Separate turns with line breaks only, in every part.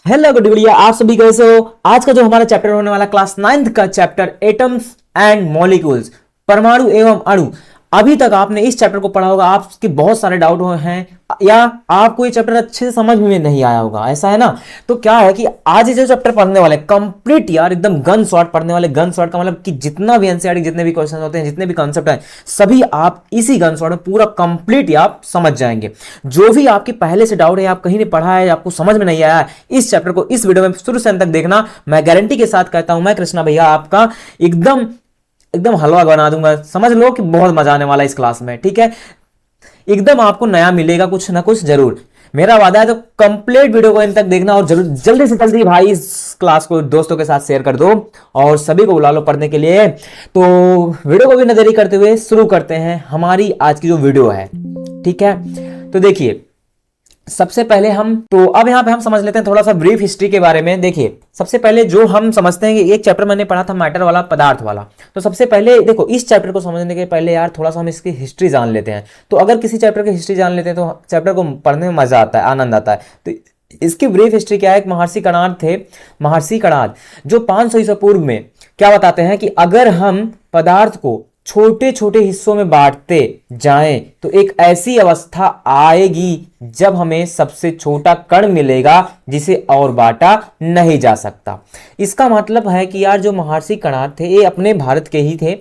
Hello good बढ़िया, आप सभी कैसे हो। आज का जो हमारा चैप्टर होने वाला क्लास 9th का चैप्टर एटम्स एंड मॉलिक्यूल्स, परमाणु एवं अणु। अभी तक आपने इस चैप्टर को पढ़ा होगा, आपके बहुत सारे डाउट हैं या आपको ये चैप्टर अच्छे से समझ में नहीं आया होगा, ऐसा है ना। तो क्या है कि आज ये जो चैप्टर पढ़ने वाले कंप्लीट यार एकदम गन शॉट पढ़ने वाले। गन शॉट का मतलब कि जितना भी एनसीईआरटी जितने भी क्वेश्चन होते हैं, जितने भी कॉन्सेप्ट हैं, सभी आप इसी गन शॉट में पूरा कंप्लीट आप समझ जाएंगे। जो भी आपके पहले से डाउट है, आप कहीं नहीं पढ़ा है, आपको समझ में नहीं आया, इस चैप्टर को इस वीडियो में शुरू से अंत तक देखना। मैं गारंटी के साथ कहता हूं, मैं कृष्णा भैया आपका एकदम एकदम हलवा बना दूंगा। समझ लो कि बहुत मजा आने वाला है इस क्लास में, ठीक है। एकदम आपको नया मिलेगा कुछ ना कुछ जरूर, मेरा वादा है। तो कंप्लीट वीडियो को इन तक देखना और जरूर जल्दी से जल्दी भाई इस क्लास को दोस्तों के साथ शेयर कर दो और सभी को बुला लो पढ़ने के लिए। तो वीडियो को भी न देरी करते हुए शुरू करते हैं हमारी आज की जो वीडियो है, ठीक है। तो देखिए, सबसे पहले अब यहां पे हम समझ लेते हैं थोड़ा सा ब्रीफ हिस्ट्री के बारे में। देखिए, सबसे पहले जो हम समझते हैं कि एक चैप्टर मैंने पढ़ा था मैटर वाला, पदार्थ वाला। तो सबसे पहले देखो, इस चैप्टर को समझने के पहले यार थोड़ा सा हम इसकी हिस्ट्री जान लेते हैं। तो अगर किसी चैप्टर की हिस्ट्री जान लेते हैं तो चैप्टर को पढ़ने में मजा आता है, आनंद आता है। तो इसकी ब्रीफ हिस्ट्री क्या है, महर्षि कणाद थे। महर्षि कणाद जो 500 ईसा पूर्व में क्या बताते हैं कि अगर हम पदार्थ को छोटे छोटे हिस्सों में बांटते जाएं तो एक ऐसी अवस्था आएगी जब हमें सबसे छोटा कण मिलेगा जिसे और बांटा नहीं जा सकता। इसका मतलब है कि यार जो महर्षि कणाद थे ये अपने भारत के ही थे,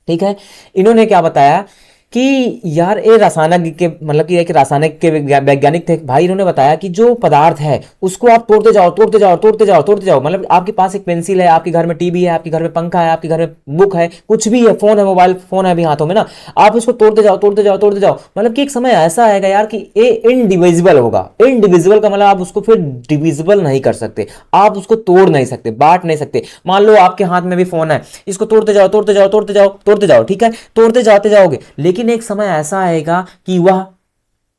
ठीक है। इन्होंने क्या बताया कि यार ये रासायनिक के मतलब कि एक रासायनिक के वैज्ञानिक थे भाई। इन्होंने बताया कि जो पदार्थ है उसको आप तोड़ते जाओ तोड़ते जाओ तोड़ते जाओ तोड़ते जाओ। मतलब आपके पास एक पेंसिल है, आपके घर में टीवी है, आपके घर में पंखा है, आपके घर में बुक है, कुछ भी है, फोन है, मोबाइल फोन है अभी हाथों में ना, आप इसको तोड़ते जाओ तोड़ते जाओ तोड़ते जाओ। मतलब कि एक समय ऐसा आएगा यार कि ये इनडिविजिबल होगा। इनडिविजिबल का मतलब आप उसको फिर डिविजिबल नहीं कर सकते, आप उसको तोड़ नहीं सकते, बांट नहीं सकते। मान लो आपके हाथ में भी फोन है, इसको तोड़ते जाओ तोड़ते जाओ तोड़ते जाओ तोड़ते जाओ, ठीक है, तोड़ते जाते जाओगे। लेकिन एक समय ऐसा आएगा कि वह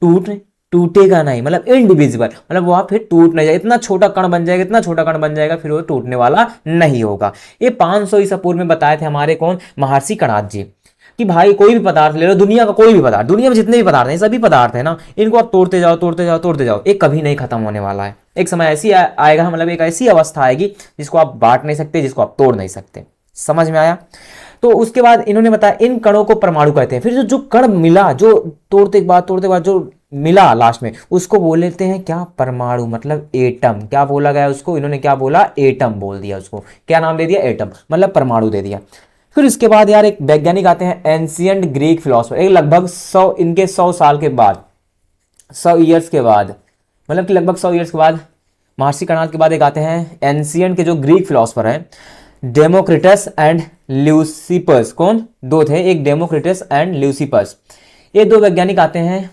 टूटेगा नहीं, मतलब इनडिविजिबल, मतलब वह फिर टूट नहीं जाएगा। इतना छोटा कण बन जाएगा, इतना छोटा कण बन जाएगा, फिर वो टूटने वाला नहीं होगा। ये 500 ईसा पूर्व में बताए थे हमारे कौन, महर्षि कणाद जी, कि भाई कोई भी पदार्थ ले लो, दुनिया का कोई भी पदार्थ, दुनिया में जितने भी पदार्थ हैं, सभी पदार्थ है ना, इनको आप तोड़ते जाओ तोड़ते जाओ तोड़ते जाओ, एक कभी नहीं खत्म होने वाला है। एक समय ऐसी आएगा, मतलब एक ऐसी अवस्था आएगी जिसको आप बांट नहीं सकते, जिसको आप तोड़ नहीं सकते। समझ में आया। तो उसके बाद इन्होंने बताया इन कणों को परमाणु कहते हैं। फिर जो कण मिला, जो तोड़ते के बाद जो मिला लास्ट में, उसको बोल लेते हैं क्या, परमाणु, मतलब एटम। क्या बोला गया उसको, इन्होंने क्या बोला, एटम बोल दिया उसको। क्या नाम दे दिया, एटम, मतलब परमाणु दे दिया। फिर इसके बाद यार एक वैज्ञानिक आते हैं, एंशियंट ग्रीक फिलोसफर। एक लगभग 100 साल के बाद, 100 ईयर्स के बाद, मतलब कि लगभग 100 ईयर्स के बाद महर्षि कणाद के बाद एक आते हैं एंशियंट के जो ग्रीक फिलोसफर हैं, डेमोक्रिटस एंड ल्यूसिपस। कौन, दो थे, एक डेमोक्रिटस एंड ल्यूसिपस। ये दो वैज्ञानिक आते हैं,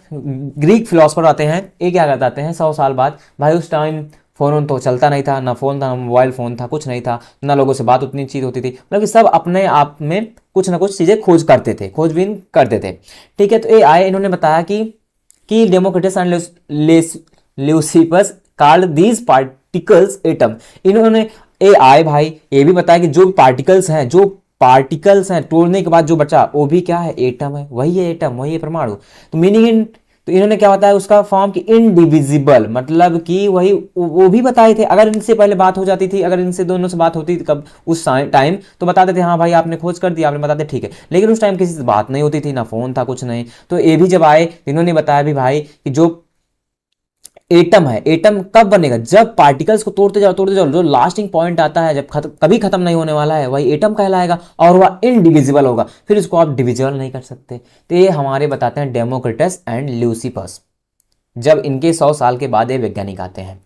ग्रीक फिलोसफर आते हैं। ये क्या कहते हैं, 100 साल बाद भाई, उस टाइम फोन तो चलता नहीं था, ना फोन था, ना मोबाइल फोन था, कुछ नहीं था, ना लोगों से बात उतनी चीज होती थी, मतलब कि सब अपने आप में कुछ ना कुछ चीजें खोज करते थे, खोजबीन करते थे, ठीक है। तो ये आए, इन्होंने बताया कि Democritus and Leucippus called these particles atom. इन्होंने ये आए भाई, ये भी बताया कि जो पार्टिकल्स हैं तोड़ने के बाद जो बचा वो भी क्या है, एटम है, वही है एटम, वही है परमाणु। तो मीनिंग तो इन्होंने क्या बताया उसका फॉर्म कि इनडिविजिबल, मतलब कि वही वो भी बताए थे। अगर इनसे पहले बात हो जाती थी, अगर इनसे दोनों से बात होती थी कब, उस टाइम, तो बताते थे हाँ भाई आपने खोज कर दिया, आपने बताते ठीक है। लेकिन उस टाइम किसी से बात नहीं होती थी, ना फोन था, कुछ नहीं। तो ये भी जब आए, इन्होंने बताया भी भाई कि जो एटम है, एटम कब बनेगा, जब पार्टिकल्स को तोड़ते जाओ, जो लास्टिंग पॉइंट आता है, जब कभी खत्म नहीं होने वाला है, वही एटम कहलाएगा और वह इनडिविजिबल होगा, फिर इसको आप डिविजिबल नहीं कर सकते। तो ये हमारे बताते हैं डेमोक्रिटस एंड ल्यूसिपस, जब इनके 100 साल के बाद ये वैज्ञानिक आते हैं।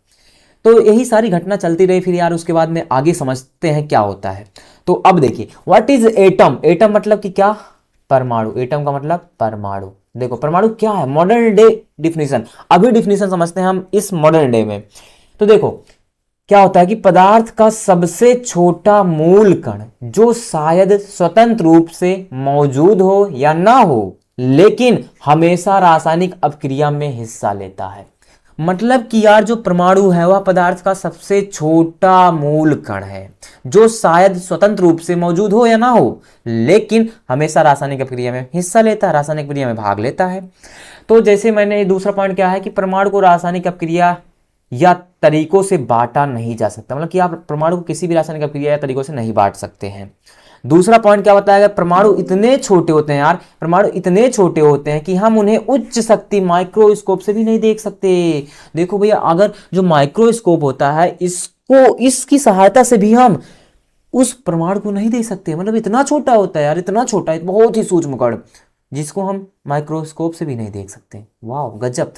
तो यही सारी घटना चलती रही। फिर यार उसके बाद में आगे समझते हैं क्या होता है। तो अब देखिए, व्हाट इज एटम। एटम मतलब कि क्या, परमाणु। एटम का मतलब परमाणु। देखो परमाणु क्या है, मॉडर्न डे डिफिनीशन, अभी डिफिनीशन समझते हैं हम इस मॉडर्न डे में। तो देखो क्या होता है कि पदार्थ का सबसे छोटा मूल कण जो शायद स्वतंत्र रूप से मौजूद हो या ना हो, लेकिन हमेशा रासायनिक अपक्रिया में हिस्सा लेता है। मतलब कि यार जो परमाणु है वह पदार्थ का सबसे छोटा मूल कण है जो शायद स्वतंत्र रूप से मौजूद हो या ना हो, लेकिन हमेशा रासायनिक अपक्रिया में हिस्सा लेता है, रासायनिक अपक्रिया में भाग लेता है। तो जैसे मैंने दूसरा पॉइंट क्या है कि परमाणु को रासायनिक अपक्रिया या तरीकों से बांटा नहीं जा सकता, मतलब कि आप परमाणु को किसी भी रासायनिक अभिक्रिया या तरीकों से नहीं बांट सकते हैं। दूसरा पॉइंट क्या बताया गया, परमाणु इतने छोटे होते हैं यार, परमाणु इतने छोटे होते हैं कि हम उन्हें उच्च शक्ति माइक्रोस्कोप से भी नहीं देख सकते। देखो भैया, अगर जो माइक्रोस्कोप होता है इसको, इसकी सहायता से भी हम उस परमाणु को नहीं देख सकते, मतलब इतना छोटा होता है यार, इतना छोटा है, बहुत ही सूक्ष्म कण, जिसको हम माइक्रोस्कोप से भी नहीं देख सकते। वाह गजब।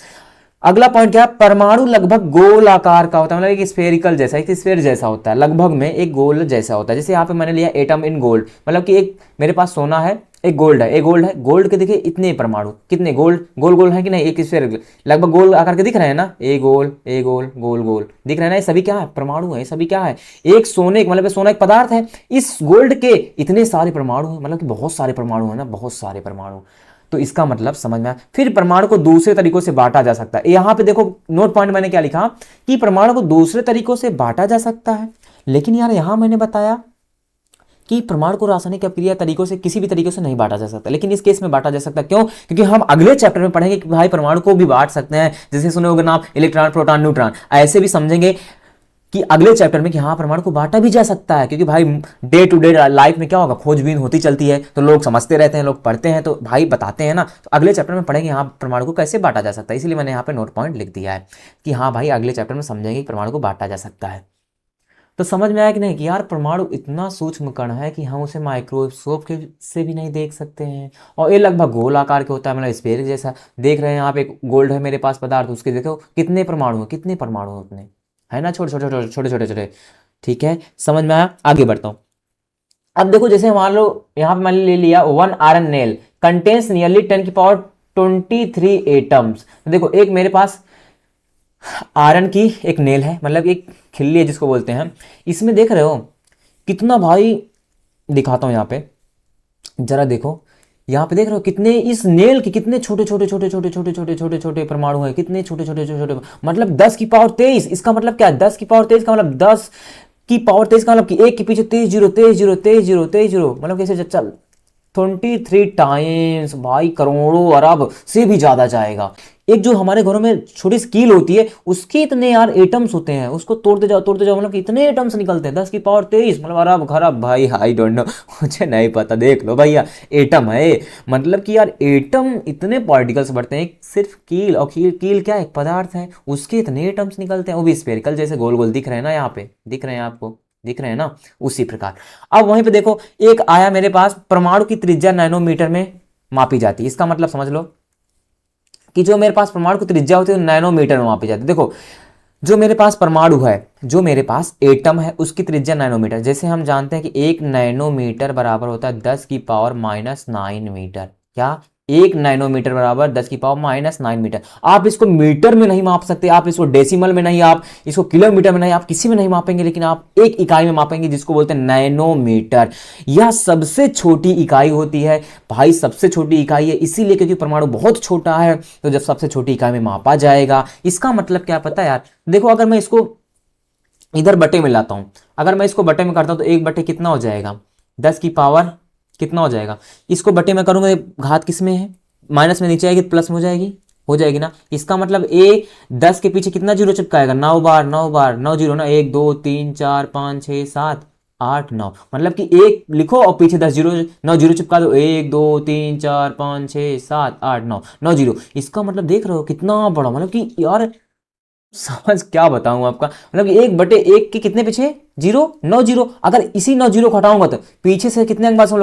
अगला पॉइंट क्या है, परमाणु लगभग गोल आकार का होता है, मतलब एक स्फेरिकल जैसा, एक स्फेयर जैसा होता है, लगभग में एक गोल जैसा होता है। जैसे यहाँ पे मैंने लिया एटम इन गोल्ड, मतलब कि एक मेरे पास सोना है, एक गोल्ड है, एक गोल्ड है, गोल्ड के देखिए इतने परमाणु, कितने गोल्ड, गोल गोल है कि नहीं, एक स्फेयर लगभग गोल आकार के दिख रहे हैं ना, ए गोल गोल गोल दिख रहे हैं ना, ये सभी क्या है, परमाणु है, सभी क्या है, एक सोने, मतलब सोना एक पदार्थ है, इस गोल्ड के इतने सारे परमाणु हैं, मतलब कि बहुत सारे परमाणु है ना, बहुत सारे परमाणु। तो इसका मतलब समझ में आया। फिर परमाणु को दूसरे तरीकों से बांटा जा सकता है। यहां पे देखो नोट पॉइंट मैंने क्या लिखा, कि परमाणु को दूसरे तरीकों से बांटा जा सकता है, लेकिन यार यहां मैंने बताया कि परमाणु को रासायनिक अभिक्रिया तरीकों से किसी भी तरीके से नहीं बांटा जा सकता, लेकिन इस केस में बांटा जा सकता है। क्यों? क्योंकि हम अगले चैप्टर में पढ़ेंगे कि भाई परमाणु को भी बांट सकते हैं, जैसे सुने होगा नाम इलेक्ट्रॉन, प्रोटॉन, न्यूट्रॉन, ऐसे भी समझेंगे कि अगले चैप्टर में कि हाँ परमाणु को बांटा भी जा सकता है। क्योंकि भाई डे टू डे लाइफ में क्या होगा, खोजबीन होती चलती है, तो लोग समझते रहते हैं, लोग पढ़ते हैं, तो भाई बताते हैं ना, तो अगले चैप्टर में पढ़ेंगे हाँ परमाणु को कैसे बांटा जा सकता है। इसलिए मैंने यहाँ पे नोट पॉइंट लिख दिया है कि हाँ भाई अगले चैप्टर में समझेंगे कि परमाणु को बांटा जा सकता है। तो समझ में आया कि नहीं कि यार परमाणु इतना सूक्ष्म कण है कि हम उसे माइक्रोस्कोप के से भी नहीं देख सकते हैं, और ये लगभग गोल आकार के होता है, मतलब स्फेयर जैसा। देख रहे हैं यहाँ पे गोल्ड है मेरे पास पदार्थ, उसके देखो कितने परमाणु हैं, कितने परमाणु हैं उतने, है ना, छोटे छोटे छोटे छोटे छोटे। ठीक है, समझ में आया, आगे बढ़ता हूँ। अब देखो जैसे मान लो यहाँ पे मैंने ले लिया 1 iron nail contains nearly 10⁻23 atoms. देखो एक मेरे पास आयरन की एक नेल है, मतलब एक खिल्ली है जिसको बोलते हैं, इसमें देख रहे हो कितना भाई, दिखाता हूं यहाँ पे, जरा देखो यहाँ पे देख रहे हो कितने, इस नेल के कितने छोटे छोटे छोटे छोटे छोटे छोटे छोटे छोटे परमाणु हैं, कितने छोटे छोटे छोटे छोटे, मतलब 10⁻23। इसका मतलब क्या है, 10⁻23 का मतलब 10⁻23 का मतलब कि एक के पीछे 23 जीरो 23 जीरो 23 जीरो 23 जीरो, मतलब कैसे चल 23 टाइम्स, भाई करोड़ों अरब से भी ज्यादा जाएगा। एक जो हमारे घरों में छोटी स्कील होती है उसके इतने यार एटम्स होते हैं, उसको तोड़ते जाओ, मतलब इतने एटम्स निकलते हैं, 10⁻23, मतलब अरब खरब, भाई आई डोंट नो, मुझे नहीं पता, देख लो भैया एटम है, मतलब कि यार एटम इतने पार्टिकल्स बढ़ते हैं, सिर्फ कील, और कील क्या एक पदार्थ है, उसके इतने एटम्स निकलते हैं, वो भी स्फेरिकल जैसे गोल गोल दिख रहे हैं ना, यहाँ पे दिख रहे हैं आपको, दिख रहे हैं ना, उसी प्रकार। अब वहीं पे देखो एक आया मेरे पास, परमाणु की त्रिज्या नैनोमीटर में मापी जाती है। इसका मतलब समझ लो कि जो मेरे पास परमाणु की त्रिज्या होती है वो नैनोमीटर में मापी जाती है। देखो जो मेरे पास परमाणु है, जो मेरे पास एटम है, उसकी त्रिज्या नैनोमीटर, जैसे हम जानते हैं कि 1 नैनोमीटर बराबर होता है 10⁻⁹ मीटर। क्या? 1 नैनोमीटर बराबर 10⁻⁹ मीटर। आप इसको मीटर में नहीं माप सकते, आप इसको डेसिमल में नहीं, आप इसको किलोमीटर में नहीं, आप किसी में नहीं मापेंगे, लेकिन आप एक इकाई में मापेंगे जिसको बोलते हैं नैनोमीटर। यह सबसे छोटी इकाई होती है भाई, सबसे छोटी इकाई है, इसीलिए क्योंकि परमाणु बहुत छोटा है, तो जब सबसे छोटी इकाई में मापा जाएगा, इसका मतलब क्या पता है यार, देखो अगर मैं इसको इधर बटे में लाता हूं, अगर मैं इसको बटे में करता हूं तो 1 बटे कितना हो जाएगा, 10 की पावर कितना हो जाएगा, इसको बटे में करूंगा, घात किस में है, माइनस में नीचे आएगी तो प्लस में हो जाएगी ना। इसका मतलब ए 10 के पीछे कितना जीरो चिपकाएगा, 9 बार 9 बार 9 जीरो ना, 1 2 3 4 5 6 7 8 9, मतलब कि एक लिखो और पीछे 10 जीरो, 9 जीरो चिपका दो, 1 2 3 4 5 6 7 8 9, 9 जीरो। इसका मतलब देख रहे हो कितना बड़ा, मतलब कि यार समझ क्या बताऊं आपका, मतलब कि 1/1 के कितने पीछे जीरो, 9 जीरो, अगर इसी 9 जीरो को हटाऊंगा तो पीछे से कितने अंक बाद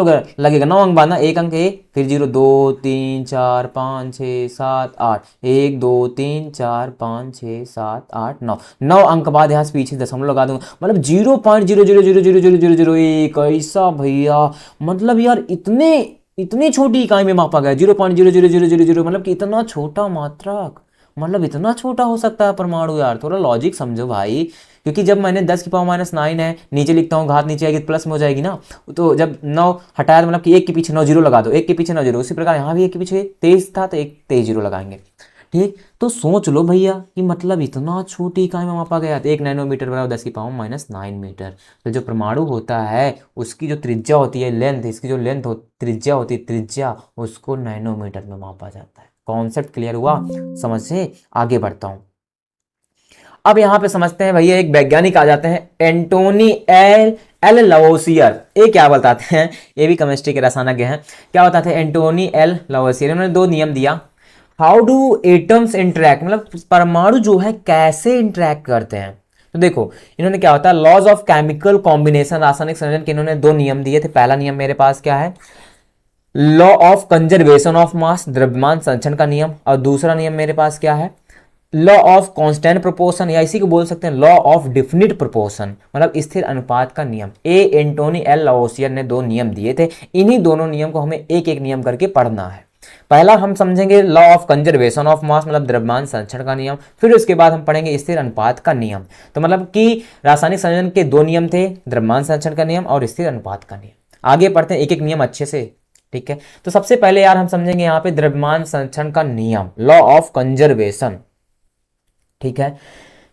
लगेगा, 9 अंक बाद ना, एक अंक ए फिर जीरो, 2 3 4 5 6 7 8, 1 2 3 4 5 6 7 8 9, 9 अंक बाद यहाँ से पीछे दशमलव लगा दूंगा, मतलब 0.0000001। ऐसा भैया, मतलब यार इतनी छोटी इकाई में मापा गया, 0.00000, मतलब कि इतना छोटा मात्रक, मतलब इतना छोटा हो सकता है परमाणु यार, थोड़ा लॉजिक समझो भाई। क्योंकि जब मैंने 10⁻⁹ है, नीचे लिखता हूँ, घात नीचे आएगी तो प्लस में हो जाएगी ना, तो जब 9 हटाया तो मतलब कि एक के पीछे 9 जीरो लगा दो, एक के पीछे 9 जीरो, उसी प्रकार यहाँ भी एक के पीछे 23 था तो एक 23 जीरो लगाएंगे। ठीक, तो सोच लो भैया कि मतलब इतना छोटी इकाई में मापा गया, तो 1 नैनोमीटर बराबर 10⁻⁹ मीटर। तो जो परमाणु होता है उसकी जो त्रिज्या होती है, लेंथ, इसकी जो लेंथ त्रिज्या होती है, त्रिज्या उसको नैनोमीटर में मापा जाता है। कॉन्सेप्ट क्लियर हुआ, समझ से आगे बढ़ता हूं। अब यहाँ पे समझते हैं भैया, एक वैज्ञानिक आ जाते हैं एंटोनी एल लवोसियर। ये क्या बताते हैं, ये भी केमिस्ट्री के रसायनज्ञ हैं। क्या बताते हैं एंटोनी एल लवोसियर, उन्होंने दो नियम दिया। हाउ डू एटम्स इंटरैक्ट, मतलब परमाणु जो है कैसे इंटरैक्ट करते हैं। तो देखो इन्होंने क्या होता है, लॉज ऑफ केमिकल कॉम्बिनेशन, रासायनिक संयोजन के इन्होंने दो नियम दिए थे। पहला नियम मेरे पास क्या है, law of conservation of mass, द्रव्यमान संरक्षण का नियम। और दूसरा नियम मेरे पास क्या है, लॉ ऑफ कांस्टेंट प्रोपोर्शन, या इसी को बोल सकते हैं लॉ ऑफ डिफिनिट प्रोपोर्शन, मतलब स्थिर अनुपात का नियम। एंटोनी एल लवोसियर ने दो नियम दिए थे। इन्हीं दोनों नियम को हमें एक एक नियम करके पढ़ना है। पहला हम समझेंगे law of conservation of mass, मतलब द्रव्यमान संरक्षण का नियम। फिर उसके बाद हम पढ़ेंगे स्थिर अनुपात का नियम। तो मतलब कि रासायनिक संयोजन के दो नियम थे, द्रव्यमान संरक्षण का नियम और स्थिर अनुपात का नियम। आगे पढ़ते हैं एक एक नियम अच्छे से, ठीक है। तो सबसे पहले यार हम समझेंगे यहाँ पे द्रव्यमान संरक्षण का नियम, लॉ ऑफ कंजर्वेशन, ठीक है,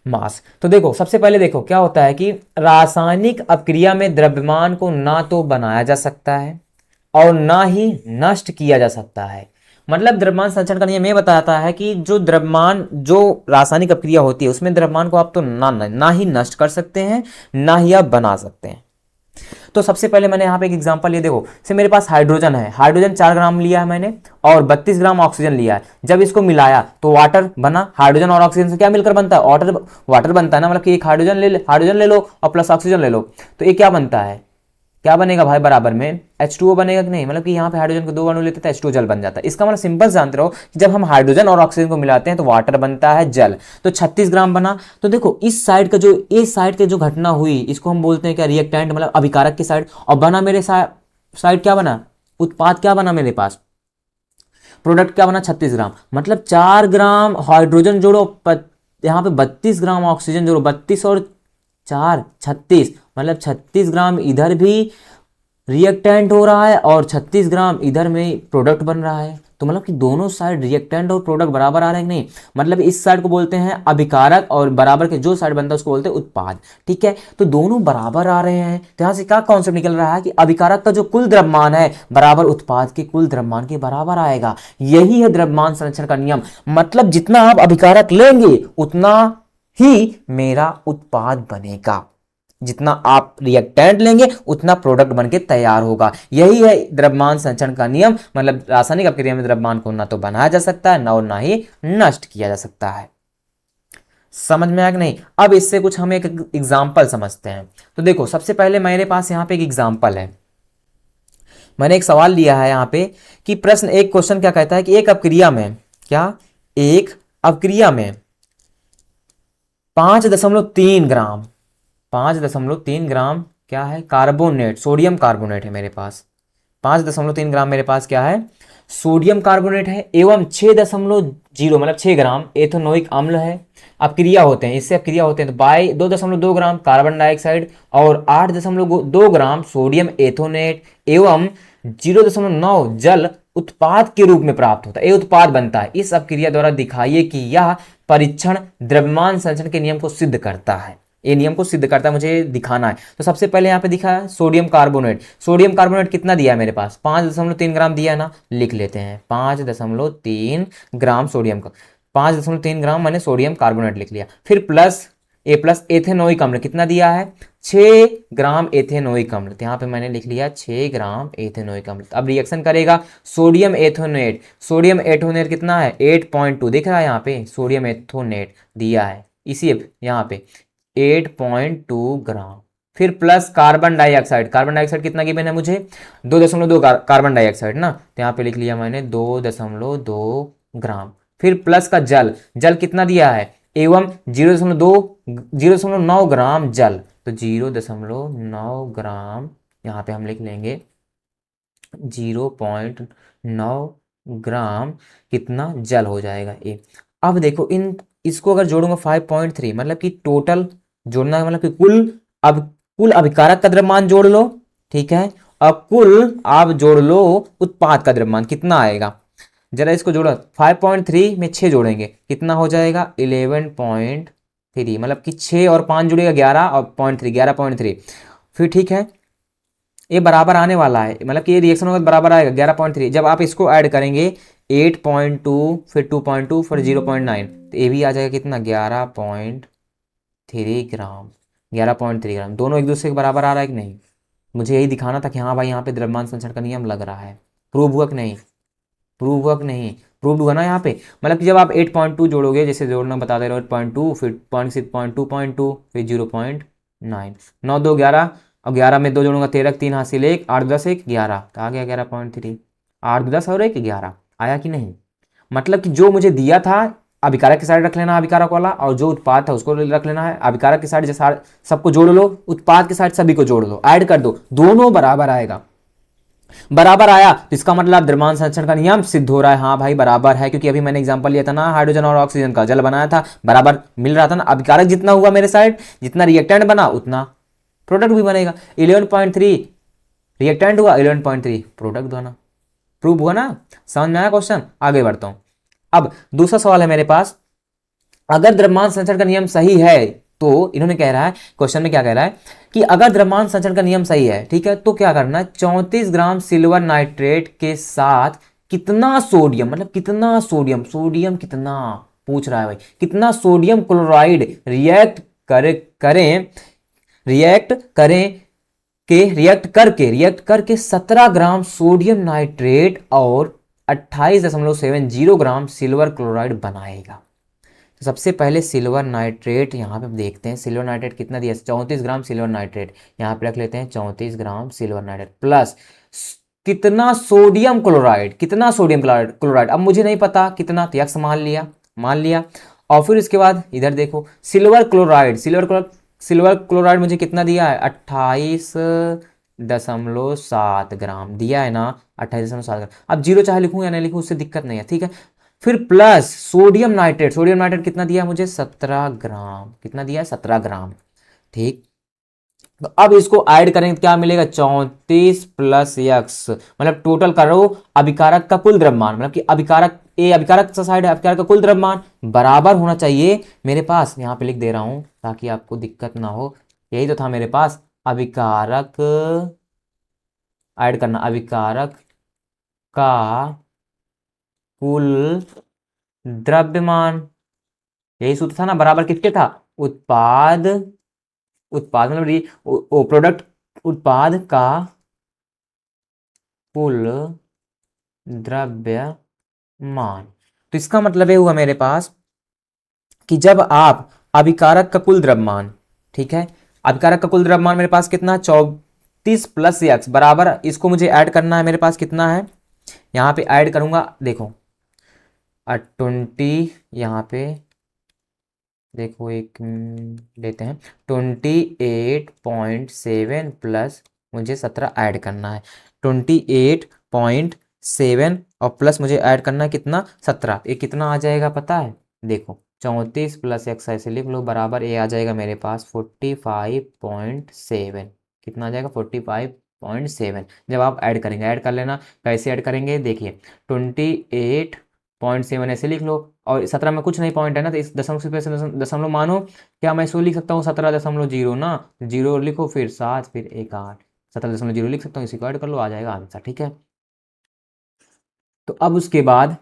मास। तो देखो सबसे पहले देखो क्या होता है कि रासायनिक अपक्रिया में द्रव्यमान को ना तो बनाया जा सकता है और ना ही नष्ट किया जा सकता है। मतलब द्रव्यमान संरक्षण का नियम ये बताता है कि जो द्रव्यमान, जो रासायनिक अपक्रिया होती है उसमें द्रव्यमान को आप तो ना ही नष्ट कर सकते हैं, ना ही आप बना सकते हैं। तो सबसे पहले मैंने यहाँ पे एक एग्जांपल, ये देखो से मेरे पास हाइड्रोजन है, हाइड्रोजन 4 ग्राम लिया है मैंने और 32 ग्राम ऑक्सीजन लिया है। जब इसको मिलाया तो वाटर बना। हाइड्रोजन और ऑक्सीजन से क्या मिलकर बनता है, वाटर बनता है ना। मतलब कि एक हाइड्रोजन ले लो और प्लस ऑक्सीजन ले लो, तो ये क्या बनता है, क्या बनेगा भाई, बराबर में H2O बनेगा कि नहीं। मतलब कि यहाँ पे हाइड्रोजन को दो अणु लेते हैं तो H2O जल बन जाता है। इसका मतलब सिंपल जानते रहो कि जब हम हाइड्रोजन और ऑक्सीजन को मिलाते हैं तो वाटर बनता है जल। तो 36 ग्राम बना। तो देखो इस साइड का जो, इस साइड की जो घटना हुई इसको हम बोलते हैं क्या, रिएक्टेंट, मतलब अभिकारक की साइड। और बना मेरे साइड क्या बना, उत्पाद क्या बना मेरे पास, प्रोडक्ट क्या बना 36 ग्राम। मतलब 4 ग्राम हाइड्रोजन जोड़ो, यहाँ पे 32 ग्राम ऑक्सीजन जोड़ो, 32 और 4 36, मतलब 36 ग्राम इधर भी रिएक्टेंट हो रहा है और 36 ग्राम इधर में प्रोडक्ट बन रहा है। तो मतलब कि दोनों साइड रिएक्टेंट और प्रोडक्ट बराबर आ रहे हैं कि नहीं। मतलब इस साइड को बोलते हैं अभिकारक और बराबर के जो साइड बनता है उसको बोलते हैं उत्पाद, ठीक है। तो दोनों बराबर आ रहे हैं। तो यहां से क्या कॉन्सेप्ट निकल रहा है कि अभिकारक का जो कुल द्रव्यमान है बराबर उत्पाद के कुल द्रव्यमान के बराबर आएगा। यही है द्रव्यमान संरक्षण का नियम। मतलब जितना आप अभिकारक लेंगे उतना ही मेरा उत्पाद बनेगा, जितना आप रिएक्टेंट लेंगे उतना प्रोडक्ट बनके तैयार होगा। यही है द्रव्यमान संरक्षण का नियम। मतलब रासायनिक अपक्रिया में द्रव्यमान को ना तो बनाया जा सकता है ना और ना ही नष्ट किया जा सकता है। समझ में आया कि नहीं। अब इससे कुछ हम एक एग्जांपल समझते हैं। तो देखो सबसे पहले मेरे पास यहाँ पे एक एग्जांपल है। मैंने एक सवाल लिया है यहाँ पे कि प्रश्न, एक क्वेश्चन क्या कहता है कि एक अपक्रिया में, क्या, एक अपक्रिया में 5.3 ग्राम, 5.3 ग्राम क्या है, कार्बोनेट, सोडियम कार्बोनेट है मेरे पास। 5.3 ग्राम मेरे पास क्या है, सोडियम कार्बोनेट है, एवं 6.0 मतलब 6 ग्राम एथेनोइक अम्ल है। अपक्रिया होते हैं, इससे अपक्रिया होते हैं तो बाई 2.2 ग्राम कार्बन डाइऑक्साइड और 8.2 ग्राम सोडियम एथोनेट एवं 0.9 जल उत्पाद के रूप में प्राप्त होता है। ये उत्पाद बनता है। इस अपक्रिया द्वारा दिखाइए कि यह परीक्षण द्रव्यमान संरक्षण के नियम को सिद्ध करता है। ये नियम को सिद्ध करता है, मुझे दिखाना है। तो सबसे पहले यहाँ पे दिखा है सोडियम कार्बोनेट। सोडियम कार्बोनेट कितना दिया है मेरे पास, 5.3 ग्राम दिया है ना, लिख लेते हैं 5.3 ग्राम सोडियम का, 5.3 ग्राम मैंने सोडियम कार्बोनेट लिख लिया। फिर प्लस एथेनोइक अम्ल कितना दिया है, 6 ग्राम एथेनोइक अम्ल। तो यहाँ पे मैंने लिख लिया 6 ग्राम एथेनोइक अम्ल। अब रिएक्शन करेगा सोडियम एथोनेट, सोडियम एथोनेट कितना है 8.2 दिख रहा है यहाँ पे, सोडियम एथोनेट दिया है इसी यहाँ पे 8.2 ग्राम। फिर plus carbon dioxide, carbon dioxide कितना गिवन है मुझे 2.2 कार्बन डाइऑक्साइड ना, तो यहाँ पे लिख लिया मैंने 2.2 ग्राम। फिर प्लस का जल, जल कितना दिया है एवं 0.9 ग्राम जल, तो 0.9 ग्राम यहाँ पे हम लिख लेंगे 0.9 ग्राम कितना जल हो जाएगा ए। अब देखो इसको अगर जोड़ूंगा 5.3 मतलब कि टोटल जोड़ना है, मतलब कि कुल अभिकारक का द्रव्यमान जोड़ लो, ठीक है, अब कुल आप जोड़ लो उत्पाद का द्रव्यमान कितना आएगा, जरा इसको जोड़ो 5.3 में 6 जोड़ेंगे कितना हो जाएगा 11.3, मतलब कि 6 और 5 जुड़ेगा 11 और 11.3। फिर ठीक है ये बराबर आने वाला है, मतलब कि ये रिएक्शन होगा बराबर आएगा 11.3। जब आप इसको ऐड करेंगे 8.2 फिर 2.2 फिर 0.9 तो ये भी आ जाएगा कितना 11.3। ग्राम, 11.3 ग्राम, दोनों एक दूसरे के बराबर आ रहा है कि नहीं। मुझे यही दिखाना था कि हाँ भाई यहाँ पे द्रव्यमान संचरण का नियम लग रहा है। प्रूव हुआ कि नहीं, प्रूव हुआ कि नहीं, प्रूव हुआ ना यहाँ पे। मतलब कि जब आप 8.2 जोड़ोगे, जैसे जोड़ना बता दे रहे हो, 8.2 फिर 0.6.2.2 फिर 0.9, 9 2 11, और 11 में 2 जोड़ूंगा 13, 3 हासिल 1, 8 10 1 11, तो आ गया 11.3। 8 10 और 1 11 आया कि नहीं। मतलब कि जो मुझे दिया था अभिकारक की साइड रख लेना अभिकारक वाला, और जो उत्पाद था उसको रख लेना है अभिकारक की साइड, जैसे सबको जोड़ लो, उत्पाद की साइड सभी को जोड़ लो, ऐड कर दो, दोनों बराबर आएगा। बराबर आया तो इसका मतलब द्रव्यमान संचरण का नियम सिद्ध हो रहा है। हाँ भाई बराबर है, क्योंकि अभी मैंने एग्जांपल लिया था ना हाइड्रोजन और ऑक्सीजन का, जल बनाया था, बराबर मिल रहा था ना। अभिकारक जितना हुआ मेरे साइड, जितना रिएक्टेंट बना उतना प्रोडक्ट भी बनेगा। 11.3 रिएक्टेंट हुआ, 11.3 प्रोडक्ट बना। प्रूव हुआ ना, समझ में आया क्वेश्चन। आगे बढ़ता हूं। अब दूसरा सवाल है मेरे पास, अगर द्रव्यमान संचरण का नियम सही है तो इन्होंने कह रहा है, क्वेश्चन में क्या कह रहा है कि अगर द्रव्यमान संचरण का नियम सही है, ठीक है, तो क्या करना है, 34 ग्राम सिल्वर नाइट्रेट के साथ कितना सोडियम, मतलब कितना सोडियम, सोडियम कितना पूछ रहा है भाई, कितना सोडियम क्लोराइड रिएक्ट करें रिएक्ट करके 17 ग्राम सोडियम नाइट्रेट और 28.70 ग्राम सिल्वर क्लोराइड बनाएगा। तो सबसे पहले सिल्वर नाइट्रेट यहाँ पे देखते हैं, सिल्वर नाइट्रेट कितना दिया, 34 ग्राम सिल्वर नाइट्रेट, यहाँ पे रख लेते हैं 34 ग्राम सिल्वर नाइट्रेट प्लस कितना सोडियम क्लोराइड, कितना सोडियम क्लोराइड अब मुझे नहीं पता कितना, तो यक्स मान लिया। और फिर इसके बाद इधर देखो सिल्वर क्लोराइड मुझे कितना दिया है, 28.7 ग्राम दिया है ना, 28.7 ग्राम। अब जीरो चाहे लिखूं या नहीं लिखूं उससे दिक्कत नहीं है, ठीक है। फिर प्लस सोडियम नाइट्रेट कितना दिया मुझे, 17 ग्राम, कितना दिया है, 17 ग्राम, ठीक। तो अब इसको ऐड करेंगे क्या मिलेगा, 34 प्लस यक्स, मतलब टोटल करो अभिकारक का कुल द्रव्यमान, मतलब कि अभिकारक साइड है, अभिकारक का कुल द्रव्यमान बराबर होना चाहिए मेरे पास, यहां पे लिख दे रहा हूं ताकि आपको दिक्कत ना हो। यही तो था मेरे पास, अभिकारक ऐड करना, अभिकारक का कुल द्रव्यमान, यही सूत्र था ना, बराबर किसके था, उत्पाद मतलब प्रोडक्ट, उत्पाद का कुल द्रव्यमान। तो इसका मतलब ये हुआ मेरे पास कि जब आप अभिकारक का कुल द्रव्यमान, ठीक है, अभिकारक का कुल द्रव्यमान मेरे पास कितना, 34 प्लस एक्स बराबर, इसको मुझे ऐड करना है, मेरे पास कितना है, यहां पे ऐड करूंगा, देखो 20, यहां पे देखो एक लेते हैं 28.7 प्लस मुझे 17 ऐड करना है, 28.7 और प्लस मुझे ऐड करना है कितना, 17, ये कितना आ जाएगा पता है, देखो 34 प्लस एक्स ऐसे लिख लो बराबर, ये आ जाएगा मेरे पास 45.7, कितना आ जाएगा 45.7। जब आप ऐड करेंगे, ऐड कर लेना, कैसे ऐड करेंगे देखिए, 28.7 ऐसे लिख लो, और 17 में कुछ नहीं पॉइंट है ना, तो इस दशमलव से दशमलव मानो, क्या मैं इसको लिख सकता हूँ 17.0 ना, जीरो लिखो फिर 7 फिर 1 8, 17.0 लिख सकता हूँ, इसी को ऐड कर लो, आ जाएगा आंसर, ठीक है। तो अब उसके बाद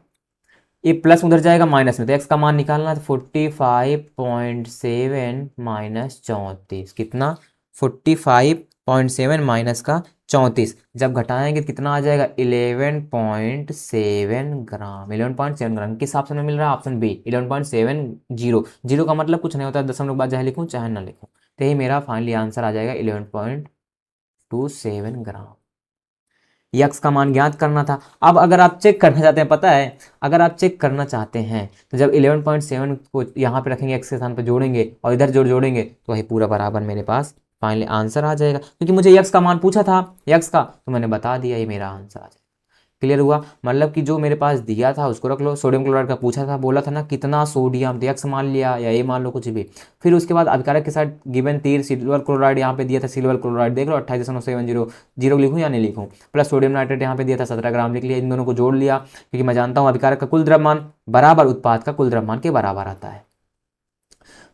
ये प्लस उधर जाएगा माइनस में, तो एक्स का मान निकालना है, तो 45.7 माइनस 34 कितना, 45.7 माइनस का 34, जब घटाएंगे कितना आ जाएगा, 11.7 ग्राम, 11.7 ग्राम किस ऑप्शन में मिल रहा है, ऑप्शन बी 11.70, जीरो का मतलब कुछ नहीं होता, दशमलव के बाद चाहे लिखूं चाहे ना लिखूं, तो यही मेरा फाइनली आंसर आ जाएगा 11.27 ग्राम। यक्स का मान ज्ञात करना था। अब अगर आप चेक करना चाहते हैं, पता है, अगर आप चेक करना चाहते हैं तो जब 11.7 को यहाँ पे रखेंगे, एक्स के स्थान पर जोड़ेंगे और इधर जोड़ेंगे, तो वही पूरा बराबर मेरे पास फाइनली आंसर आ जाएगा, क्योंकि मुझे यक्स का मान पूछा था, यक्स का, तो मैंने बता दिया, ये मेरा आंसर आ जाएगा। क्लियर हुआ, मतलब कि जो मेरे पास दिया था उसको रख लो, सोडियम क्लोराइड का पूछा था, बोला था ना कितना सोडियम, तो एक्स मान लिया या ये मान लो कुछ भी। फिर उसके बाद अभिकारक के साथ गिवन तीर सिल्वर क्लोराइड यहाँ पे दिया था, सिल्वर क्लोराइड देख लो 28.70, जीरो लिखूँ या नहीं लिखूँ, प्लस सोडियम नाइट्रेट यहाँ पे दिया था 17 ग्राम, लिख लिया, इन दोनों को जोड़ लिया, क्योंकि मैं जानता हूँ अभिकारक का कुल द्रव्यमान बराबर उत्पाद का कुल द्रव्यमान के बराबर आता है।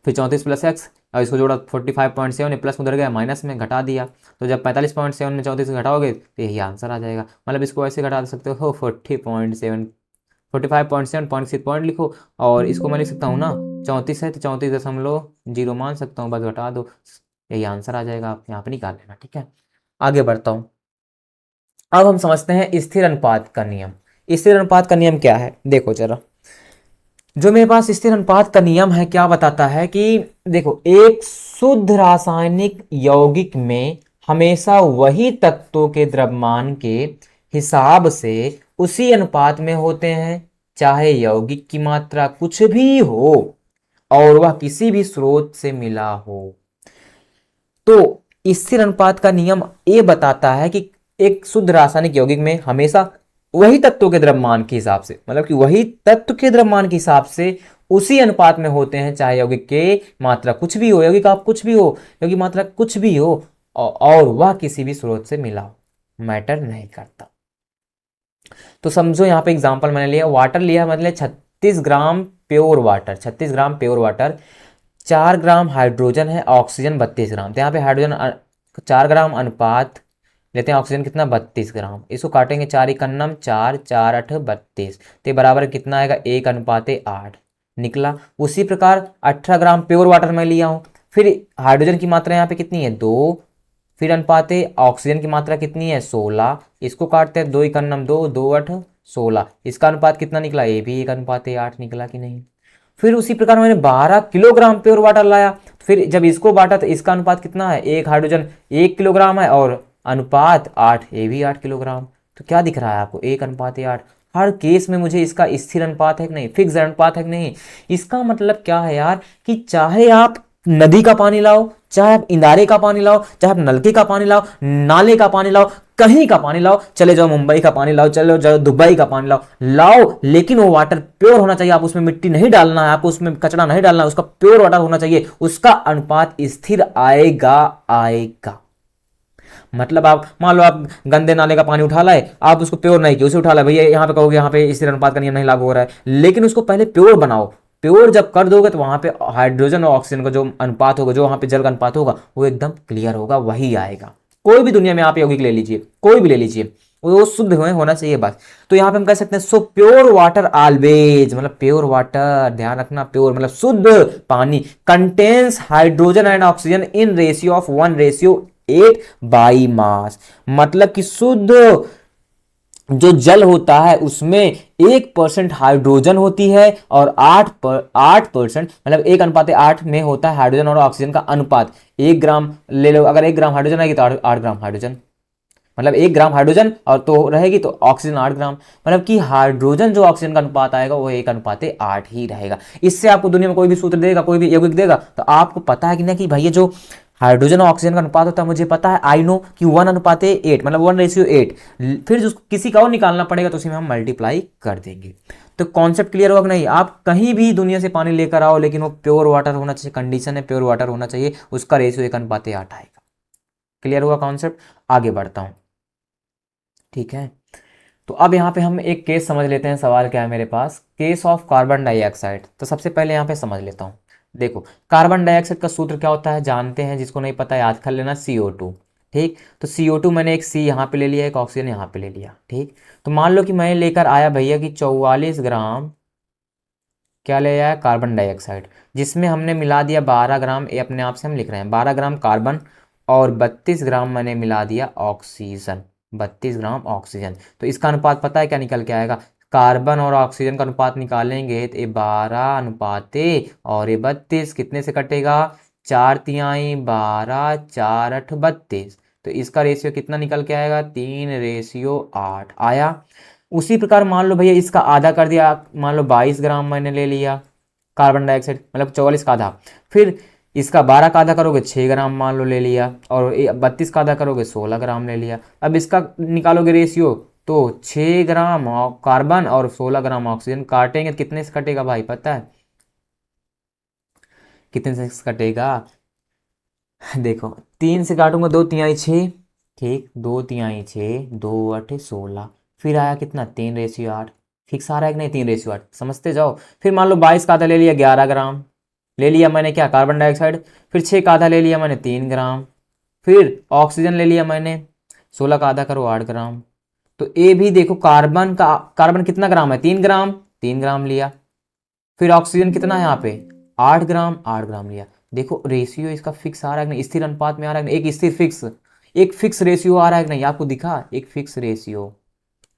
फिर 34 प्लस एक्स, और इसको जोड़ा 45.7, प्लस उधर गया माइनस में, घटा दिया, तो जब 45.7 में 34 घटाओगे तो यही आंसर आ जाएगा। मतलब इसको ऐसे घटा सकते हो 40.7, 45.7 पॉइंट लिखो, और इसको मैं लिख सकता हूँ ना 34 है तो 34.0 मान सकता हूँ, बस घटा दो, यही आंसर आ जाएगा, आप यहाँ पे निकाल लेना। ठीक है, आगे बढ़ता हूँ। अब हम समझते हैं स्थिर अनुपात का नियम। स्थिर अनुपात का नियम क्या है, देखो जरा, जो मेरे पास स्थिर अनुपात का नियम है क्या बताता है कि देखो, एक शुद्ध रासायनिक यौगिक में हमेशा वही तत्वों के द्रव्यमान के हिसाब से उसी अनुपात में होते हैं, चाहे यौगिक की मात्रा कुछ भी हो और वह किसी भी स्रोत से मिला हो। तो स्थिर अनुपात का नियम ये बताता है कि एक शुद्ध रासायनिक यौगिक में हमेशा वही तत्वों के द्रव्यमान के हिसाब से, मतलब कि वही तत्व के द्रव्यमान के हिसाब से उसी अनुपात में होते हैं, चाहे यौगिक के मात्रा कुछ भी हो, यौगिक आप कुछ भी हो, यौगिक मात्रा कुछ भी हो और वह किसी भी स्रोत से मिला हो, मैटर नहीं करता। तो समझो यहाँ पे एग्जांपल मैंने लिया, वाटर लिया, मतलब 36 ग्राम प्योर वाटर, 36 ग्राम प्योर वाटर, 4 ग्राम हाइड्रोजन है, ऑक्सीजन 32 ग्राम। तो यहाँ पे हाइड्रोजन 4 ग्राम अनुपात लेते हैं, ऑक्सीजन कितना 32 ग्राम, इसको काटेंगे 4 एकन्नम 4, 4 8 32, तो बराबर कितना आएगा 1:8 निकला। उसी प्रकार 18 ग्राम प्योर वाटर मैं लिया हूँ, फिर हाइड्रोजन की मात्रा यहाँ पे कितनी है 2, फिर अनुपाते ऑक्सीजन की मात्रा कितनी है 16, इसको काटते हैं 2 एकन्नम 2, 2 8 16, इसका अनुपात कितना निकला, ये भी 1:8 निकला कि नहीं। फिर उसी प्रकार मैंने 12 किलोग्राम प्योर वाटर लाया, फिर जब इसको बांटा तो इसका अनुपात कितना है, एक हाइड्रोजन 1 किलोग्राम है और अनुपात 8, ये भी 8 किलोग्राम। तो क्या दिख रहा है आपको, 1:8। हर केस में मुझे इसका स्थिर अनुपात है कि नहीं, फिक्स अनुपात है कि नहीं। इसका मतलब क्या है यार, कि चाहे आप नदी का पानी लाओ, चाहे आप इंदारे का पानी लाओ, चाहे आप नलके का पानी लाओ, नाले का पानी लाओ, कहीं का पानी लाओ, चले जाओ मुंबई का पानी लाओ, चले जाओ दुबई का पानी लाओ, लेकिन वो वाटर प्योर होना चाहिए। आप उसमें मिट्टी नहीं डालना है, आपको उसमें कचरा नहीं डालना है, उसका प्योर वाटर होना चाहिए, उसका अनुपात स्थिर आएगा आएगा। मतलब आप मान लो आप गंदे नाले का पानी उठा लाए, आप उसको प्योर नहीं किया, उसे उठा लाए, भैया यहाँ पे कहोगे यहाँ पे स्थिर अनुपात का नियम नहीं लागू हो रहा है, लेकिन उसको पहले प्योर बनाओ। प्योर जब कर दोगे तो वहां पे हाइड्रोजन और ऑक्सीजन का जो अनुपात होगा, जो वहां पे जल का अनुपात होगा, वो एकदम क्लियर होगा, वही आएगा। कोई भी दुनिया में आप यौगिक ले लीजिए, कोई भी ले लीजिए, वो शुद्ध होना चाहिए बस। तो यहाँ पे हम कह सकते हैं सो प्योर वाटर ऑलवेज, मतलब प्योर वाटर, ध्यान रखना, प्योर मतलब शुद्ध पानी, contains hydrogen and oxygen in ratio of 1:8 by mass. मतलब कि शुद्ध जो जल होता है उसमें 1% हाइड्रोजन होती है और 8% मतलब 1:8 में होता है हाइड्रोजन और ऑक्सीजन का अनुपात। 1 ग्राम ले लो, अगर 1 ग्राम हाइड्रोजन आएगी तो 8 ग्राम हाइड्रोजन, मतलब 1 ग्राम हाइड्रोजन और तो रहेगी तो ऑक्सीजन 8 ग्राम, मतलब कि हाइड्रोजन जो ऑक्सीजन का अनुपात आएगा वो 1:8 ही रहेगा। इससे आपको दुनिया में कोई भी सूत्र देगा, कोई भी यौगिक देगा, तो आपको पता है कि ना कि भैया जो हाइड्रोजन और ऑक्सीजन का अनुपात होता है, मुझे पता है, आई नो कि 1:8 मतलब 1:8, फिर जो किसी का और निकालना पड़ेगा तो उसी में हम मल्टीप्लाई कर देंगे। तो कॉन्सेप्ट क्लियर होगा कि नहीं। आप कहीं भी दुनिया से पानी लेकर आओ, लेकिन वो प्योर वाटर होना चाहिए, कंडीशन है प्योर वाटर होना चाहिए, उसका रेशियो 1:8 आएगा। क्लियर हुआ कॉन्सेप्ट, आगे बढ़ता हूं। ठीक है, तो अब यहाँ पे हम एक केस समझ लेते हैं। सवाल क्या है मेरे पास, केस ऑफ कार्बन डाइऑक्साइड। तो सबसे पहले यहाँ पे समझ लेता हूँ। देखो, कार्बन डाइऑक्साइड का सूत्र क्या होता है जानते हैं, जिसको नहीं पता याद कर लेना, CO2। ठीक, तो CO2 मैंने एक C यहाँ पे ले लिया, एक ऑक्सीजन यहाँ पे ले लिया। ठीक, तो मान लो कि मैं लेकर आया भैया कि 44 ग्राम क्या ले आया, कार्बन डाइऑक्साइड, जिसमें हमने मिला दिया 12 ग्राम, ये अपने आप से हम लिख रहे हैं 12 ग्राम कार्बन, और 32 ग्राम मैंने मिला दिया ऑक्सीजन, 32 ग्राम ऑक्सीजन। तो इसका अनुपात पता है क्या निकल के आएगा, कार्बन और ऑक्सीजन का अनुपात निकालेंगे तो ये 12 और ये 32 कितने से कटेगा, 4 12, 4 8 32, तो इसका रेशियो कितना निकल के आएगा, 3:8 आया। उसी प्रकार मान लो भैया इसका आधा कर दिया, मान लो 22 ग्राम मैंने ले लिया कार्बन डाइऑक्साइड, मतलब 44 का आधा, फिर इसका 12 का आधा करोगे 6 ग्राम मान लो ले लिया, और 32 का आधा करोगे 16 ग्राम ले लिया। अब इसका निकालोगे रेशियो, तो 6 ग्राम कार्बन और 16 ग्राम ऑक्सीजन, काटेंगे तो कितने से कटेगा भाई पता है, कितने से कटेगा, देखो 3 से काटूंगा 2 तिहाई 6, ठीक, 2 तिहाई 6, 2 8 16, फिर आया कितना 3:8, फिक्स आ रहा है कि नहीं, 3:8 समझते जाओ। फिर मान लो 22 का आधा ले लिया 11 ग्राम ले लिया मैंने क्या, कार्बन डाइऑक्साइड, फिर 6 का आधा ले लिया मैंने 3 ग्राम, फिर ऑक्सीजन ले लिया मैंने 16 का आधा करो 8 ग्राम। तो ये भी देखो कार्बन का, कार्बन कितना ग्राम है 3 ग्राम, 3 ग्राम लिया, फिर ऑक्सीजन कितना है यहाँ पे 8 ग्राम लिया। देखो रेशियो इसका फिक्स आ रहा है कि नहीं, स्थिर अनुपात में आ रहा है कि नहीं, एक स्थिर फिक्स, एक फिक्स रेशियो आ रहा है कि नहीं, आपको दिखा एक फिक्स रेशियो,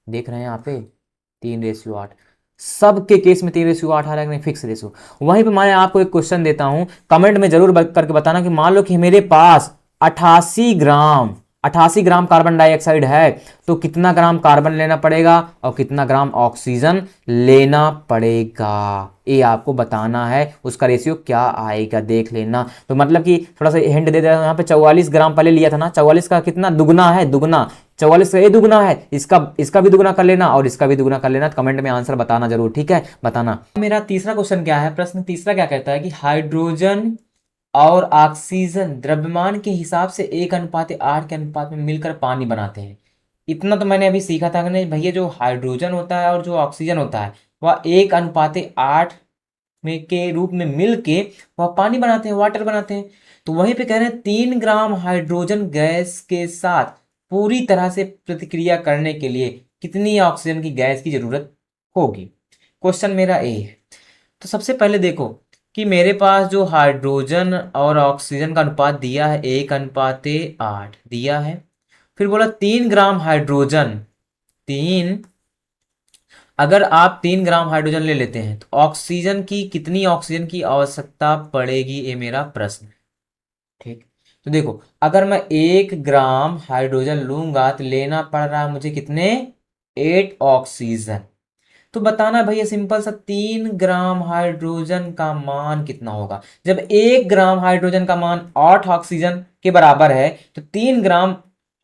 देख रहे हैं यहाँ पे 3:8, सबके केस में 3:8 आ रहा है कि नहीं, फिक्स रेशियो। वहीं पे मैं आपको एक क्वेश्चन देता हूं, कमेंट में जरूर करके बताना कि मान लो कि मेरे पास 88 ग्राम कार्बन डाइऑक्साइड है, तो कितना ग्राम कार्बन लेना पड़ेगा और कितना ग्राम ऑक्सीजन लेना पड़ेगा, ये आपको बताना है। उसका रेशियो क्या आएगा देख लेना। तो मतलब कि थोड़ा सा हिंट दे दे, यहाँ पे 44 ग्राम पहले लिया था ना, 44 का कितना दुगना है, दुगना 44 का ये दुगना है, इसका भी दुगना कर लेना और इसका भी दुगना कर लेना। कमेंट में आंसर बताना जरूर, ठीक है, बताना। मेरा तीसरा क्वेश्चन क्या है, प्रश्न तीसरा क्या कहता है कि हाइड्रोजन और ऑक्सीजन द्रव्यमान के हिसाब से 1:8 के अनुपात में मिलकर पानी बनाते हैं। इतना तो मैंने अभी सीखा था कि नहीं भैया, जो हाइड्रोजन होता है और जो ऑक्सीजन होता है वह 1:8 में के रूप में मिलके वह पानी बनाते हैं, वाटर बनाते हैं। तो वहीं पे कह रहे हैं 3 ग्राम हाइड्रोजन गैस के साथ पूरी तरह से प्रतिक्रिया करने के लिए कितनी ऑक्सीजन की गैस की जरूरत होगी। क्वेश्चन मेरा ए है। तो सबसे पहले देखो कि मेरे पास जो हाइड्रोजन और ऑक्सीजन का अनुपात दिया है 1:8 दिया है। फिर बोला 3 ग्राम हाइड्रोजन, तीन, अगर आप 3 ग्राम हाइड्रोजन ले लेते हैं तो ऑक्सीजन की कितनी ऑक्सीजन की आवश्यकता पड़ेगी, ये मेरा प्रश्न है। ठीक, तो देखो अगर मैं 1 ग्राम हाइड्रोजन लूंगा तो लेना पड़ रहा है मुझे कितने, 8 ऑक्सीजन। तो बताना भैया सिंपल सा, 3 ग्राम हाइड्रोजन का मान कितना होगा। जब 1 ग्राम हाइड्रोजन का मान 8 ऑक्सीजन के बराबर है तो 3 ग्राम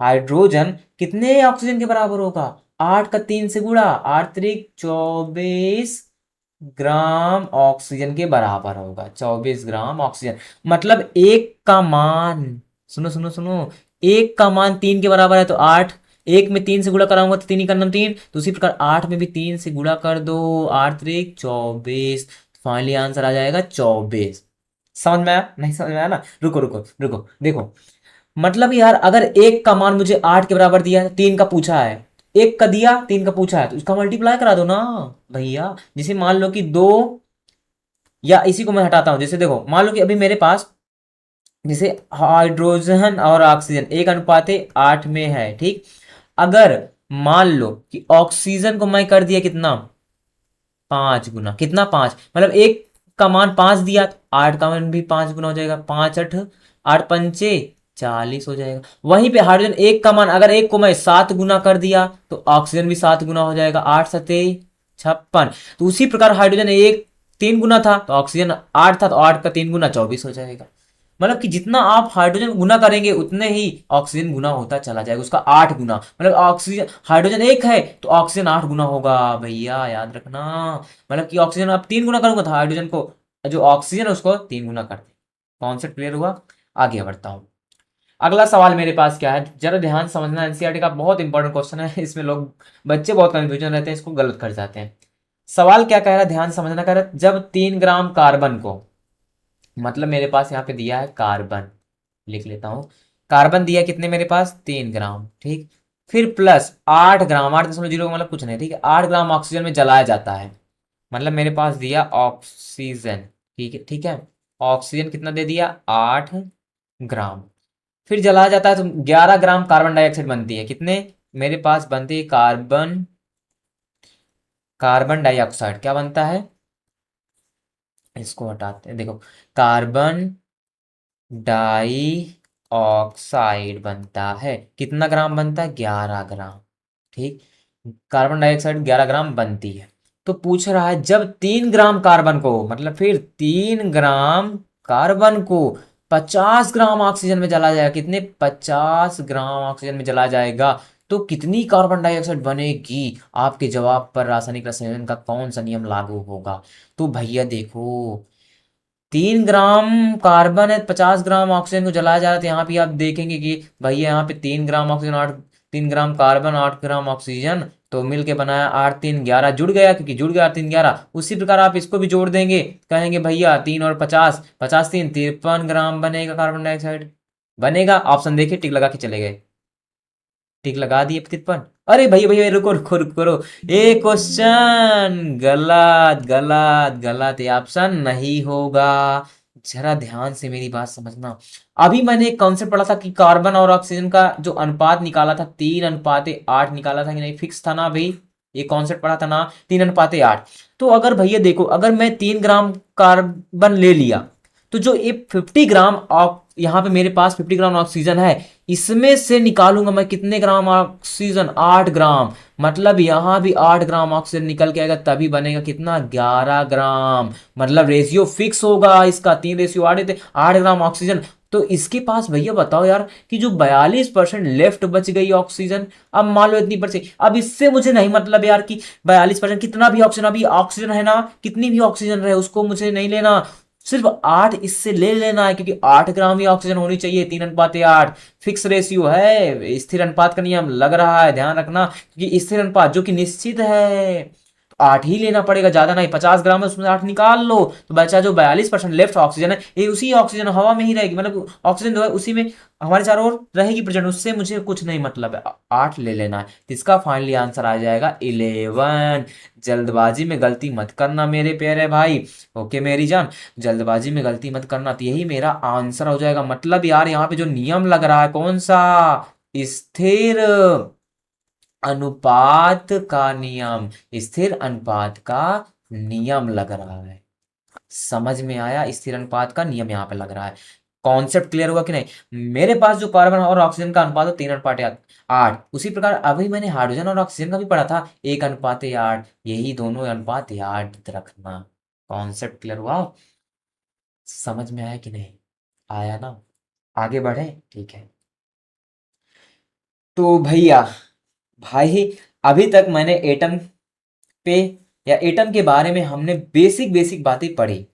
हाइड्रोजन कितने ऑक्सीजन के बराबर होगा, 8 का 3 से गुणा, 8 त्रिक 24 ग्राम ऑक्सीजन के बराबर होगा, 24 ग्राम ऑक्सीजन। मतलब एक का मान, सुनो सुनो सुनो, एक का मान 3 के बराबर है तो 8, एक में 3 से गुणा कराऊंगा तो 3 ही करना 3, तो उसी प्रकार 8 में भी 3 से गुणा कर दो, 8 त्रिक 24, फाइनली आंसर आ जाएगा 24। समझ में आया, नहीं समझ में आया ना, रुको रुको रुको, देखो मतलब यार अगर एक का मान मुझे 8 के बराबर दिया है, 3 का पूछा है, एक का दिया 3 का पूछा है, तो उसका मल्टीप्लाई करा दो ना भैया। जैसे मान लो कि 2, या इसी को मैं हटाता हूं, जैसे देखो मान लो कि अभी मेरे पास जैसे हाइड्रोजन और ऑक्सीजन 1:8 में है, ठीक। अगर मान लो कि ऑक्सीजन को मैं कर दिया कितना, 5 गुना, कितना 5, मतलब एक का मान 5 दिया तो 8 का मान भी 5 गुना हो जाएगा, 5 8, 8 पंचे 40 हो जाएगा। वहीं पे हाइड्रोजन एक का मान, अगर एक को मैं 7 गुना कर दिया तो ऑक्सीजन भी 7 गुना हो जाएगा, 8 सते 56। तो उसी प्रकार हाइड्रोजन एक 3 गुना था तो ऑक्सीजन 8 था, तो 8 का 3 गुना 24 हो जाएगा। मतलब कि जितना आप हाइड्रोजन गुना करेंगे उतने ही ऑक्सीजन गुना होता चला जाएगा, उसका 8 गुना, मतलब ऑक्सीजन हाइड्रोजन एक है तो ऑक्सीजन 8 गुना होगा भैया, याद रखना। मतलब कि ऑक्सीजन अब 3 गुना करूंगा तो हाइड्रोजन को, जो ऑक्सीजन है उसको 3 गुना कर दे। कॉन्सेप्ट क्लियर हुआ, आगे बढ़ता हूँ। अगला सवाल मेरे पास क्या है, जरा ध्यान समझना, एनसीईआरटी का बहुत इंपॉर्टेंट क्वेश्चन है, इसमें लोग बच्चे बहुत कंफ्यूजन रहते हैं, इसको गलत कर जाते हैं। सवाल क्या कह रहा है, ध्यान समझना, कह रहा है जब 3 ग्राम कार्बन को, मतलब मेरे पास यहाँ पे दिया है कार्बन, लिख लेता हूं, कार्बन दिया कितने मेरे पास 3 ग्राम, ठीक। फिर प्लस 8 ग्राम, 8.0 मतलब कुछ नहीं, ठीक है, 8 ग्राम ऑक्सीजन में जलाया जाता है। मतलब मेरे पास दिया ऑक्सीजन, ठीक है ठीक है, ऑक्सीजन कितना दे दिया 8 ग्राम। फिर जलाया जाता है तो 11 ग्राम कार्बन डाइऑक्साइड बनती है, कितने मेरे पास बनती है, कार्बन, कार्बन डाइऑक्साइड क्या बनता है, इसको हटाते हैं, देखो कार्बन डाई ऑक्साइड बनता है, कितना ग्राम बनता है 11 ग्राम, ठीक। कार्बन डाइऑक्साइड 11 ग्राम बनती है। तो पूछ रहा है जब 3 ग्राम कार्बन को, मतलब फिर 3 ग्राम कार्बन को 50 ग्राम ऑक्सीजन में जला जाएगा, कितने 50 ग्राम ऑक्सीजन में जला जाएगा, तो कितनी कार्बन डाइऑक्साइड बनेगी। आपके जवाब पर रासायनिक रसायन का कौन सा नियम लागू होगा। तो भैया देखो 3 ग्राम कार्बन है, 50 ग्राम ऑक्सीजन को जलाया जा रहा है, तो यहाँ पे आप देखेंगे कि भैया यहाँ पे 3 gram oxygen, 8, 3 gram carbon 8 gram oxygen, तो मिलके बनाया 8 3 11, जुड़ गया, क्योंकि जुड़ गया 3 11। उसी प्रकार आप इसको भी जोड़ देंगे, कहेंगे भैया 3 और 50, 50 3 53 ग्राम बनेगा कार्बन डाइऑक्साइड, बनेगा। ऑप्शन देखिए टिक लगा के चले गए, टिक लगा दिए प्रतित पर। अरे भैया भैया रुको रुको रुको रुको, ए क्वेश्चन गलत गलत गलत, ये ऑप्शन नहीं होगा। जरा ध्यान से मेरी बात समझना। अभी मैंने एक कॉन्सेप्ट पढ़ा था कि कार्बन और ऑक्सीजन का जो अनुपात निकाला था 3:8 निकाला था कि नहीं, फिक्स था ना भाई, ये कॉन्सेप्ट पढ़ा था ना 3:8। तो अगर भैया देखो, अगर मैं 3 ग्राम कार्बन ले लिया तो जो ये 50 ग्राम यहाँ पे मेरे पास 50 ग्राम ऑक्सीजन है, इसमें से निकालूंगा मैं कितने ग्राम ऑक्सीजन, 8 ग्राम। मतलब यहाँ भी 8 ग्राम ऑक्सीजन निकल के आएगा, तभी बनेगा कितना, 11 ग्राम। मतलब रेशियो फिक्स होगा इसका, 3:8 थे, 8 ग्राम ऑक्सीजन। तो इसके पास भैया बताओ यार कि जो 42% लेफ्ट बच गई ऑक्सीजन, अब मान लो इतनी परसेंट, अब इससे मुझे नहीं मतलब यार कि 42% कितना भी ऑक्सीजन, अभी ऑक्सीजन है ना, कितनी भी ऑक्सीजन रहे उसको मुझे नहीं लेना, सिर्फ 8 इससे ले लेना है, क्योंकि 8 ग्राम ही ऑक्सीजन होनी चाहिए। 3:8 फिक्स रेशियो है, स्थिर अनुपात का नियम लग रहा है, ध्यान रखना, क्योंकि स्थिर अनुपात जो कि निश्चित है तो 8 ही लेना पड़ेगा, ज्यादा नहीं। 50 ग्राम है उसमें 8 निकाल लो तो बचा जो 42% लेफ्ट ऑक्सीजन है, ये उसी ऑक्सीजन हवा में ही रहेगी, मतलब ऑक्सीजन जो है उसी में हमारे चारों ओर रहेगी प्रेजेंट, उससे मुझे कुछ नहीं मतलब है, 8 ले लेना है। तो इसका फाइनली आंसर आ जाएगा 11। जल्दबाजी में गलती मत करना मेरे प्यारे भाई, ओके मेरी जान, जल्दबाजी में गलती मत करना। तो यही मेरा आंसर हो जाएगा। मतलब यार यहाँ पे जो नियम लग रहा है कौन सा, स्थिर अनुपात का नियम, स्थिर अनुपात का नियम लग रहा है। समझ में आया, स्थिर अनुपात का नियम यहाँ पे लग रहा है। कॉन्सेप्ट क्लियर हुआ कि नहीं। मेरे पास जो कार्बन और ऑक्सीजन का अनुपात है 3:8, उसी प्रकार अभी मैंने हाइड्रोजन और ऑक्सीजन का भी पढ़ा था 1:8, यही दोनों अनुपात याद रखना। कॉन्सेप्ट क्लियर हुआ, समझ में आया कि नहीं आया ना, आगे बढ़े, ठीक है। तो भैया भाई अभी तक मैंने एटम पे या एटम के बारे में हमने बेसिक बेसिक बातें पढ़ी।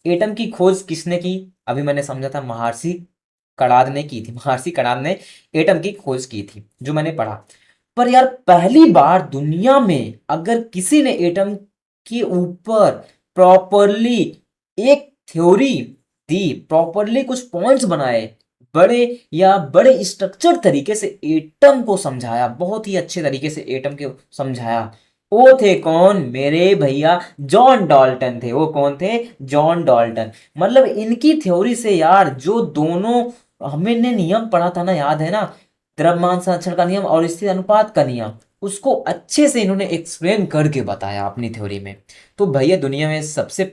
एटम की खोज किसने की, अभी मैंने समझा था महर्षि कणाद ने की थी, महर्षि कणाद ने एटम की खोज की थी, जो मैंने पढ़ा। पर यार पहली बार दुनिया में अगर किसी ने एटम के ऊपर प्रॉपरली एक थ्योरी दी, प्रॉपरली कुछ पॉइंट्स बनाए, बड़े या बड़े स्ट्रक्चर तरीके से एटम को समझाया, बहुत ही अच्छे तरीके से एटम को समझाया, वो थे कौन मेरे भैया, जॉन डाल्टन थे। वो कौन थे, जॉन डाल्टन। मतलब इनकी थ्योरी से यार जो दोनों हमने नियम पढ़ा था ना, याद है ना, द्रव्यमान संरक्षण का नियम और स्थिर अनुपात का नियम, उसको अच्छे से इन्होंने एक्सप्लेन करके बताया अपनी थ्योरी में। तो भैया दुनिया में सबसे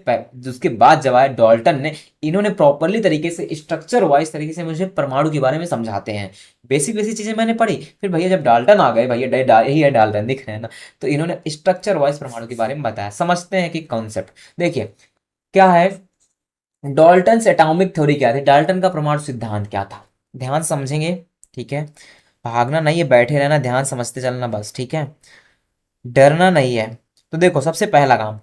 उसके बाद जब आया डाल्टन ने, इन्होंने प्रॉपरली तरीके से स्ट्रक्चर वाइज तरीके से मुझे परमाणु के बारे में समझाते हैं। बेसिक बेसिक चीजें मैंने पढ़ी, फिर भैया जब डाल्टन आ गए, भैया यही है डाल्टन, दिख रहे हैं ना, तो इन्होंने स्ट्रक्चर वाइज परमाणु के बारे में बताया। समझते हैं कि कॉन्सेप्ट देखिए क्या है, डाल्टन एटॉमिक थ्योरी क्या थी, डाल्टन का परमाणु सिद्धांत क्या था, ध्यान समझेंगे, ठीक है। भागना नहीं है, बैठे रहना, ध्यान समझते चलना बस, ठीक है, डरना नहीं है। तो देखो सबसे पहला काम,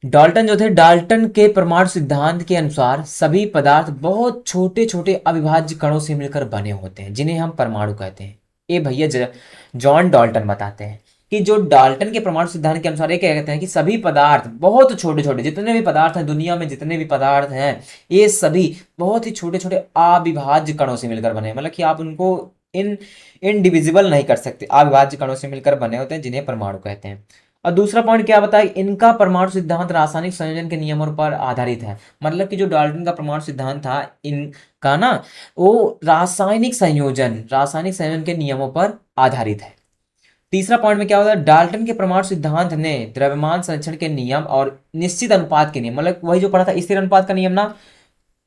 डाल्टन जो थे, डाल्टन के परमाणु सिद्धांत के अनुसार सभी पदार्थ बहुत छोटे छोटे अविभाज्य कणों से मिलकर बने होते हैं, जिन्हें हम परमाणु कहते हैं। ये भैया जॉन डाल्टन बताते हैं कि जो डाल्टन के परमाणु सिद्धांत के अनुसार ये क्या कहते हैं कि सभी पदार्थ बहुत छोटे छोटे, जितने भी पदार्थ हैं दुनिया में, जितने भी पदार्थ हैं, ये सभी बहुत ही छोटे छोटे अविभाज्य कणों से मिलकर बने, मतलब कि आप उनको इनडिविजिबल नहीं कर सकते, अविभाज्य कणों से मिलकर बने होते हैं, जिन्हें परमाणु कहते हैं। और दूसरा पॉइंट क्या बताया, इनका परमाणु सिद्धांत रासायनिक संयोजन के नियमों पर आधारित है। मतलब कि जो डाल्टन का परमाणु सिद्धांत था इनका ना, वो रासायनिक संयोजन के नियमों पर आधारित है। तीसरा पॉइंट में क्या होता है, डाल्टन के परमाणु सिद्धांत ने द्रव्यमान संरक्षण के नियम और निश्चित अनुपात के नियम, मतलब वही जो पढ़ा था स्थिर अनुपात का नियम ना,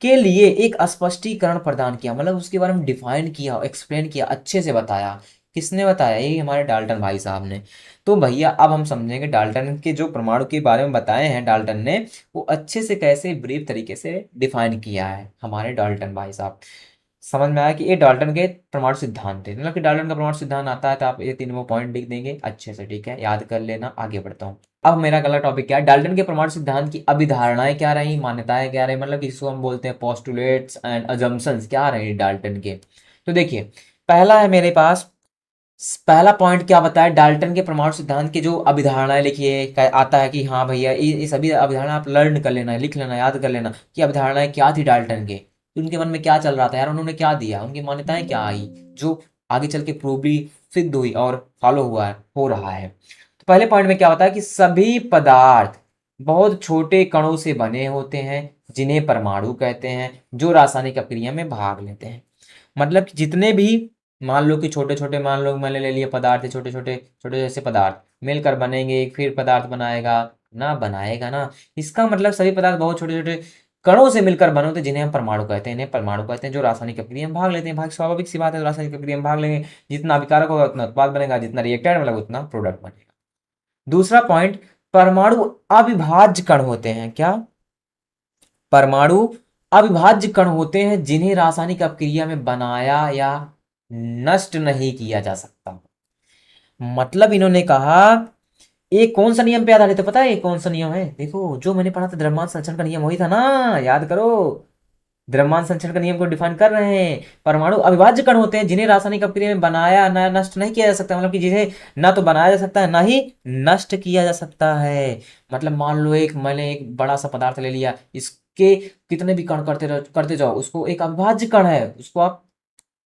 के लिए एक स्पष्टीकरण प्रदान किया, मतलब उसके बारे में डिफाइन किया, एक्सप्लेन किया, अच्छे से बताया। किसने बताया, यही हमारे डाल्टन भाई साहब ने। तो भैया अब हम समझेंगे डाल्टन के जो परमाणु के बारे में बताए हैं डाल्टन ने, वो अच्छे से कैसे ब्रीफ तरीके से डिफाइन किया है हमारे डाल्टन भाई साहब। समझ में आया कि ये डाल्टन के परमाणु सिद्धांत थे, मतलब कि डाल्टन का परमाणु सिद्धांत आता है तो आप ये तीनों पॉइंट लिख देंगे अच्छे से, ठीक है, याद कर लेना। आगे बढ़ता हूँ। अब मेरा अगला टॉपिक क्या है, डाल्टन के परमाणु सिद्धांत की अभिधारणाएं क्या रही, मान्यताएं क्या रही, मतलब इसको हम बोलते हैं पोस्टुलेट्स एंड अजम्पशंस क्या रहे डाल्टन के। तो देखिए पहला है मेरे पास, पहला पॉइंट क्या बताया, डाल्टन के परमाणु सिद्धांत के जो अभिधारणाएं लिखिए, आता है कि हाँ भैया ये सभी अभिधारणा आप लर्न कर लेना, लिख लेना, याद कर लेना कि अभिधारणाएं क्या थी डाल्टन के, उनके मन में क्या चल रहा था यार, उन्होंने क्या दिया, उनकी मान्यताएं क्या आई, जो आगे चल के प्रूवली सिद्ध हुई और फॉलो हुआ हो रहा है। तो पहले पॉइंट में क्या होता है कि सभी पदार्थ बहुत छोटे कणों से बने होते हैं जिन्हें परमाणु कहते हैं, जो रासायनिक अभिक्रिया में भाग लेते हैं। मतलब कि जितने भी मान लो कि छोटे छोटे, मान लो मैंने ले लिए पदार्थ, छोटे छोटे छोटे जैसे पदार्थ मिलकर बनेंगे एक फिर पदार्थ बनाएगा ना, बनाएगा ना। इसका मतलब सभी पदार्थ बहुत छोटे छोटे कणों से मिलकर बने होते हैं जिन्हें हम परमाणु कहते हैं, इन्हें परमाणु कहते हैं, जो रासायनिक अभिक्रिया में भाग लेते हैं। भाग स्वाभाविक सी बात है, रासायनिक अभिक्रिया में भाग लेंगे, जितना अभिकारक होगा उतना उत्पाद बनेगा, जितना रिएक्टेंट मतलब उतना प्रोडक्ट बनेगा। दूसरा पॉइंट, परमाणु अविभाज्य कण होते हैं। क्या? परमाणु अविभाज्य कण होते हैं जिन्हें रासायनिक अपक्रिया में बनाया या नष्ट नहीं किया जा सकता। मतलब इन्होंने कहा, एक कौन सा नियम पे आधारित है पता है? कौन सा नियम है? देखो, जो मैंने पढ़ा था द्रव्यमान संरक्षण का नियम वही था ना, याद करो। द्रव्यमान संरक्षण का नियम को डिफाइन कर रहे हैं। परमाणु अविभाज्य कण होते हैं जिन्हें रासायनिक अपक्रिया में बनाया ना नष्ट नहीं किया जा सकता। मतलब कि जिसे ना तो बनाया जा सकता है ना ही नष्ट किया जा सकता है। मतलब मान लो मैंने एक बड़ा सा पदार्थ ले लिया, इसके कितने भी कण करते जाओ, उसको एक अविभाज्य कण है, उसको आप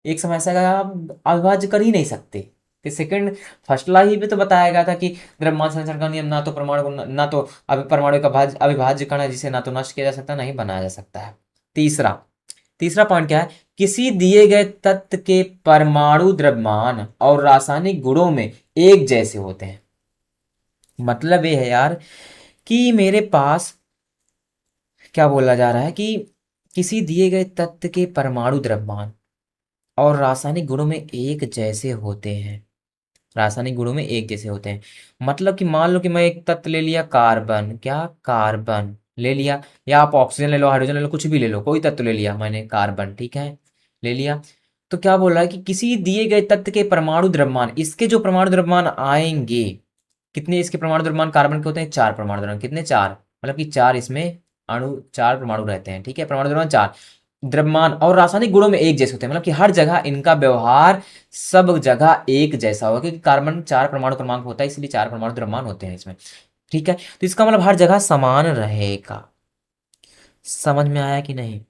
एक समय ऐसा आप अविभाज्य कर ही नहीं सकते। फिर सेकंड फर्स्ट ला ही में तो बताया गया था कि द्रव्यमान संरक्षण का नियम ना तो परमाणु ना तो परमाणु का अविभाज्य कण है जिसे ना तो नष्ट किया जा सकता ना ही बनाया जा सकता है। तीसरा तीसरा पॉइंट क्या है? किसी दिए गए तत्व के परमाणु द्रव्यमान और रासायनिक गुणों में एक जैसे होते हैं। मतलब ये है यार कि मेरे पास क्या बोला जा रहा है कि किसी दिए गए तत्व के परमाणु द्रव्यमान और रासायनिक गुणों में एक जैसे होते हैं। रासायनिक गुणों में एक जैसे होते हैं। मतलब कि मान लो कि मैं एक तत्व ले लिया, कार्बन, क्या कार्बन ले लिया, या आप ऑक्सीजन ले लो, हाइड्रोजन ले लो, कुछ भी ले लो, कोई तत्व ले लिया मैंने, कार्बन, ठीक है, ले लिया। तो क्या बोल रहा है कि किसी दिए गए तत्व के परमाणु द्रव्यमान, इसके जो परमाणु द्रव्यमान आएंगे, कितने इसके परमाणु द्रव्यमान कार्बन के होते हैं? 4 परमाणु द्रव्यमान। कितने? 4। मतलब कि 4 इसमें अणु, 4 परमाणु रहते हैं, ठीक है, परमाणु द्रव्यमान 4। द्रव्यमान और रासायनिक गुणों में एक जैसे होते हैं, मतलब कि हर जगह इनका व्यवहार सब जगह एक जैसा होगा, क्योंकि कार्बन 4 परमाणु क्रमांक होता है, इसलिए 4 परमाणु द्रव्यमान होते हैं इसमें, ठीक है। तो इसका मतलब हर जगह समान रहेगा। समझ में आया कि नहीं?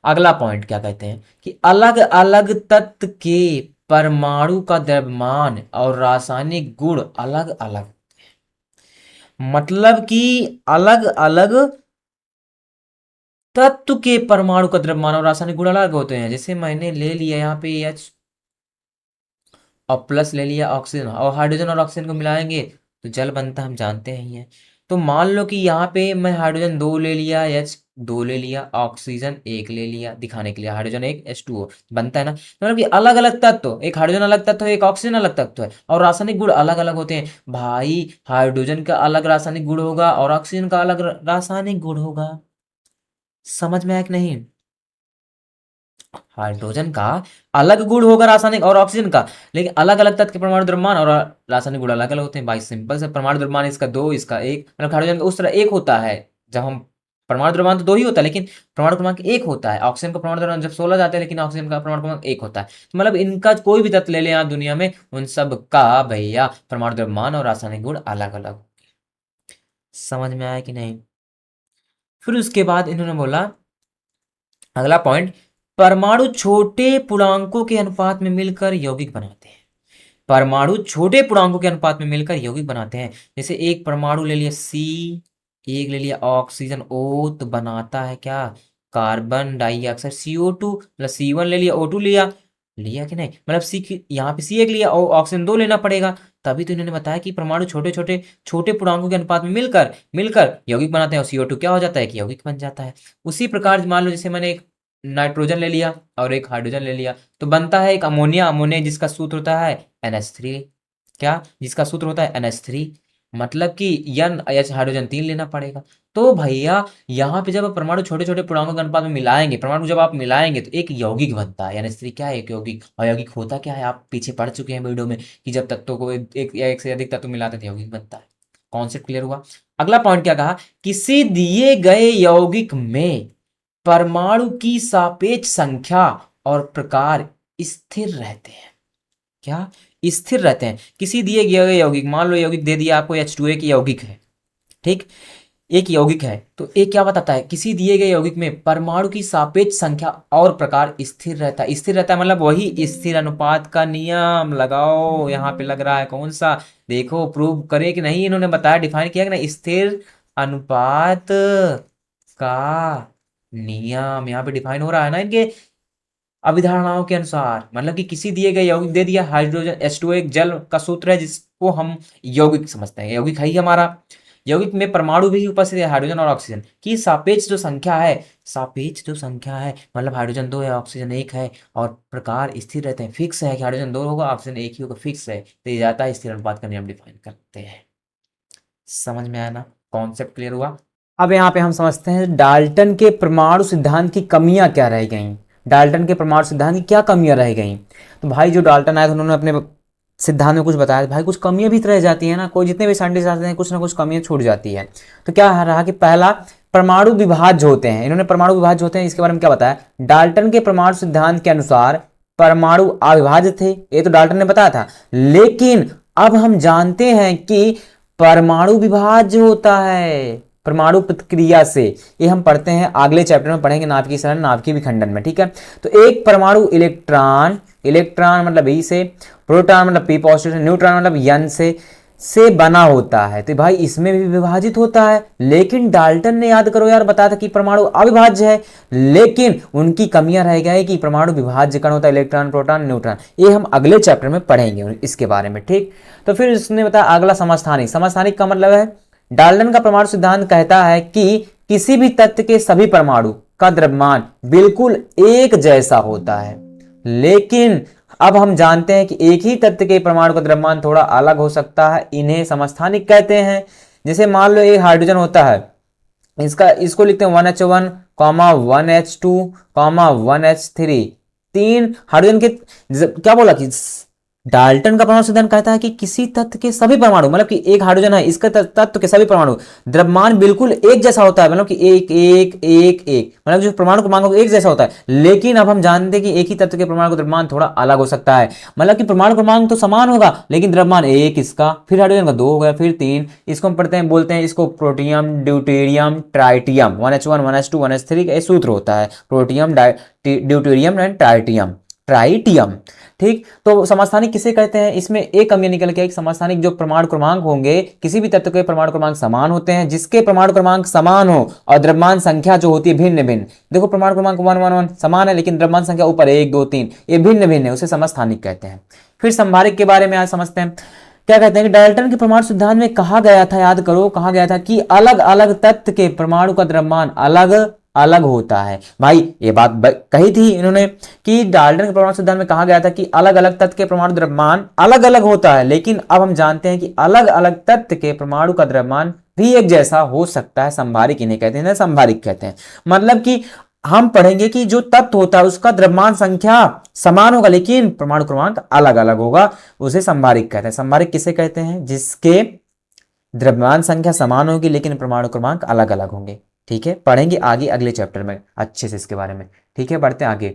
अगला पॉइंट क्या कहते हैं कि अलग अलग तत्व के परमाणु का द्रव्यमान और रासायनिक गुण अलग अलग। मतलब कि अलग अलग तत्व के परमाणु का द्रव्यमान और रासायनिक गुण अलग होते हैं। जैसे मैंने ले लिया यहाँ पे H और प्लस ले लिया ऑक्सीजन, और हाइड्रोजन और ऑक्सीजन को मिलाएंगे तो जल बनता है, हम जानते हैं ही है। तो मान लो कि यहाँ पे मैं हाइड्रोजन 2 ले लिया, H 2 ले लिया, ऑक्सीजन 1 ले लिया, दिखाने के लिए हाइड्रोजन 1 H2O बनता है ना। मतलब कि अलग अलग तत्व, एक हाइड्रोजन अलग तत्व है, एक ऑक्सीजन अलग तत्व है, और रासायनिक गुण अलग अलग होते हैं। भाई हाइड्रोजन का अलग रासायनिक गुण होगा और ऑक्सीजन का अलग रासायनिक गुण होगा। समझ में आया कि नहीं? हाइड्रोजन का अलग गुण होगा रासायनिक और ऑक्सीजन का, लेकिन अलग अलग तत्व के परमाणु द्रव्यमान और रासायनिक गुण अलग अलग होते हैं। भाई सिंपल से, परमाणु द्रव्यमान इसका 2, इसका 1, मतलब हाइड्रोजन का उस तरह 1 होता है। जब हम परमाणु द्रव्यमान तो 2 ही होता है, लेकिन परमाणु क्रमांक 1 होता है। ऑक्सीजन का परमाणु द्रव्यमान जब 16 जाते हैं, लेकिन ऑक्सीजन का परमाणु क्रमांक 1 होता है। तो मतलब इनका कोई भी तत्व ले लें आप दुनिया में, उन सब का भैया परमाणु द्रव्यमान और रासायनिक गुण अलग अलग। समझ में आया कि नहीं? फिर उसके बाद इन्होंने बोला अगला पॉइंट, परमाणु छोटे पूर्णांकों के अनुपात में मिलकर यौगिक बनाते हैं। परमाणु छोटे पूर्णांकों के अनुपात में मिलकर यौगिक बनाते हैं। जैसे एक परमाणु ले लिया C, एक ले लिया ऑक्सीजन O, तो बनाता है क्या? कार्बन डाइऑक्साइड CO2, मतलब C1 ले लिया, O2 लिया, लिया कि नहीं? मतलब यहाँ पे C1 लिया और ऑक्सीजन 2 लेना पड़ेगा। तभी तो इन्होंने बताया कि परमाणु छोटे छोटे छोटे पूर्णांकों के अनुपात में मिलकर मिलकर यौगिक बनाते हैं, और CO2 क्या हो जाता है कि यौगिक बन जाता है। उसी प्रकार मान लो जैसे मैंने एक नाइट्रोजन ले लिया और एक हाइड्रोजन ले लिया, तो बनता है एक अमोनिया। अमोनिया जिसका सूत्र होता है NH3, क्या? जिसका सूत्र होता है NH3। मतलब कि NH हाइड्रोजन 3 लेना पड़ेगा। तो भैया यहाँ पे जब परमाणु छोटे छोटे पूर्णांकों के अनुपात में मिलाएंगे, परमाणु जब आप मिलाएंगे तो एक यौगिक बनता है। NH3 क्या है? एक यौगिक। और यौगिक होता क्या है? आप पीछे पढ़ चुके हैं वीडियो में कि जब तत्वों को एक या एक से अधिक तत्व मिलाते हैं तो यौगिक बनता है। कॉन्सेप्ट क्लियर हुआ? अगला पॉइंट क्या कहा? किसी दिए गए यौगिक में परमाणु की सापेक्ष संख्या और प्रकार स्थिर रहते हैं। क्या? स्थिर रहते हैं। किसी दिए गए यौगिक, मान लो यौगिक दे दिया आपको H2A की यौगिक है, ठीक। एक यौगिक है तो एक क्या बताता है, किसी दिए गए यौगिक में परमाणु की सापेक्ष संख्या और प्रकार स्थिर रहता है। स्थिर रहता है मतलब वही स्थिर अनुपात का नियम लगाओ, यहाँ पे लग रहा है कौन सा, देखो प्रूव करे कि नहीं, इन्होंने बताया डिफाइन किया कि ना, स्थिर अनुपात का नियम यहाँ पे डिफाइन हो रहा है ना इनके अभिधारणाओं के अनुसार। मतलब कि किसी दिए गए यौगिक दे दिया, हाइड्रोजन H2O एक जल का सूत्र है जिसको हम यौगिक समझते हैं, यौगिक है ही हमारा। यौगिक में परमाणु भी उपस्थित है, हाइड्रोजन और ऑक्सीजन की सापेक्ष जो संख्या है, सापेक्ष जो संख्या है मतलब हाइड्रोजन 2 है ऑक्सीजन 1 है और प्रकार स्थिर रहते हैं, फिक्स है कि हाइड्रोजन 2 होगा ऑक्सीजन 1 ही होगा, फिक्स है, तो ये जाता है स्थिर अनुपात का नियम डिफाइन करते हैं। समझ में आया ना, कॉन्सेप्ट क्लियर हुआ। अब यहाँ पे हम समझते हैं डाल्टन के परमाणु सिद्धांत की कमियां क्या रह गई। डाल्टन के परमाणु सिद्धांत की क्या कमियां रह गई। तो भाई जो डाल्टन आए थे उन्होंने अपने सिद्धांत में कुछ बताया, भाई कुछ कमियां भी तो रह जाती है ना, कोई जितने भी साइंटिस्ट आते हैं कुछ ना कुछ कमियां छूट जाती है। तो क्या रहा कि पहला परमाणु विभाज्य होते हैं, इन्होंने परमाणु विभाज्य होते हैं इसके बारे में क्या बताया, डाल्टन के परमाणु सिद्धांत के अनुसार परमाणु अविभाज्य थे, ये तो डाल्टन ने बताया था, लेकिन अब हम जानते हैं कि परमाणु विभाज्य होता है परमाणु प्रतिक्रिया से। ये हम पढ़ते हैं अगले चैप्टर में पढ़ेंगे, नाभिकीय सरण नाभिकीय विखंडन में, ठीक है। तो एक परमाणु इलेक्ट्रॉन, इलेक्ट्रॉन मतलब ई से, प्रोटॉन मतलब पी पॉजिटिव से, न्यूट्रॉन मतलब एन से बना होता है। तो भाई इसमें भी विभाजित होता है, लेकिन डाल्टन ने याद करो यार बताया था कि परमाणु अविभाज्य है, लेकिन उनकी कमियां रह गई कि परमाणु विभाज्य कण होता है, इलेक्ट्रॉन प्रोटॉन न्यूट्रॉन। ये हम अगले चैप्टर में पढ़ेंगे इसके बारे में, ठीक। तो फिर उसने बताया अगला समस्थानिक। समस्थानिक का मतलब है डाल्टन का परमाणु सिद्धांत कहता है कि किसी भी तत्व के सभी परमाणु का द्रव्यमान बिल्कुल एक जैसा होता है, लेकिन अब हम जानते हैं कि एक ही तत्व के परमाणु का द्रव्यमान थोड़ा अलग हो सकता है, इन्हें समस्थानिक कहते हैं। जैसे मान लो एक हाइड्रोजन होता है, इसको लिखते हैं 1H1, 1H2, 1H3, तीन हाइड्रोजन के क्या बोला कि डाल्टन का परमाणु सिद्धांत कहता है कि किसी तत्व के सभी परमाणु मतलब कि एक हाइड्रोजन है, इसका तत्व के सभी परमाणु द्रव्यमान बिल्कुल एक जैसा होता है, मतलब कि एक एक एक एक मतलब जो परमाणु क्रमांक एक जैसा होता है, लेकिन अब हम जानते हैं कि एक ही तत्व के परमाणु का द्रव्यमान थोड़ा अलग हो सकता है। मतलब कि परमाणु क्रमांक तो समान होगा लेकिन द्रव्यमान एक इसका, फिर हाइड्रोजन का 2 हो गया, फिर 3, इसको हम पढ़ते हैं बोलते हैं इसको protium deuterium tritium, 1H1 1H2 1H3 का सूत्र होता है, protium deuterium and tritium, tritium, ठीक। तो समस्थानिक किसे कहते हैं, इसमें एक कमी निकल के, एक समस्थानिक जो परमाणु क्रमांक होंगे किसी भी तत्व के परमाणु क्रमांक समान होते हैं, जिसके परमाणु क्रमांक समान हो और द्रव्यमान संख्या जो होती है भिन्न भिन्न। देखो परमाणु क्रमांक 1 1 1 समान है लेकिन द्रव्यमान संख्या ऊपर 1 2 3 ये भिन्न भिन्न है, उसे समस्थानिक कहते हैं। फिर संभारिक के बारे में आज समझते हैं। क्या कहते हैं कि डाल्टन के परमाणु सिद्धांत में कहा गया था, याद करो कहा गया था कि अलग अलग तत्व के परमाणु का द्रव्यमान अलग अलग होता है। भाई ये बात कही थी इन्होंने कि डाल्टन के परमाणु सिद्धांत में कहा गया था कि अलग अलग तत्व के परमाणु द्रव्यमान अलग अलग होता है, लेकिन अब हम जानते हैं कि अलग अलग तत्व के परमाणु का द्रव्यमान भी एक जैसा हो सकता है। संभारिक इन्हें कहते हैं, संभारिक कहते हैं। मतलब कि हम पढ़ेंगे कि जो तत्व होता है उसका द्रव्यमान संख्या समान होगा लेकिन परमाणु क्रमांक अलग अलग होगा, उसे संभारिक कहते हैं। संभारिक किसे कहते हैं, जिसके द्रव्यमान संख्या समान होगी लेकिन परमाणु क्रमांक अलग अलग होंगे, ठीक है। पढ़ेंगे आगे अगले चैप्टर में अच्छे से इसके बारे में, ठीक है। बढ़ते हैं आगे।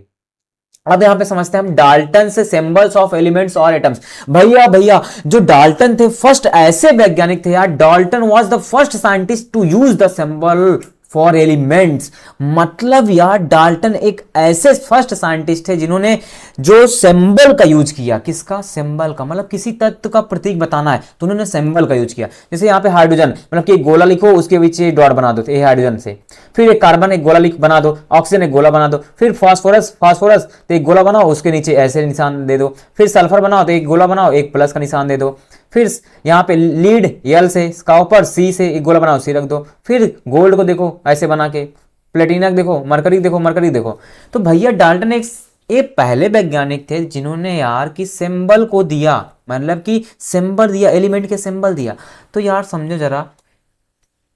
अब यहां पे समझते हैं हम डाल्टन से सिंबल्स ऑफ एलिमेंट्स और एटम्स। भैया जो डाल्टन थे फर्स्ट ऐसे वैज्ञानिक थे यार, Dalton was the first scientist to use the symbol for elements. मतलब यार डाल्टन एक ऐसे फर्स्ट साइंटिस्ट है जिन्होंने जो सिंबल का यूज किया, किसका, सिंबल का, मतलब किसी तत्व का प्रतीक बताना है तो उन्होंने सिंबल का यूज किया। जैसे यहाँ पे हाइड्रोजन मतलब कि एक गोला लिखो उसके पीछे डॉट बना दो, ये हाइड्रोजन से, फिर एक कार्बन एक गोला लिख बना दो, ऑक्सीजन एक गोला बना दो, फिर फास्फोरस तो एक गोला बनाओ उसके नीचे ऐसे निशान दे दो, फिर सल्फर बनाओ तो एक गोला बनाओ एक प्लस का निशान दे दो, फिर यहाँ पे लीड एल से, कॉपर सी से एक गोला बनाओ सी रख दो, फिर गोल्ड को देखो ऐसे बना के, प्लेटिनम देखो, मरकरी देखो। तो भैया डाल्टन एक पहले वैज्ञानिक थे जिन्होंने यार की सिंबल को दिया, मतलब कि सिंबल दिया, एलिमेंट के सिंबल दिया। तो यार समझो जरा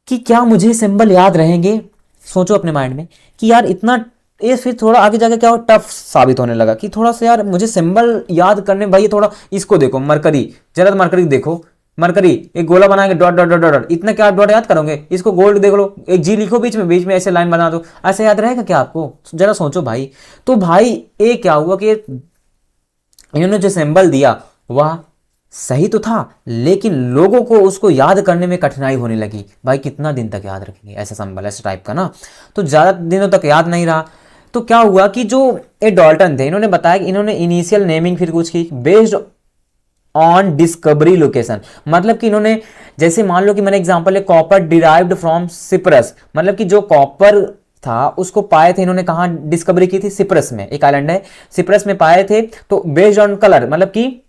कि क्या मुझे सिंबल याद रहेंगे, सोचो अपने माइंड में कि यार इतना, ये फिर थोड़ा आगे जाके क्या हो टफ साबित होने लगा कि थोड़ा सा यार मुझे सिंबल याद करने। भाई थोड़ा इसको देखो मरकरी, जरा मरकरी देखो, मरकरी एक गोला बनाएंगे डॉट डॉट डॉट डॉट, इतना क्या डॉट याद करोगे, इसको गोल्ड देख लो, एक जी लिखो बीच में ऐसे लाइन बना दो, ऐसे याद रहेगा क्या आपको, जरा सोचो भाई। तो भाई ये क्या हुआ कि इन्होंने जो सिंबल दिया वह सही तो था, लेकिन लोगों को उसको याद करने में कठिनाई होने लगी। भाई कितना दिन तक याद रखेंगे ऐसा सिंबल, ऐसा टाइप का ना, तो ज़्यादा दिनों तक याद नहीं रहा। तो क्या हुआ कि जो ए डॉल्टन थे, इन्होंने बताया कि इन्होंने इनिशियल नेमिंग फिर कुछ की बेस्ड ऑन डिस्कवरी लोकेशन। मतलब कि इन्होंने, जैसे मान लो कि मैंने एग्जांपल है कॉपर डिराइव्ड फ्रॉम सिप्रस, मतलब कि जो कॉपर था उसको पाए थे इन्होंने कहाँ डिस्कवरी की थी, सिप्रस में, एक आइलैंड है सिप्रस में पाए थे। तो बेस्ड ऑन कलर, मतलब कि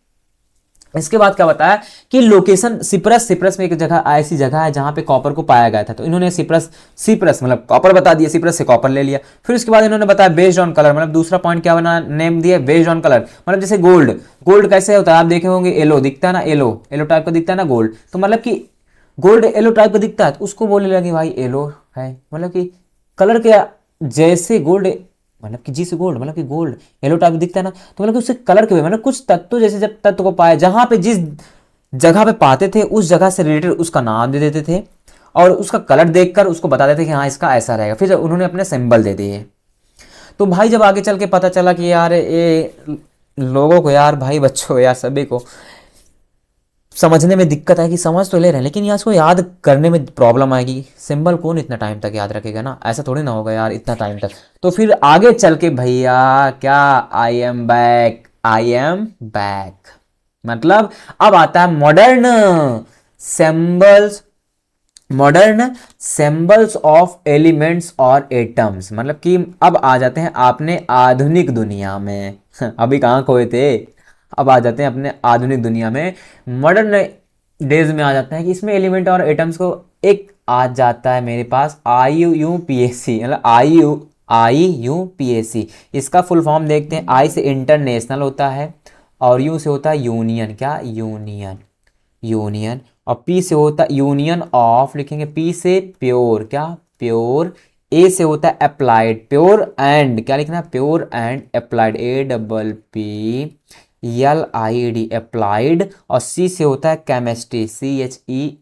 इसके बाद क्या बताया कि लोकेशन सिप्रस, सिप्रस में एक जगह ऐसी जगह है जहां पे कॉपर को पाया गया था, तो इन्होंने सिप्रस, सिप्रस मतलब कॉपर बता दिया, सिप्रस से कॉपर ले लिया। फिर उसके बाद इन्होंने बताया बेस्ड ऑन कलर, मतलब दूसरा पॉइंट क्या बना, नेम दिया बेस्ड ऑन कलर। मतलब जैसे गोल्ड, गोल्ड कैसे होता है आप देखे होंगे, येलो दिखता है ना, येलो येलो टाइप का दिखता है ना गोल्ड, तो मतलब कि गोल्ड येलो टाइप का दिखता है, तो उसको बोलने लगे भाई येलो है, मतलब कि कलर के जैसे गोल्ड, मतलब कि जिस गोल्ड, मतलब कि गोल्ड येलो टाइप दिखता है ना, तो मतलब कि उससे कलर के, मतलब कुछ तत्व, जैसे जब तत्व को पाए जहां पे जिस जगह पे पाते थे उस जगह से रिलेटेड उसका नाम दे देते थे और उसका कलर देखकर उसको बता देते कि हाँ इसका ऐसा रहेगा, फिर उन्होंने अपने सिंबल दे दिए। तो भाई जब आगे चल के पता चला कि यार ये लोगों को, यार भाई बच्चों यार सभी को समझने में दिक्कत है कि समझ तो ले रहे हैं लेकिन यार इसको याद करने में प्रॉब्लम आएगी, सिंबल कौन इतना टाइम तक याद रखेगा ना, ऐसा थोड़ी ना होगा यार इतना टाइम तक। तो फिर आगे चल के भैया क्या, I am back, I am back, मतलब अब आता है modern symbols, modern symbols of elements और एटम्स, मतलब कि अब आ जाते हैं आपने आधुनिक दुनिया में अभी कहाँ खोए थे, अब आ जाते हैं अपने आधुनिक दुनिया में, मॉडर्न डेज में आ जाते हैं कि इसमें एलिमेंट और एटम्स को एक आ जाता है मेरे पास IUPAC, मतलब IUPAC, इसका फुल फॉर्म देखते हैं। आई से इंटरनेशनल होता है और यू से होता है यूनियन, क्या यूनियन, यूनियन, और पी से होता है यूनियन ऑफ, लिखेंगे पी से प्योर, क्या प्योर, ए से होता है अप्लाइड, प्योर एंड, क्या लिखना है pure and applied, APPLIED applied, और सी से होता है केमिस्ट्री, CHEMISTRY,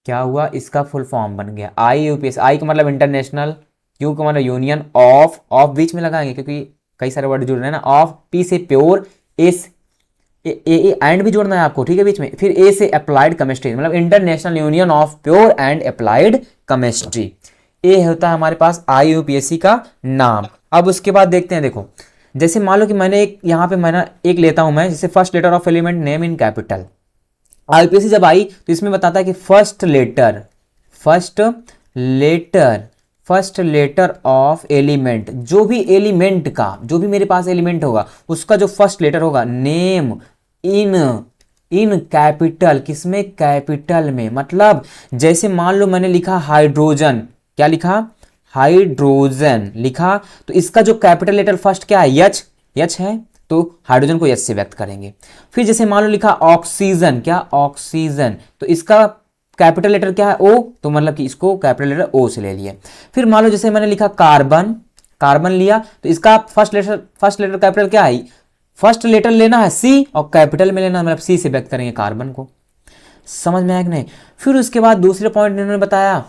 क्या हुआ इसका फुल फॉर्म बन गया IUPAC। आई का मतलब इंटरनेशनल, यू का मतलब यूनियन, ऑफ, ऑफ बीच में लगाएंगे क्योंकि कई सारे वर्ड जुड़ रहे हैं ना, ऑफ, पी से प्योर, ए एंड भी जोड़ना है आपको, ठीक है बीच में, फिर ए से अप्लाइड केमिस्ट्री, मतलब international union of pure and applied chemistry, A होता है हमारे पास IUPAC का नाम। अब उसके बाद देखते हैं, देखो जैसे मान लो कि मैंने एक यहाँ पे मैंने एक लेता हूं मैं, जैसे first letter of element name in capital, IUPAC जब आई तो इसमें बताता है कि first letter, first letter, first letter of element, जो भी एलिमेंट का, जो भी मेरे पास एलिमेंट होगा उसका जो फर्स्ट लेटर होगा, नेम इन, इन कैपिटल, किसमें कैपिटल में, मतलब जैसे मान लो मैंने लिखा हाइड्रोजन, क्या लिखा हाइड्रोजन लिखा, तो इसका जो कैपिटल लेटर फर्स्ट क्या है, एच, एच है, तो हाइड्रोजन को एच से व्यक्त करेंगे। फिर जैसे मान लो लिखा ऑक्सीजन, क्या ऑक्सीजन, तो इसका कैपिटल लेटर क्या है ओ, तो मतलब कि इसको कैपिटल लेटर ओ से ले लिए। फिर मान लो जैसे मैंने लिखा कार्बन, कार्बन लिया, तो इसका फर्स्ट लेटर कैपिटल क्या है, फर्स्ट लेटर लेना है सी और कैपिटल में लेना, मतलब सी से व्यक्त करेंगे कार्बन को। समझ में आया कि नहीं। फिर उसके बाद दूसरे पॉइंट इन्होंने बताया,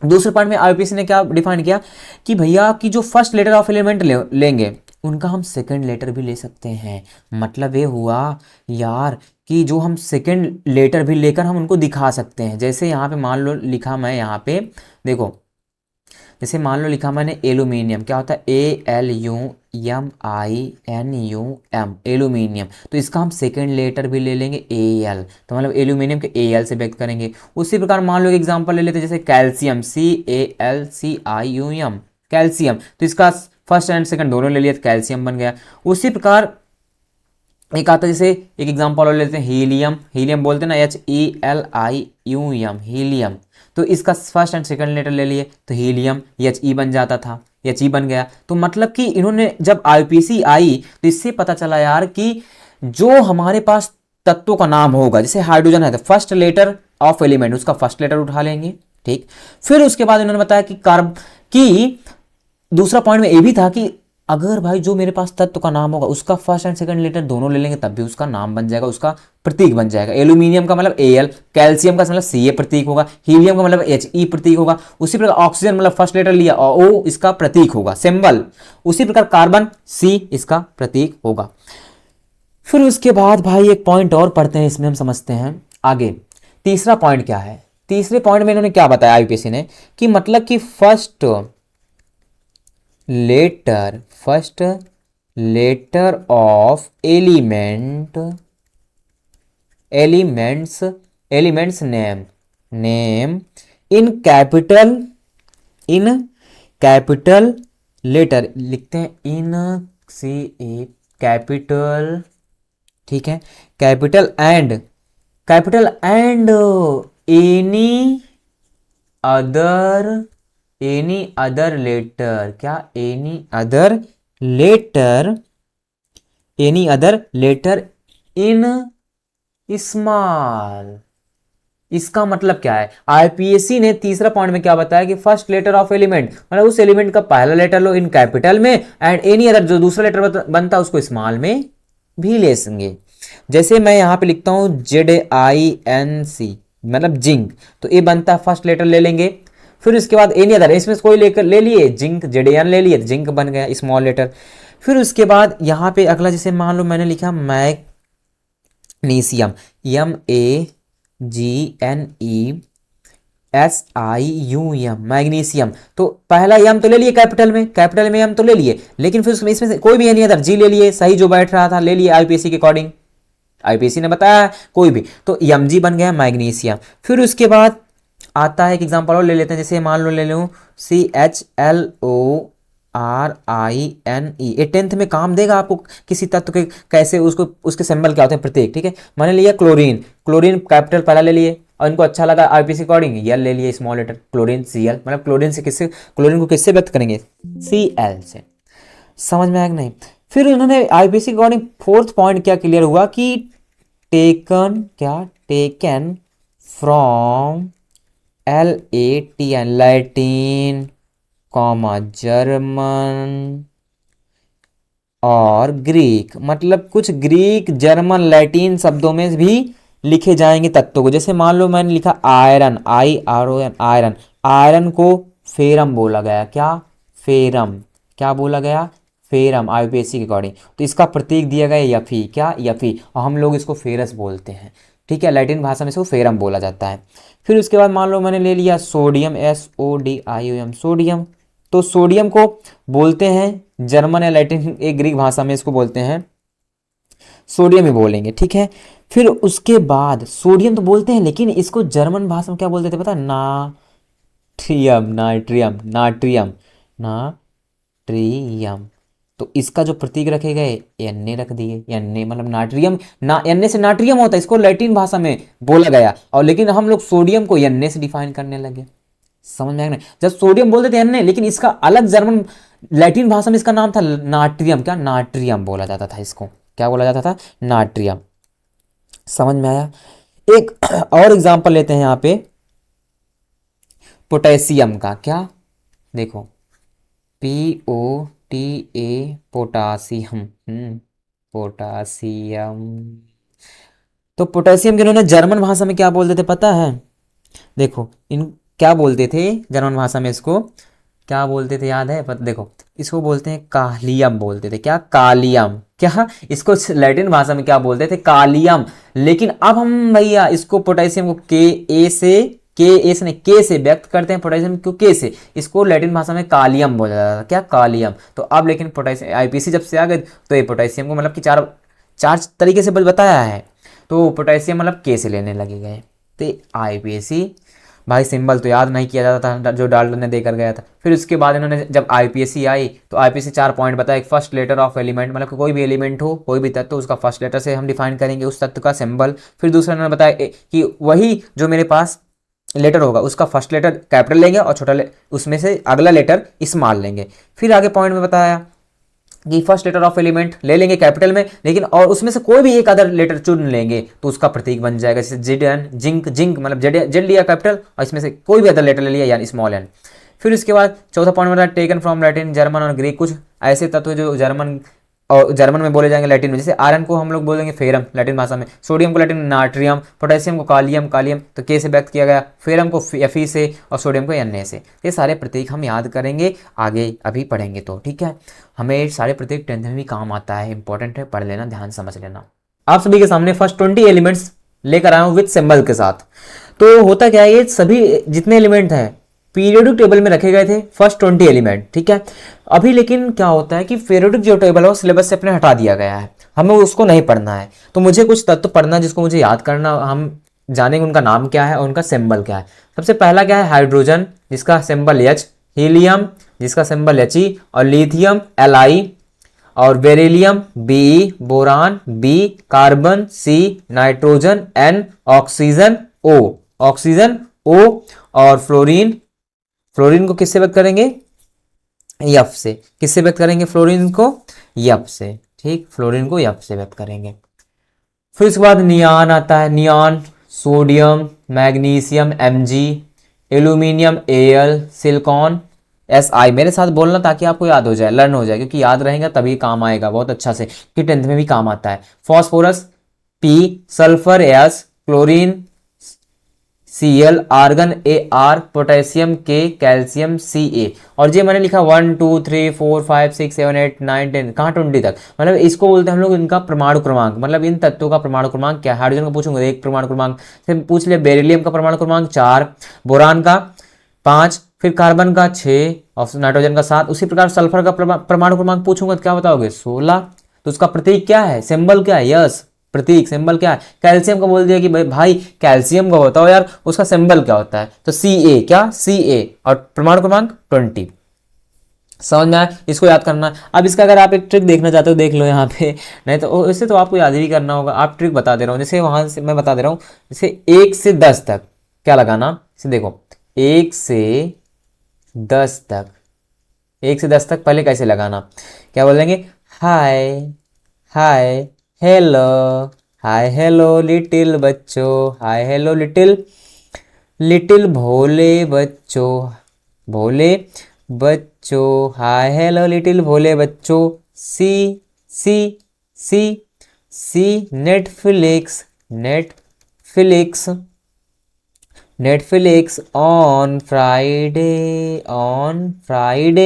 दूसरे पॉइंट में IUPAC ने क्या डिफाइन किया कि भैया कि जो फर्स्ट लेटर ऑफ एलिमेंट लेंगे उनका हम सेकंड लेटर भी ले सकते हैं। मतलब ये हुआ यार कि जो हम सेकंड लेटर भी लेकर हम उनको दिखा सकते हैं। जैसे यहाँ पे मान लो लिखा मैं यहाँ पे, देखो जैसे मान लो लिखा मैंने एल्यूमिनियम, क्या होता है ALUMINUM, एल्यूमिनियम, तो इसका हम सेकंड लेटर भी ले लेंगे AL, तो मतलब एल्यूमिनियम के AL से व्यक्त करेंगे। उसी प्रकार मान लो एक एग्जांपल ले लेते हैं जैसे कैल्शियम, CALCIUM, कैल्शियम, तो इसका फर्स्ट एंड सेकंड दोनों ले लिया तो कैल्शियम बन गया। उसी प्रकार एक आता है जैसे एक एग्जांपल और लेते हैं हीलियम, हीलियम बोलते हैं ना HELIUM, हीलियम, तो इसका फर्स्ट एंड सेकंड लेटर ले लिए तो हीलियम, HE बन जाता था, HE बन गया। तो मतलब कि इन्होंने जब IUPAC आई तो इससे पता चला यार कि जो हमारे पास तत्वों का नाम होगा, जैसे हाइड्रोजन है तो फर्स्ट लेटर ऑफ एलिमेंट उसका फर्स्ट लेटर उठा लेंगे, ठीक। फिर उसके बाद इन्होंने बताया कि दूसरा पॉइंट में ये भी था कि अगर भाई जो मेरे पास तत्व का नाम होगा उसका फर्स्ट एंड सेकंड लेटर दोनों ले लेंगे तब भी उसका नाम बन जाएगा, उसका प्रतीक बन जाएगा। एल्यूमिनियम का मतलब Al, कैल्शियम का मतलब Ca प्रतीक होगा, हीलियम का मतलब He प्रतीक होगा। उसी प्रकार ऑक्सीजन मतलब फर्स्ट लेटर लिया और O इसका प्रतीक होगा, सिंबल। उसी प्रकार कार्बन C इसका प्रतीक होगा। फिर उसके बाद भाई एक पॉइंट और पढ़ते हैं, इसमें हम समझते हैं आगे। तीसरा पॉइंट क्या है, तीसरे पॉइंट में इन्होंने क्या बताया आईपीएससी ने कि मतलब कि first letter of elements name in capital letter लिखते हैं, इन सी ए कैपिटल, ठीक है, capital and any other letter, क्या any other letter in small. इसका मतलब क्या है, आईपीएससी ने तीसरा पॉइंट में क्या बताया कि फर्स्ट लेटर ऑफ एलिमेंट मतलब उस एलिमेंट का पहला लेटर लो इन कैपिटल में, एंड एनी अदर जो दूसरा लेटर बनता है उसको स्मॉल में भी ले सकेंगे। जैसे मैं यहां पे लिखता हूं ZINC मतलब जिंक, तो ये बनता है फर्स्ट लेटर ले लेंगे। फिर इसके बाद एनी अदर, इसमें कोई लेकर ले लिए जिंक, ZN ले लिए, जिंक बन गया स्मॉल लेटर। फिर उसके बाद यहाँ पे अगला जैसे मान लो मैंने लिखा मैग्नीशियम, MAGNESIUM मैग्नीशियम, तो पहला यम तो ले लिए कैपिटल में यम तो ले लिए, लेकिन फिर उसमें इसमें से कोई भी एनी अदर जी ले लिए, सही जो बैठ रहा था ले लिए आईपीएससी के अकॉर्डिंग, आईपीएससी ने बताया कोई भी, तो MG बन गया मैग्नीशियम। फिर उसके बाद आता है एक एग्जांपल और ले लेते हैं, जैसे मान लो ले लूँ CHLORINE, ये 10th में काम देगा आपको, किसी तत्व के कैसे उसको उसके सिंबल क्या होते हैं प्रतीक, ठीक है। मैंने लिया क्लोरीन कैपिटल पहला ले लिए और इनको अच्छा लगा आईपीएससी अकॉर्डिंग L ले लिए स्मॉल लेटर, क्लोरीन Cl मतलब क्लोरीन को किससे व्यक्त करेंगे, Cl से। समझ में आया कि नहीं। फिर उन्होंने आईपीएससी अकॉर्डिंग फोर्थ पॉइंट क्या क्लियर हुआ कि taken from LATIN Latin comma German और ग्रीक, मतलब कुछ ग्रीक जर्मन लैटिन शब्दों में भी लिखे जाएंगे तत्वों को। जैसे मान लो मैंने लिखा आयरन, आयरन, आयरन को फेरम बोला गया, क्या बोला गया, फेरम आईपीएससी के अकॉर्डिंग, तो इसका प्रतीक दिया गया Fe, क्या Fe, और हम लोग इसको फेरस बोलते हैं, ठीक है, लैटिन भाषा में इसको फेरम बोला जाता है। फिर उसके बाद मान लो मैंने ले लिया सोडियम, SODIUM सोडियम, तो सोडियम को बोलते हैं जर्मन या लैटिन एक ग्रीक भाषा में इसको बोलते हैं सोडियम ही बोलेंगे, ठीक है। फिर उसके बाद सोडियम तो बोलते हैं लेकिन इसको जर्मन भाषा में क्या बोलते थे पता, नाट्रियम, तो इसका जो प्रतीक रखे गए Na रख दिए, Na मतलब नाट्रियम, Na से नाट्रियम होता है, इसको लैटिन भाषा में बोला गया, और लेकिन हम लोग सोडियम को Na से डिफाइन करने लगे। समझ में आया नहीं, जब सोडियम बोलते थे Na, लेकिन इसका अलग जर्मन लैटिन भाषा में इसका नाम था नाट्रियम, क्या नाट्रियम बोला जाता था, इसको क्या बोला जाता था, नाट्रियम। समझ में आया। एक और एग्जांपल लेते हैं यहाँ पे पोटेशियम का, क्या देखो POTA पोटासियम, पोटासियम, तो पोटेशियम के इन्होंने जर्मन भाषा में क्या बोलते थे पता है, देखो इन क्या बोलते थे जर्मन भाषा में, इसको क्या बोलते थे याद है, देखो इसको बोलते हैं कालियम बोलते थे, क्या कालियम, क्या इसको लैटिन भाषा में क्या बोलते थे, कालियम। लेकिन अब हम भैया इसको पोटेशियम को के से व्यक्त करते हैं, पोटेशियम को के से, इसको लैटिन भाषा में कालियम बोला जाता था, क्या कालियम। तो अब लेकिन पोटेशियम आईपीएससी जब से आ गए तो ये पोटेशियम को मतलब कि चार तरीके से बताया है, तो पोटेशियम मतलब के से लेने लगे गए। तो आईपीएससी भाई सिंबल तो याद नहीं किया जाता था जो डाल्टन ने देकर गया था। फिर उसके बाद इन्होंने जब आईपीएससी आई तो आईपीएससी 4 पॉइंट बताया, फर्स्ट लेटर ऑफ एलिमेंट मतलब कोई भी एलिमेंट हो, कोई भी तत्व, उसका फर्स्ट लेटर से हम डिफाइन करेंगे उस तत्व का सिंबल। फिर दूसरा इन्होंने बताया कि वही जो मेरे पास लेटर होगा उसका फर्स्ट लेटर कैपिटल लेंगे और छोटा उसमें से अगला लेटर स्मॉल लेंगे। फिर आगे पॉइंट में बताया कि फर्स्ट लेटर ऑफ एलिमेंट ले लेंगे कैपिटल में, लेकिन और उसमें से कोई भी एक अदर लेटर चुन लेंगे तो उसका प्रतीक बन जाएगा, जैसे ZN जिंक मतलब जेड लिया कैपिटल और इसमें से कोई भी अदर लेटर ले लिया यानी स्मॉल n। फिर उसके बाद चौथा पॉइंट बताया टेकन फ्रॉम लैटिन जर्मन और ग्रीक, कुछ ऐसे तत्व जो जर्मन और जर्मन में बोले जाएंगे लैटिन में, जैसे आयरन को हम लोग बोलेंगे फेरम लैटिन भाषा में, सोडियम को लैटिन में नाट्रियम, पोटेशियम को कालियम, कालियम तो के से व्यक्त किया गया, फेरम को Fe से और सोडियम को Na से। ये सारे प्रतीक हम याद करेंगे आगे अभी पढ़ेंगे तो, ठीक है। हमें सारे प्रतीक 10th में भी काम आता है, इंपॉर्टेंट है, पढ़ लेना, ध्यान समझ लेना। आप सभी के सामने फर्स्ट 20 एलिमेंट्स लेकर आया हूँ विद सिंबल के साथ। तो होता क्या है, ये सभी जितने एलिमेंट हैं पीरियोडिक टेबल में रखे गए थे फर्स्ट 20 एलिमेंट, ठीक है। अभी लेकिन क्या होता है कि पीरियोडिक जो टेबल है वो सिलेबस से अपने हटा दिया गया है, हमें उसको नहीं पढ़ना है। तो मुझे कुछ तत्व पढ़ना है जिसको मुझे याद करना, हम जानेंगे उनका नाम क्या है और उनका सिंबल क्या है। सबसे पहला क्या है, हाइड्रोजन जिसका सिंबल H, हीलियम जिसका सिंबल He और लिथियम Li और beryllium Be, boron B, carbon C, nitrogen N, oxygen O और फ्लोरीन को किससे व्यक्त करेंगे, F से। किससे व्यक्त करेंगे फ्लोरीन को, F से, ठीक, फ्लोरीन को F से व्यक्त करेंगे। फिर उसके बाद नियान आता है, neon sodium, magnesium Mg, aluminium Al, silicon Si। मेरे साथ बोलना ताकि आपको याद हो जाए, लर्न हो जाए, क्योंकि याद रहेगा तभी काम आएगा बहुत अच्छा से, कि 10th में भी काम आता है। Phosphorus P, sulphur S, chlorine Cl, argon Ar, potassium K, calcium Ca। और ये मैंने लिखा 1 2 3 4 5 6 7 8 9 10, कहाँ 20 तक, मतलब इसको बोलते हैं हम लोग इनका परमाणु क्रमांक, मतलब इन तत्वों का परमाणु क्रमांक क्या है। हाइड्रोजन का पूछूंगा 1 परमाणु क्रमांक, फिर पूछ लिया बेरिलियम का परमाणु क्रमांक 4, बोरान का 5, फिर कार्बन का 6 और नाइट्रोजन का 7। उसी प्रकार सल्फर का परमाणु क्रमांक पूछूंगा तो क्या बताओगे 16। तो उसका प्रतीक क्या है, सिंबल क्या है, यस प्रतीक सिंबल क्या है। कैल्शियम का बोल दिया कि भाई कैल्शियम का बताओ यार, उसका सिंबल क्या होता है, तो Ca, क्या Ca और परमाणु क्रमांक 20। समझ में आया, इसको याद करना। अब इसका अगर आप एक ट्रिक देखना चाहते हो देख लो यहाँ पे, नहीं तो इससे तो आपको याद ही करना होगा। आप ट्रिक बता दे रहा हूँ, जैसे वहां से मैं बता दे रहा हूँ, जैसे 1 से 10 तक क्या लगाना, इसे देखो 1 से 10 तक, 1 से 10 तक पहले कैसे लगाना, क्या बोलेंगे, hi hi hello, hi hello little बच्चों, हाय हेलो लिटिल भोले बच्चों, हाय हेलो लिटिल भोले बच्चों। See Netflix on Friday night,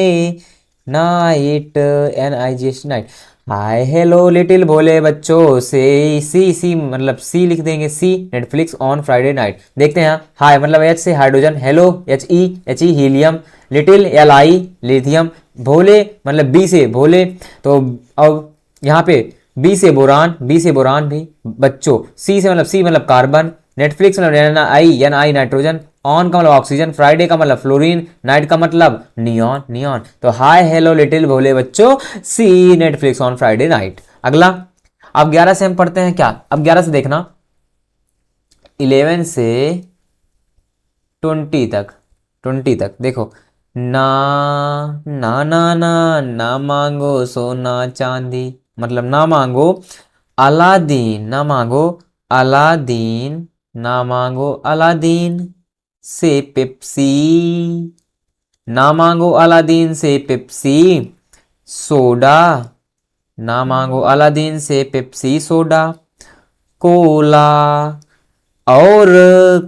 NIGHT night. Hi hello little भोले बच्चों से सी मतलब सी लिख देंगे, see Netflix on Friday night. देखते हैं, हाय मतलब H से hydrogen, hello HE helium, little Li lithium, भोले मतलब B से भोले, तो अब यहाँ पे B से बोरान भी, बच्चों C से मतलब कार्बन, नेटफ्लिक्स मतलब NI नाइट्रोजन, ऑन का मतलब ऑक्सीजन, फ्राइडे का मतलब फ्लोरीन, नाइट का मतलब नियॉन। तो हाय हेलो लिटिल भोले बच्चों, see Netflix on Friday night. अगला अब 11 से हम पढ़ते हैं क्या, अब 11 से देखना, 11 से 20 तक देखो, ना मांगो सोना चांदी, मतलब ना मांगो अलादीन, ना मांगो अलादीन से पेप्सी, ना मांगो अलादीन से पेप्सी सोडा, ना मांगो अलादीन से पेप्सी सोडा, कोला और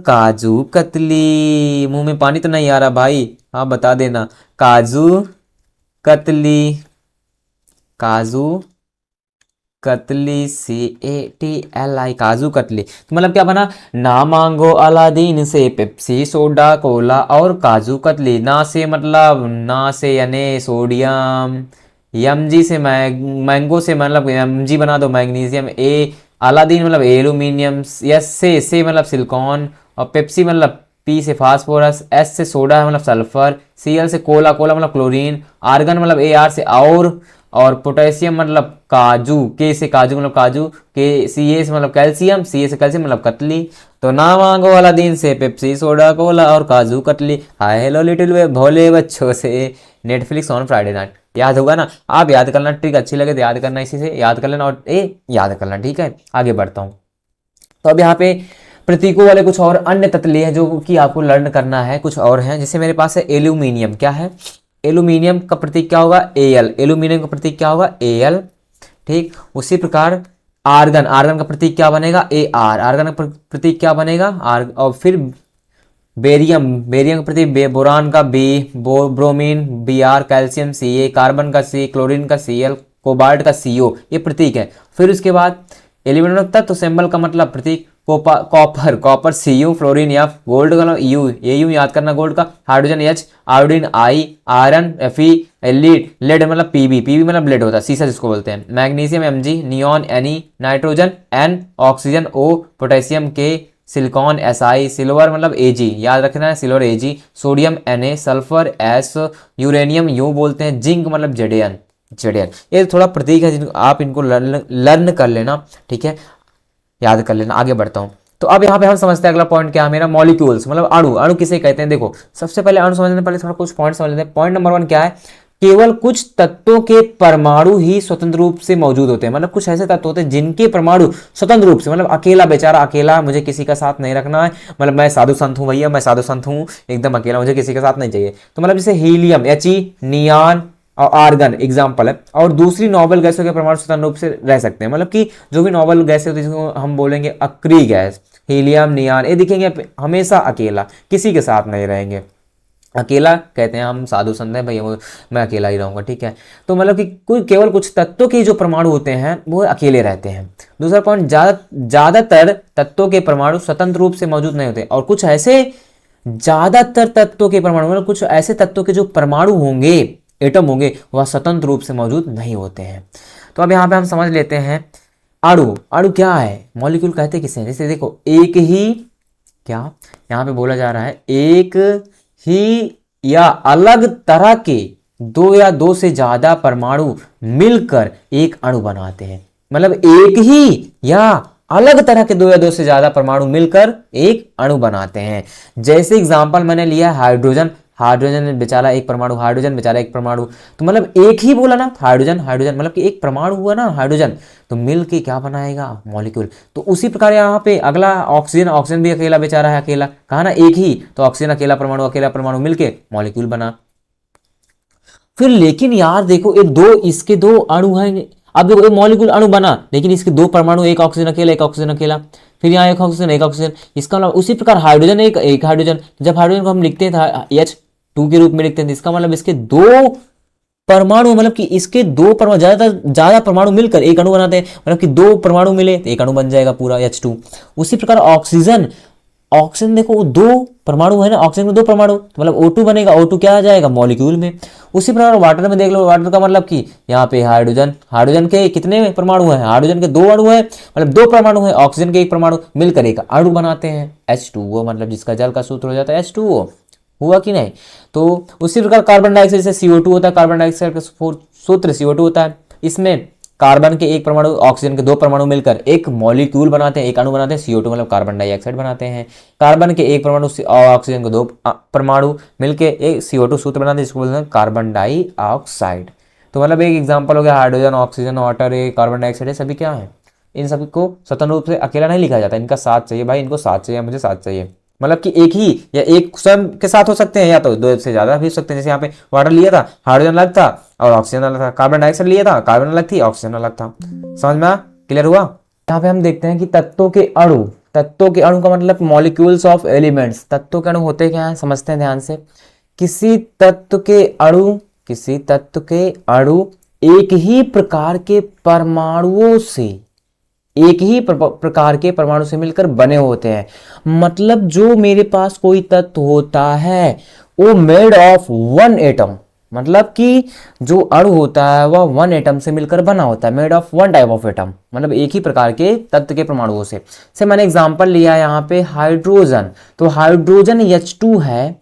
काजू कतली। मुंह में पानी तो नहीं आ रहा भाई, हाँ बता देना, काजू कतली CATLI, काजू कतली। तो मतलब क्या बना, ना मांगो अलादीन से पेप्सी सोडा कोला और काजू कतली। ना से मतलब ना से यानी सोडियम, MG से मैंगो से मतलब MG बना दो मैग्नीशियम, अलादीन मतलब एल्यूमिनियम, S से मतलब सिलिकॉन और पेप्सी मतलब P से फास्फोरस, S से सोडा मतलब सल्फर, Cl से कोला मतलब क्लोरीन, आर्गन मतलब AR से और पोटेशियम मतलब काजू, K से काजू मतलब काजू, Ca से मतलब कैल्शियम, Ca से कैल्शियम मतलब कतली। तो ना मांगो अलादीन से पेप्सी सोडा कोला और काजू कतली, हाय हेलो लिटिल भोले बच्चों से नेटफ्लिक्स ऑन फ्राइडे नाइट। याद होगा ना, आप याद करना, ट्रिक अच्छी लगे तो याद करना, इसी से याद कर लेना और याद करना, ठीक है। आगे बढ़ता हूँ, तो अब यहाँ पे प्रतीकों वाले कुछ और अन्य तत्व हैं जो कि आपको लर्न करना है, कुछ और हैं। जैसे मेरे पास है एल्यूमिनियम, क्या है एल्यूमिनियम का प्रतीक क्या होगा Al, एल्यूमिनियम का प्रतीक क्या होगा Al, ठीक। उसी प्रकार आर्गन, आर्गन का प्रतीक क्या बनेगा Ar, आर्गन का प्रतीक क्या बनेगा आर। और फिर बेरियम, बेरियम का प्रतीक बोरान का B, bromine Br, calcium Ca, carbon का C, क्लोरीन का Cl, कोबाल्ट का CO, ये प्रतीक है। फिर उसके बाद एलिमेंट तत्व, सिंबल का मतलब प्रतीक copper, copper Cu, fluorine F, gold का यू, ये यू याद करना गोल्ड का, hydrogen H, iodine I, iron Fe, lead, lead मतलब Pb, Pb मतलब लेड होता है, सीसा जिसको बोलते हैं, magnesium Mg, neon Ne, nitrogen N, oxygen O, potassium K, silicon Si, silver मतलब Ag, याद रखना है silver Ag, sodium Na, sulphur S, uranium U बोलते हैं, जिंक मतलब Zn, Zn। ये थोड़ा प्रतीक है जिनको आप इनको लर्न कर लेना, ठीक है, याद कर लेना। आगे बढ़ता हूं, तो अब यहाँ पे हम समझते हैं अगला पॉइंट क्या है मेरा, मॉलिक्यूल्स मतलब अणु, अणु किसे कहते हैं। देखो सबसे पहले अणु समझने पहले थोड़ा कुछ पॉइंट समझ लेते हैं। पॉइंट नंबर 1 क्या है, केवल कुछ तत्वों के परमाणु ही स्वतंत्र रूप से मौजूद होते हैं, मतलब कुछ ऐसे तत्व होते हैं जिनके परमाणु स्वतंत्र रूप से, मतलब अकेला बेचारा अकेला, मुझे किसी का साथ नहीं रखना है, मतलब मैं साधु संत हूं भैया, मैं साधु संत हूं एकदम अकेला, मुझे किसी का साथ नहीं चाहिए। तो मतलब जैसे हीलियम He, नियान और आर्गन एग्जाम्पल है। और दूसरी नोबल गैसों के परमाणु स्वतंत्र रूप से रह सकते हैं, मतलब कि जो भी नोबल गैसें होती है जिसको हम बोलेंगे अक्रिय गैस, हीलियम, नियान, ये दिखेंगे हमेशा अकेला, किसी के साथ नहीं रहेंगे, अकेला कहते हैं हम साधु संत हैं भैया, मैं अकेला ही रहूंगा, ठीक है। तो मतलब कि कोई केवल कुछ तत्वों के जो परमाणु होते हैं वो अकेले रहते हैं। दूसरा पॉइंट, ज्यादातर तत्वों के परमाणु स्वतंत्र रूप से मौजूद नहीं होते, और कुछ ऐसे ज्यादातर तत्वों के परमाणु मतलब कुछ ऐसे तत्वों के जो परमाणु होंगे, एटम होंगे, वह स्वतंत्र रूप से मौजूद नहीं होते हैं। तो अब यहाँ पे हम समझ लेते हैं अणु, अणु क्या है, मॉलिक्यूल कहते किसे हैं। जैसे देखो एक ही, क्या यहाँ पे बोला जा रहा है, एक ही या अलग तरह के दो या दो से ज्यादा परमाणु मिलकर एक अणु बनाते हैं, मतलब एक ही या अलग तरह के दो या दो से ज्यादा परमाणु मिलकर एक अणु बनाते हैं। जैसे एग्जांपल मैंने लिया हाइड्रोजन, हाइड्रोजन बेचारा एक परमाणु, हाइड्रोजन बेचारा एक परमाणु, तो मतलब एक ही बोला ना हाइड्रोजन, हाइड्रोजन मतलब कि एक परमाणु हुआ ना हाइड्रोजन, तो मिल के क्या बनाएगा मॉलिक्यूल। तो उसी प्रकार यहाँ पे अगला ऑक्सीजन, ऑक्सीजन भी अकेला बेचारा है, अकेला कहा ना एक ही, तो ऑक्सीजन अकेला परमाणु मिलके मॉलिक्यूल बना। फिर लेकिन यार देखो ये दो, इसके दो अणु हैं, अब देखो मॉलिक्यूल अणु बना लेकिन इसके दो परमाणु, एक ऑक्सीजन अकेला एक ऑक्सीजन अकेला, फिर यहाँ एक ऑक्सीजन एक ऑक्सीजन, इसका मतलब उसी प्रकार हाइड्रोजन एक हाइड्रोजन, जब हाइड्रोजन को हम लिखते हैं H2 के रूप में लिखते हैं, इसका मतलब इसके दो परमाणु, मतलब कि इसके दो परमाणु ज्यादा परमाणु मिलकर एक अणु बनाते हैं, मतलब कि दो परमाणु मिले तो एक अणु बन जाएगा पूरा H2। उसी प्रकार ऑक्सीजन, ऑक्सीजन देखो दो परमाणु है ना, ऑक्सीजन में दो परमाणु, तो मतलब O2 बनेगा, O2 क्या आ जाएगा मॉलिक्यूल में। उसी प्रकार वाटर में देख लो, वाटर का मतलब कि यहाँ पे हाइड्रोजन, हाइड्रोजन के कितने परमाणु हैं, हाइड्रोजन के दो अणु है, मतलब दो परमाणु है, ऑक्सीजन के एक परमाणु मिलकर एक अणु बनाते हैं H2O, मतलब जिसका जल का सूत्र हो जाता है H2O, हुआ कि नहीं। तो उसी प्रकार कार्बन डाइऑक्साइड से CO2 होता है, कार्बन डाइऑक्साइड का सूत्र CO2 होता है, इसमें कार्बन के एक परमाणु ऑक्सीजन के दो परमाणु मिलकर एक मॉलिक्यूल बनाते हैं, एक अणु बनाते हैं CO2 मतलब कार्बन डाइऑक्साइड बनाते हैं। कार्बन के एक परमाणु ऑक्सीजन के दो परमाणु मिलकर एक CO2 सूत्र बनाते हैं, जिसको बोलते हैं कार्बन डाइऑक्साइड। तो मतलब एक एग्जांपल हो गया hydrogen, oxygen, water, carbon dioxide, सभी क्या है, इन सभी को स्वतंत्र रूप से अकेला नहीं लिखा जाता, इनका साथ चाहिए भाई, इनको साथ चाहिए, मुझे साथ चाहिए, मतलब कि एक ही या एक स्वयं के साथ हो सकते हैं या तो दो से ज्यादा भी हो सकते हैं। जैसे यहाँ पे वाटर लिया था, हाइड्रोजन अलग था और ऑक्सीजन अलग था, कार्बन डाइऑक्साइड लिया था, कार्बन अलग थी, ऑक्सीजन अलग था। समझ में क्लियर हुआ। यहाँ पे हम देखते हैं कि तत्वों के अणु, तत्वों के अणु का मतलब मॉलिक्यूल्स ऑफ एलिमेंट्स, तत्वों के अणु होते क्या है समझते हैं ध्यान से। किसी तत्व के अणु, किसी तत्व के अणु एक ही प्रकार के परमाणुओं से, एक ही प्रकार के परमाणु से मिलकर बने होते हैं। मतलब जो मेरे पास कोई तत्व होता है वो मेड ऑफ वन एटम, मतलब कि जो अणु होता है वह वन एटम से मिलकर बना होता है, made of one type of atom, मतलब एक ही प्रकार के तत्व के परमाणुओं से मैंने एग्जांपल लिया यहाँ पे हाइड्रोजन, तो हाइड्रोजन H2 है,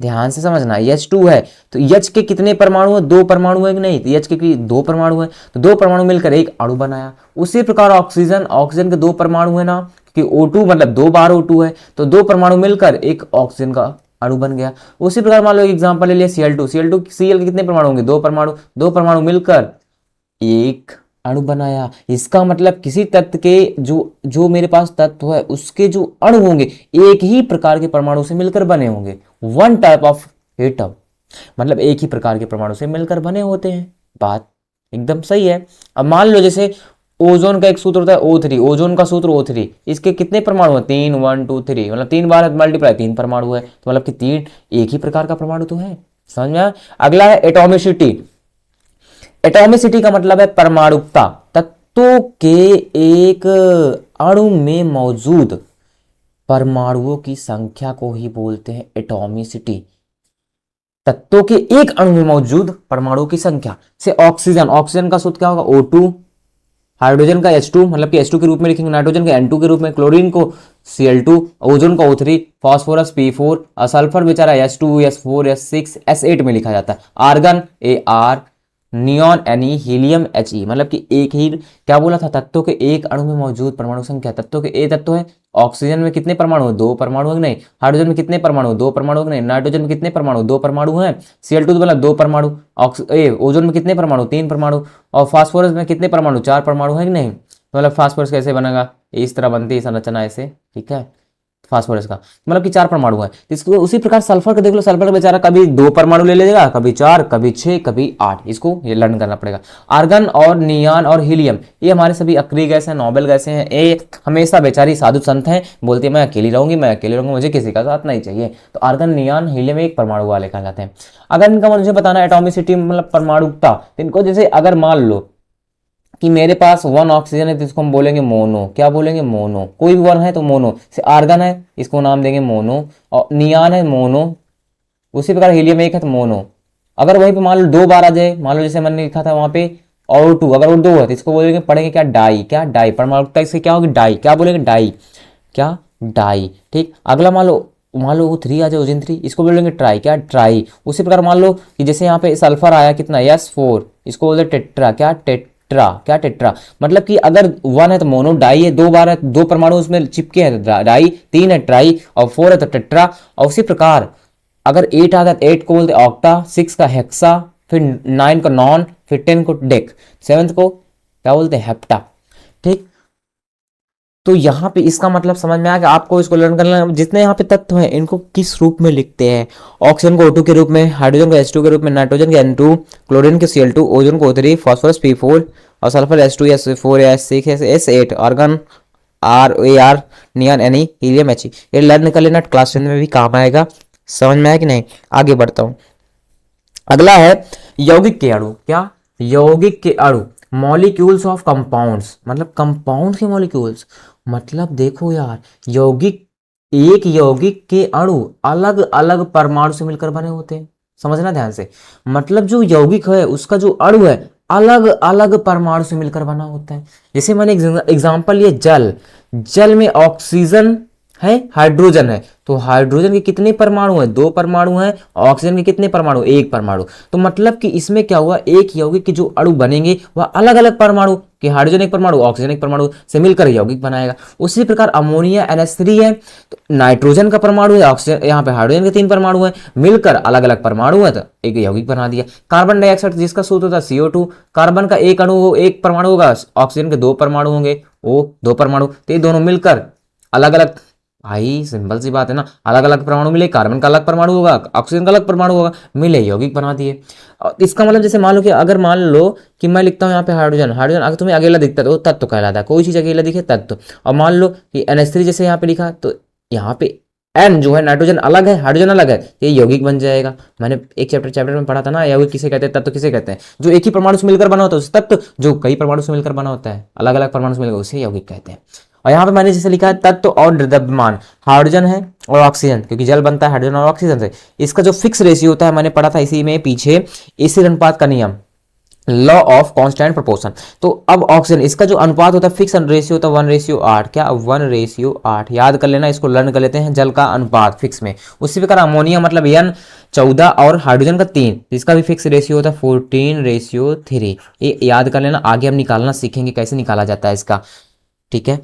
ध्यान से समझना H2 है, तो H के कितने परमाणु है, दो परमाणु है कि नहीं, तो H के दो परमाणु है, तो दो परमाणु मिलकर एक अणु बनाया। उसी प्रकार ऑक्सीजन, ऑक्सीजन के दो परमाणु है ना, क्योंकि O2 मतलब दो बार O2 है, तो दो परमाणु मिलकर एक ऑक्सीजन का अणु बन गया। उसी प्रकार मान लो एग्जांपल ले लिया Cl2, Cl के कितने परमाणु होंगे, दो परमाणु मिलकर एक अणु बनाया। इसका मतलब किसी तत्व के जो मेरे पास तत्व है उसके जो अणु होंगे एक ही प्रकार के परमाणु से मिलकर बने होंगे, वन टाइप ऑफ एटम। मतलब एक ही प्रकार के परमाणु से मिलकर बने होते हैं। बात एकदम सही है। अब मान लो जैसे ओजोन का एक सूत्र होता है O3, ओजोन का सूत्र O3, इसके कितने परमाणु हैं? 3, 1 2 3, मतलब 3 बार मल्टीप्लाई 3 परमाणु है, तो मतलब कि 3 एक ही प्रकार का परमाणु तो है। समझ में आया? अगला है एटॉमिसिटी। एटॉमिसिटी का मतलब है परमाणुकता, तत्वों के एक अणु में मौजूद परमाणुओं की संख्या को ही बोलते हैं एटॉमिसिटी। तत्वों के एक अणु में मौजूद परमाणुओं की संख्या। से ऑक्सीजन, ऑक्सीजन का सूत्र क्या होगा? O2, हाइड्रोजन का H2 मतलब कि H2 के रूप में लिखेंगे, नाइट्रोजन का N2 के रूप में, क्लोरीन को Cl2, ओजोन का O3, फास्फोरस P4 और सल्फर बेचारा S2 S4 S6 S8 में लिखा जाता है। Argon Ar, neon Ne, helium He, मतलब कि एक ही क्या बोला था? तत्वों के एक अणु में मौजूद परमाणु संख्या। तत्वों के ए तत्व है। ऑक्सीजन में कितने परमाणु है? 2 परमाणु है नहीं। हाइड्रोजन में कितने परमाणु? 2 परमाणु है नहीं। नाइट्रोजन में कितने परमाणु? 2 परमाणु है। Cl2 तो मतलब 2 परमाणु। ओजोन में कितने परमाणु? 3 परमाणु। और फास्फोरस में कितने परमाणु? 4 परमाणु है कि नहीं। तो मतलब फास्फोरस कैसे बनेगा? इस तरह बनती है संरचना ऐसे, ठीक है, फास्फोरस का मतलब कि 4 परमाणु है। इसको उसी प्रकार सल्फर का देख लो, सल्फर का बेचारा कभी 2 परमाणु ले लेगा, कभी 4, कभी 6, कभी 8, इसको ये लर्न करना पड़ेगा। आर्गन और नियान और हीलियम ये हमारे सभी अक्रिय गैस हैं, नोबेल गैसें हैं। ये हमेशा बेचारी साधु संत हैं, बोलती है मैं अकेली रहूंगी, मैं अकेली रहूंगी, मुझे किसी का साथ नहीं चाहिए। तो आर्गन, नियान, हीलियम एक परमाणु वाले कहा जाते हैं। अगर इनका मुझे बताना एटॉमिसिटी मतलब परमाणुकता, इनको जैसे अगर मान लो कि मेरे पास 1 ऑक्सीजन है तो इसको हम बोलेंगे मोनो। क्या बोलेंगे? मोनो। कोई भी 1 है तो मोनो। से आर्गन है इसको नाम देंगे मोनो, और नियान है मोनो, उसी प्रकार हीलियम 1 है तो मोनो। अगर वहीं पे मान लो 2 बार आ जाए, मान लो जैसे मैंने लिखा था वहां पे O2, अगर वो 2 है तो इसको बोलेंगे, पढ़ेंगे क्या? डाई। क्या? डाई। परमाणुकता इसकी क्या होगी? डाई। क्या बोलेंगे? डाई। क्या? डाई। ठीक। अगला मान लो वो 3 आ जाए, ओजन 3, इसको बोलेंगे ट्राई। क्या? ट्राई। उसी प्रकार मान लो कि जैसे यहाँ पे सल्फर आया कितना? S4, इसको बोलते टेट्रा। क्या? टेट्रा। क्या? टेट्रा। मतलब कि अगर 1 है तो मोनो, डाई है 2 बार है, 2 परमाणु उसमें चिपके हैं तो डाई, 3 है ट्राई, और 4 है तो टेट्रा। और उसी प्रकार अगर 8 आ गया तो 8 को बोलते ऑक्टा, 6 का हेक्सा, फिर 9 को नॉन, फिर 10 को डेक, 7 को क्या बोलते हैं? हेप्टा। ठीक। तो यहाँ पे इसका मतलब समझ में आ गया आपको, इसको लर्न करना। जितने यहाँ पे तत्व हैं इनको किस रूप में लिखते हैं? ऑक्सीजन को O2 के रूप में, हाइड्रोजन को H2 के रूप में, नाइट्रोजन के N2, क्लोरीन के Cl2, ओजोन को O3, फास्फोरस P4 और sulphur S2 S4 S6 S8, argon Ar, neon Ne, helium He। ये लर्न कर लेना, क्लास 10 में भी काम आएगा। समझ में आया कि नहीं? आगे बढ़ता हूँ। अगला है यौगिक के अणु। क्या? यौगिक के अणु, मॉलिक्यूल्स ऑफ कंपाउंड्स, मतलब कंपाउंड के मॉलिक्यूल्स। मतलब देखो यार, एक यौगिक के अणु अलग अलग परमाणु से मिलकर बने होते हैं। समझना ध्यान से। मतलब जो यौगिक है उसका जो अणु है अलग अलग परमाणु से मिलकर बना होता है। जैसे मैंने एग्जांपल लिए जल, जल में ऑक्सीजन है, हाइड्रोजन है, तो हाइड्रोजन के कितने परमाणु हैं? 2 परमाणु हैं। ऑक्सीजन के कितने परमाणु? 1 परमाणु। तो मतलब कि इसमें क्या हुआ, एक यौगिक के जो अणु बनेंगे वह अलग अलग परमाणु कि हाइड्रोजन 1 परमाणु, ऑक्सीजन 1 परमाणु से मिलकर यौगिक बनाएगा। उसी प्रकार अमोनिया NH3 है, तो नाइट्रोजन का परमाणु है, ऑक्सीजन, यहाँ पे हाइड्रोजन के 3 परमाणु है, मिलकर अलग अलग परमाणु है तो एक यौगिक बना दिया। कार्बन डाइऑक्साइड जिसका सूत्र होता है CO2, कार्बन का एक अणु 1 परमाणु होगा, ऑक्सीजन के 2 परमाणु होंगे, वो 2 परमाणु, तो ये दोनों मिलकर अलग अलग, भाई सिंपल सी बात है ना, अलग अलग परमाणु मिले, कार्बन का अलग परमाणु होगा, ऑक्सीजन का अलग परमाणु होगा, मिले यौगिक बना दिए। इसका मतलब जैसे मान लो कि अगर मान लो कि मैं लिखता हूँ यहाँ पे हाइड्रोजन, हाइड्रोजन अगर तुम्हें अकेला दिखता है तो तत्व कहलाता है, कोई चीज अकेला दिखे तत्व। और मान लो कि NH3 जैसे यहाँ पे लिखा तो यहाँ पे N जो है नाइट्रोजन अलग है, हाइड्रोजन अलग है, ये यौगिक बन जाएगा। मैंने एक चैप्टर में पढ़ा था ना, यौगिक किसे कहते हैं, तत्व किसे कहते हैं? जो एक ही परमाणु से मिलकर बना होता है उसे तत्व, जो कई परमाणु से मिलकर बना होता है, अलग अलग परमाणु से मिलकर, उसे यौगिक कहते हैं। और यहाँ पे मैंने जैसे लिखा है तत्व और द्रव्यमान, हाइड्रोजन है और ऑक्सीजन, क्योंकि जल बनता है हाइड्रोजन और ऑक्सीजन से। इसका जो फिक्स रेशियो होता है, मैंने पढ़ा था इसी में पीछे, एसिड अनुपात का नियम, लॉ ऑफ कांस्टेंट प्रोपोर्शन। तो अब ऑक्सीजन, इसका जो अनुपात होता है फिक्स रेशियो होता है 1:8। क्या? 1:8। याद कर लेना, इसको लर्न कर लेते हैं, जल का अनुपात फिक्स में। उसी प्रकार अमोनिया मतलब N14 और हाइड्रोजन का 3, इसका भी फिक्स रेशियो होता है 14:3। ये याद कर लेना, आगे हम निकालना सीखेंगे कैसे निकाला जाता है इसका, ठीक है,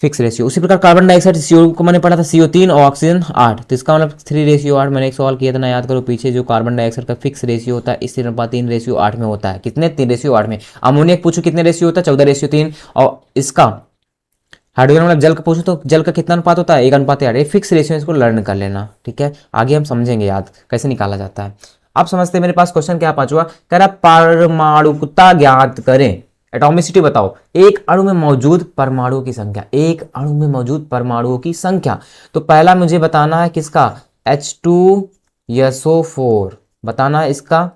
फिक्स रेशियो। उसी प्रकार कार्बन डाइऑक्साइड CO को मैंने पढ़ा था CO3 और ऑक्सीजन 8, तो इसका मतलब 3:8। मैंने एक सवाल किया था ना, याद करो पीछे, जो कार्बन डाइऑक्साइड का फिक्स रेशियो होता है इस 3:8 में होता है। कितने? 3:8 में। अमोनिया पूछो कितने रेशियो होता है? 14:3। और इसका हाइड्रोजन मतलब जल का पूछो तो जल का कितना अनुपात होता है? 1:8। ये फिक्स रेशियो, इसको लर्न कर लेना, ठीक है, आगे हम समझेंगे याद कैसे निकाला जाता है। आप समझते हैं मेरे पास क्वेश्चन क्या पांचवा कह रहा परमाणुकता ज्ञात करें, एटॉमिसिटी बताओ, एक अणु में मौजूद परमाणुओं की संख्या, एक अणु में मौजूद परमाणुओं की संख्या। तो पहला मुझे बताना है किसका, H2SO4 बताना है इसका,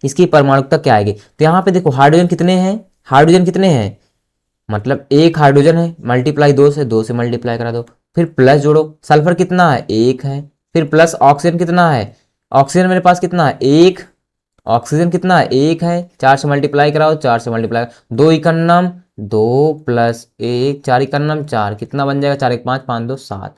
इसकी परमाणुकता क्या आएगी। तो यहाँ पे देखो हाइड्रोजन कितने हैं, हाइड्रोजन कितने हैं, मतलब एक हाइड्रोजन है, मल्टीप्लाई दो से मल्टीप्लाई करा दो, फिर प्लस जोड़ो, सल्फर कितना है, एक है, फिर प्लस ऑक्सीजन कितना है, ऑक्सीजन मेरे पास कितना है, एक, ऑक्सीजन कितना है, एक है, 4 से मल्टीप्लाई कराओ, 4 से मल्टीप्लाई, 2 इकन्नम 2 प्लस 1 4 इकन्नम 4, कितना बन जाएगा, 4 1 5 5 2 7,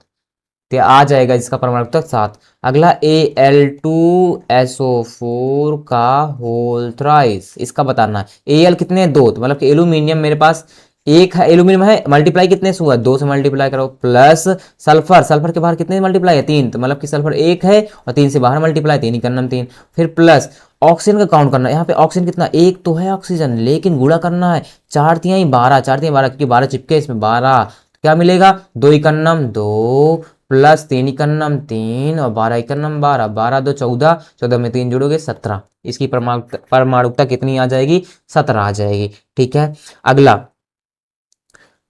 तो आ जाएगा इसका परमाणुकता 7। अगला Al2SO4 का होल थ्राइस, इसका बताना है। Al कितने हैं, 2, तो मतलब कि एल्यूमिनियम मेरे पास एक है, एल्यूमिनियम है, मल्टीप्लाई कितने से हुआ, 2 से मल्टीप्लाई करो, प्लस सल्फर, सल्फर के बाहर कितने मल्टीप्लाई है, 3, तो मतलब कि सल्फर एक है और 3 से बाहर मल्टीप्लाई, 3 इकन्नम 3, फिर प्लस ऑक्सीजन का काउंट करना है। यहाँ पे ऑक्सीजन कितना, एक तो है ऑक्सीजन, लेकिन गुणा करना है, 4 तिहाई 12, 4 तिहाई 12 क्योंकि 12 चिपके इसमें 12, क्या मिलेगा, 2 इकन्नम 2 प्लस 3 इकन्नम 3 और 12 इकन्नम 12, 12 2 14, 14 में 3 जोड़ोगे 17, इसकी परमाणुकता कितनी आ जाएगी, 17 आ जाएगी। ठीक है, अगला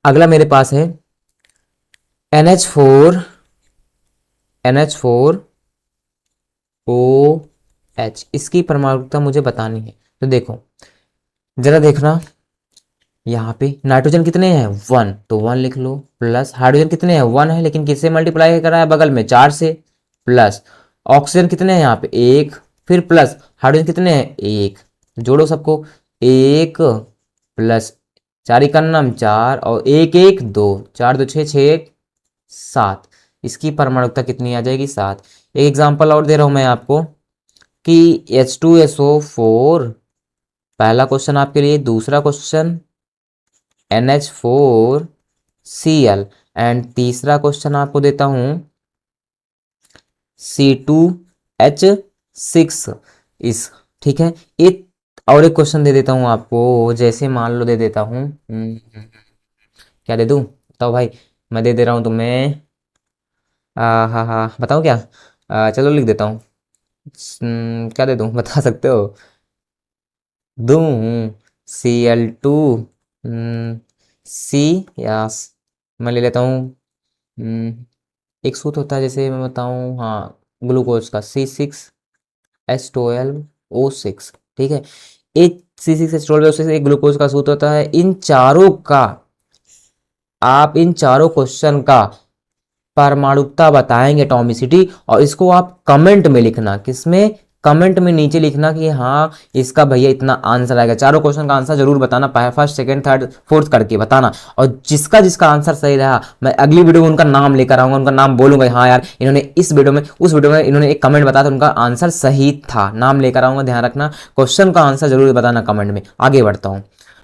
अगला मेरे पास है NH4 OH, इसकी परमाणुकता मुझे बतानी है। तो देखो जरा देखना, यहाँ पे नाइट्रोजन कितने हैं, 1, तो 1 लिख लो, प्लस हाइड्रोजन कितने हैं, 1 है, लेकिन किससे मल्टीप्लाई करा है, बगल में 4 से, प्लस ऑक्सीजन कितने हैं यहाँ पे 1, फिर प्लस हाइड्रोजन कितने हैं 1, जोड़ो सबको, 1 प्लस 4 इकन्नम 4 और 1 1 2, 4 2 6 6 1 7, इसकी परमाणुकता कितनी आ जाएगी, 7। एक एग्जांपल और दे रहा हूं मैं आपको कि H2SO4 पहला क्वेश्चन आपके लिए, दूसरा क्वेश्चन NH4Cl एंड तीसरा क्वेश्चन आपको देता हूं C2H6 इस, ठीक है। एक और एक क्वेश्चन दे देता हूं आपको, जैसे मान लो दे देता हूं, क्या दे दूं बताओ भाई, मैं दे दे रहा हूं तुम्हें, हाँ हाँ बताऊं क्या, चलो लिख देता हूं, क्या दे दूं बता सकते हो, दूं Cl2 C या मैं ले लेता हूँ, एक सूत्र होता है जैसे मैं बताऊँ, हाँ ग्लूकोज का C6H12O6, ठीक है, एक C6H12O6 एक ग्लूकोज का सूत्र होता है। इन चारों का, आप इन चारों क्वेश्चन का परमाणुकता बताएंगे एटॉमिसिटी, और इसको आप कमेंट में लिखना, किसमें, कमेंट में नीचे लिखना कि हाँ इसका भैया इतना आंसर आएगा। चारों क्वेश्चन का आंसर जरूर बताना, फर्स्ट सेकंड थर्ड फोर्थ करके बताना, और जिसका जिसका आंसर सही रहा मैं अगली वीडियो में उनका नाम लेकर आऊंगा, उनका नाम बोलूंगा, हाँ यार इन्होंने इस वीडियो में उस वीडियो में इन्होंने एक कमेंट बताया था उनका आंसर सही था, नाम लेकर आऊंगा, ध्यान रखना क्वेश्चन का आंसर जरूर बताना कमेंट में। आगे बढ़ता हूं,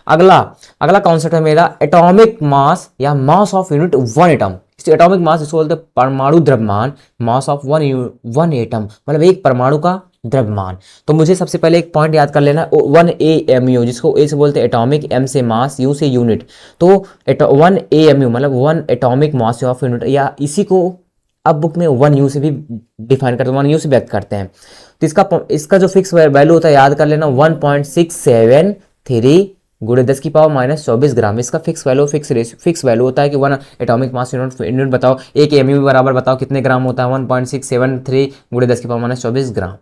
अगला कॉन्सेप्ट है मेरा एटॉमिक मास या mass of unit one atom. Atomic mass इसको बोलते हैं परमाणु द्रव्यमान, मास ऑफ वन एटम मतलब एक परमाणु का द्रव्यमान। तो मुझे सबसे पहले एक पॉइंट याद कर लेना, 1 AMU, जिसको ए से बोलते हैं एटॉमिक, एम से मास, यू से यूनिट। तो 1 AMU मतलब 1 एटॉमिक मास ऑफ यूनिट, या इसी को अब बुक में 1 U से भी डिफाइन करते हैं, 1 U से व्यक्त करते हैं। तो इसका जो फिक्स वैल्यू होता है याद कर लेना, 1.673 गुणे 10 की पावर -24 ग्राम, इसका फिक्स वैल्यू होता है कि 1 एटॉमिक मास यूनिट बताओ, एक एमयू बराबर बताओ कितने ग्राम होता है, 1.673 गुणे 10 की पावर -24 ग्राम,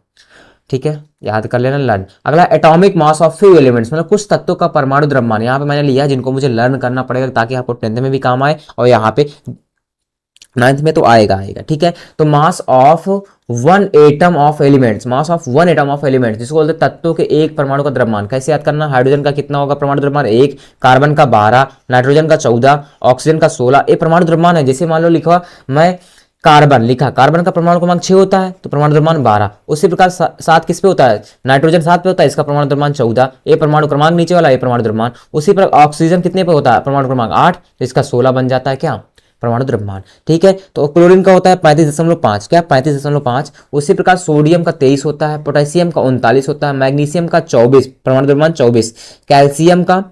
ठीक है, याद कर लेना, लर्न। अगला atomic mass of few elements मतलब कुछ तत्वों का परमाणु द्रव्यमान, यहाँ पे मैंने लिया जिनको मुझे लर्न करना पड़ेगा ताकि आपको 10th में भी काम आए और यहाँ पे 9th में तो आएगा, ठीक है। तो mass of 1 atom of elements, mass of 1 atom of elements जिसको बोलते हैं तत्वों के एक परमाणु का द्रव्यमान, कैसे याद करना, हाइड्रोजन का कितना होगा परमाणु द्रव्यमान 1, कार्बन का 12, नाइट्रोजन का 14, ऑक्सीजन का 16, ये परमाणु द्रव्यमान है। जैसे मान लो लिखा मैं कार्बन, लिखा कार्बन का परमाणु क्रमांक 6 होता है तो परमाणु द्रव्यमान 12, उसी प्रकार 7 किस पे होता है, नाइट्रोजन 7 पे होता है, इसका परमाणु द्रव्यमान 14, ये परमाणु क्रमांक नीचे वाला ये परमाणु द्रव्यमान। उसी प्रकार ऑक्सीजन कितने पे होता है, परमाणु क्रमांक 8, तो इसका 16 बन जाता है क्या, परमाणु द्रव्यमान, ठीक है। तो क्लोरीन का होता है 35.5, क्या 35.5। उसी प्रकार सोडियम का 23 होता है, पोटेशियम का 39 होता है, मैग्नीशियम का 24, परमाणु द्रव्यमान 24, कैल्शियम का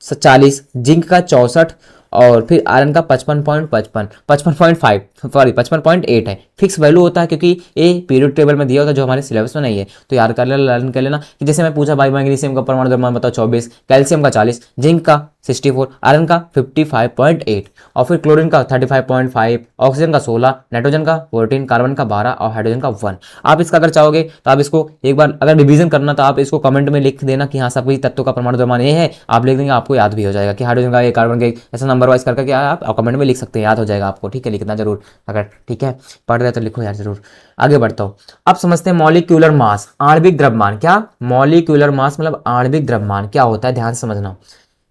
40, जिंक का 64 और फिर आयरन का 55.55 सॉरी 55.8 है। फिक्स वैल्यू होता है क्योंकि ये पीरियड टेबल में दिया होता है जो हमारे सिलेबस में नहीं है, तो याद कर लेना, लर्न कर लेना कि जैसे मैं पूछा भाई मैग्नीशियम का परमाणु द्रव्यमान बताओ 24, कैल्शियम का 40, जिंक का 64, आयरन का 55.8 और फिर क्लोरीन का 35.5, ऑक्सीजन का 16, नाइट्रोजन का 14, कार्बन का 12 और हाइड्रोजन का 1। आप इसका अगर चाहोगे तो आप इसको एक बार अगर रिवीजन करना तो आप इसको कमेंट में लिख देना कि हाँ सभी तत्वों का परमाणु द्रव्यमान ये है, आप लिख देंगे आपको याद भी हो जाएगा कि हाइड्रोजन का, कार्बन का, ऐसा नंबर वाइज करके क्या आप कमेंट में लिख सकते हैं, याद हो जाएगा आपको। ठीक है, लिखना जरूर अगर ठीक है पढ़ रहे तो लिखो यार जरूर। आगे बढ़ता हूँ, अब समझते हैं मॉलिक्यूलर मास, आणविक द्रव्यमान। क्या मॉलिक्यूलर मास मतलब आणविक द्रव्यमान क्या होता है, ध्यान से समझना।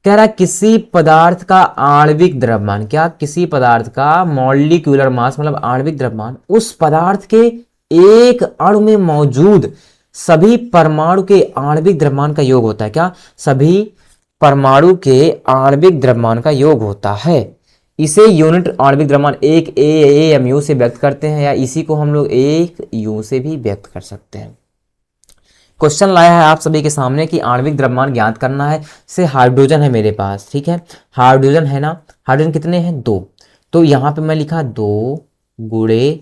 कह रहा है किसी पदार्थ का आणविक द्रव्यमान, क्या किसी पदार्थ का मॉलिक्यूलर मास मतलब आणविक द्रव्यमान उस पदार्थ के एक अणु में मौजूद सभी परमाणु के आणविक द्रव्यमान का योग होता है। क्या सभी परमाणु के आणविक द्रव्यमान का योग होता है। इसे यूनिट आणविक द्रव्यमान एक AAMU से व्यक्त करते हैं, या इसी को हम लोग एक U से भी व्यक्त कर सकते हैं। क्वेश्चन लाया है आप सभी के सामने कि आणविक द्रव्यमान ज्ञात करना है। से हाइड्रोजन है मेरे पास, ठीक है, हाइड्रोजन है ना, हाइड्रोजन कितने हैं 2, तो यहाँ पे मैं लिखा 2 गुणे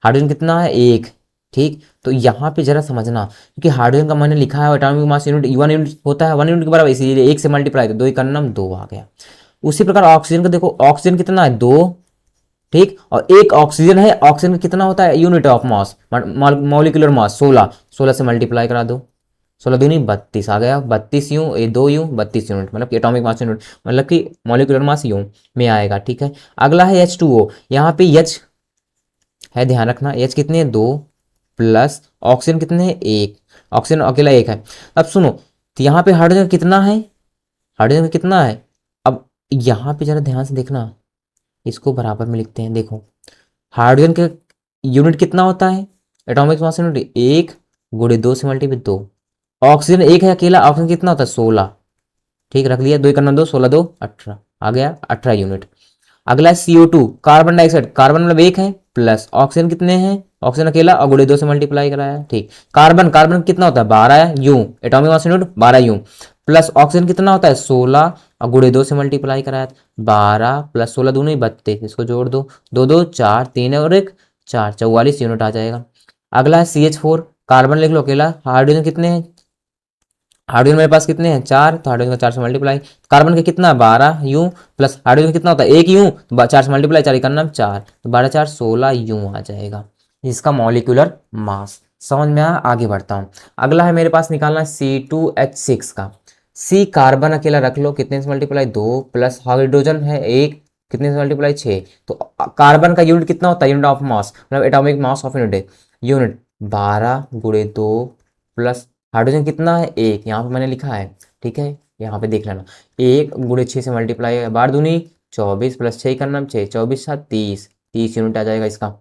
हाइड्रोजन कितना है 1, ठीक। तो यहाँ पे जरा समझना क्योंकि हाइड्रोजन का मैंने लिखा है एटॉमिक मास यूनिट 1 यूनिट होता है, 1 यूनिट के बराबर, इसीलिए 1 से मल्टीप्लाई तो 2 का नाम 2 आ गया। उसी प्रकार ऑक्सीजन का देखो, ऑक्सीजन कितना है 2, ठीक, और एक ऑक्सीजन है, ऑक्सीजन का कितना होता है unit of mass molecular mass 16, 16 से मल्टीप्लाई करा दो, 16 दूनी 32 आ गया, 32 यूं, ये 2 यूं 32 यूनिट, मतलब कि एटॉमिक मास यूनिट मतलब कि मॉलिक्यूलर मास यूं में आएगा। ठीक है, अगला है H2O, यहाँ पे H है, ध्यान रखना H कितने हैं 2 प्लस ऑक्सीजन कितने हैं 1, ऑक्सीजन अकेला 1 है। अब सुनो, तो यहाँ पे हाइड्रोजन कितना है, हाइड्रोजन कितना है, अब यहाँ पे जरा ध्यान से देखना, इसको बराबर में लिखते हैं। देखो हाइड्रोजन का यूनिट कितना होता है एटॉमिक मास यूनिट 1 गुणे 2 से मल्टीप्लाई 2, ऑक्सीजन 1 है अकेला, ऑक्सीजन कितना होता है 16, ठीक, रख लिया, 2 करना 2, 16 2 18 आ गया 18 यूनिट। अगला है CO2 कार्बन डाइऑक्साइड, कार्बन मतलब 1 है प्लस ऑक्सीजन कितने हैं, ऑक्सीजन अकेला और गुणे 2 से मल्टीप्लाई कराया, ठीक। कार्बन, कार्बन कितना होता है 12 है यूं, एटॉमिक मास यूनिट 12 यूं, प्लस ऑक्सीजन कितना होता है 16 और गुणे 2 से मल्टीप्लाई कराया, 12 प्लस 16 दूनी 32, इसको जोड़ दो, 2 2 4 3 और 1 4, 44 यूनिट आ जाएगा। अगला है CH4 कार्बन लिख लो अकेला, हाइड्रोजन कितने हैं, हाइड्रोजन मेरे पास कितने हैं 4, तो हाइड्रोजन का 4 से मल्टीप्लाई, कार्बन का कितना 12 यूं प्लस हाइड्रोजन कितना होता है 1 यूं, 4 से मल्टीप्लाई 4 का नाम 4, तो 12 4 16 यूं आ जाएगा इसका मॉलिक्यूलर मास। समझ में आया, आगे बढ़ता हूँ। अगला है मेरे पास निकालना है C2H6 का, C कार्बन अकेला रख लो, कितने से मल्टीप्लाई 2 प्लस हाइड्रोजन है 1, कितने से मल्टीप्लाई 6, तो कार्बन का यूनिट कितना होता है यूनिट ऑफ मास मतलब एटॉमिक मास ऑफ यूनिट 12 गुणे 2 प्लस हाइड्रोजन कितना है 1, यहाँ पे मैंने लिखा है, ठीक है, यहाँ पे देख लेना, 1 गुणे 6 से मल्टीप्लाई, बार दूनी 24 प्लस 6 का नाम 6, 24 7 30, 30 यूनिट आ जाएगा इसका।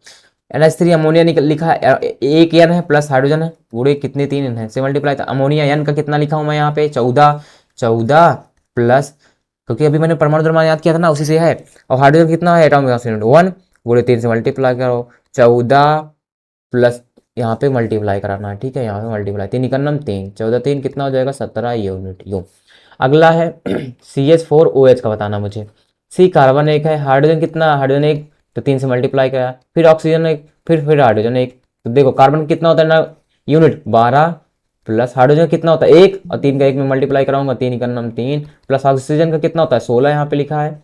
NH3 अमोनिया लिखा है, एक N है प्लस हाइड्रोजन है, गुणे कितने 3 N है से मल्टीप्लाई, तो अमोनिया N का कितना लिखा हूँ मैं यहाँ पे 14, 14 प्लस, क्योंकि अभी मैंने परमाणु द्रव्यमान याद किया था ना उसी से है, और हाइड्रोजन कितना है एटॉमिक मास यूनिट 1 गुणे 3 से मल्टीप्लाई करो, 14 प्लस यहाँ पे मल्टीप्लाई कराना है, ठीक है, यहाँ पे मल्टीप्लाई 3 का नाम 3, 14 3 कितना हो जाएगा 17 यूनिट यूं। अगला है CH4OH का बताना मुझे, C कार्बन 1 है, हाइड्रोजन कितना, हाइड्रोजन 1, तो 3 से मल्टीप्लाई करा, फिर ऑक्सीजन 1, फिर हाइड्रोजन 1, तो देखो कार्बन कितना होता है ना यूनिट 12 प्लस हाइड्रोजन कितना होता है 1 और 3 का 1 में मल्टीप्लाई कराऊंगा, 3 का नाम 3 प्लस ऑक्सीजन का कितना होता है 16, यहाँ पे लिखा है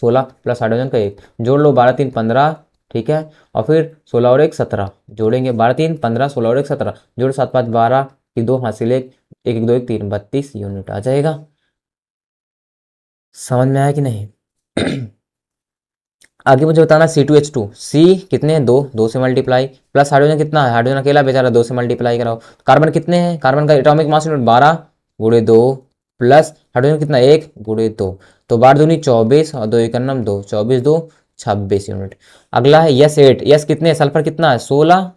16 प्लस हाइड्रोजन का 1, जोड़ लो 12 3 15, ठीक है, और फिर 16 और 1 17 जोड़ेंगे, 12 3 15 16 और 1 17, जोड़ 7 5 12 की 2 हासिल 1 1 2 1 3 32 यूनिट आ जाएगा। समझ में आया कि नहीं? आगे मुझे बताना C2H2, C कितने हैं 2, 2 से मल्टीप्लाई प्लस हाइड्रोजन कितना है, हाइड्रोजन अकेला बेचारा 2 से मल्टीप्लाई कराओ, कार्बन कितने हैं, कार्बन का एटॉमिक मास यूनिट 12 गुणे 2 प्लस हाइड्रोजन कितना 1 गुणे 2, तो 12 दूनी 24 और 2 एक नाम 2, 24 2 26 यूनिट। अगला है S8, यस कितने, सल्फर कितना है 16,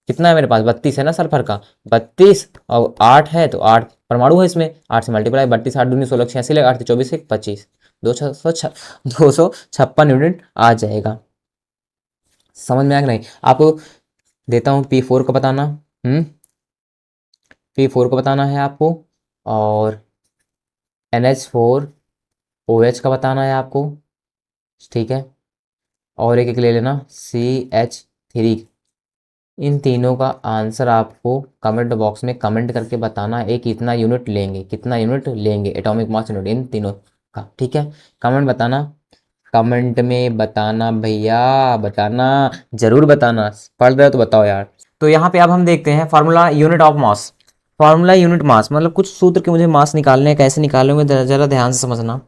कितना है मेरे पास 32 है ना सल्फर का, 32 और 8 है तो 8 परमाणु है इसमें, 8 से मल्टीप्लाई 32 8 दूनी 16 86 लगा 8 24 1 25, 256 यूनिट आ जाएगा। समझ में आया कि नहीं? आपको देता हूँ P4 को बताना, P4 को बताना है आपको, और NH4 OH का बताना है आपको, ठीक है, और एक एक ले लेना CH3। इन तीनों का आंसर आपको कमेंट बॉक्स में कमेंट करके बताना है, कितना यूनिट लेंगे, कितना यूनिट लेंगे एटॉमिक मास यूनिट इन तीनों का, ठीक है। कमेंट बताना, कमेंट में बताना भैया, बताना, जरूर बताना, पढ़ रहे हो तो बताओ यार। तो यहाँ पे अब हम देखते हैं formula unit of mass. Formula unit mass मतलब कुछ सूत्र के मुझे मास निकालने हैं, कैसे निकालेंगे जरा ध्यान से समझना।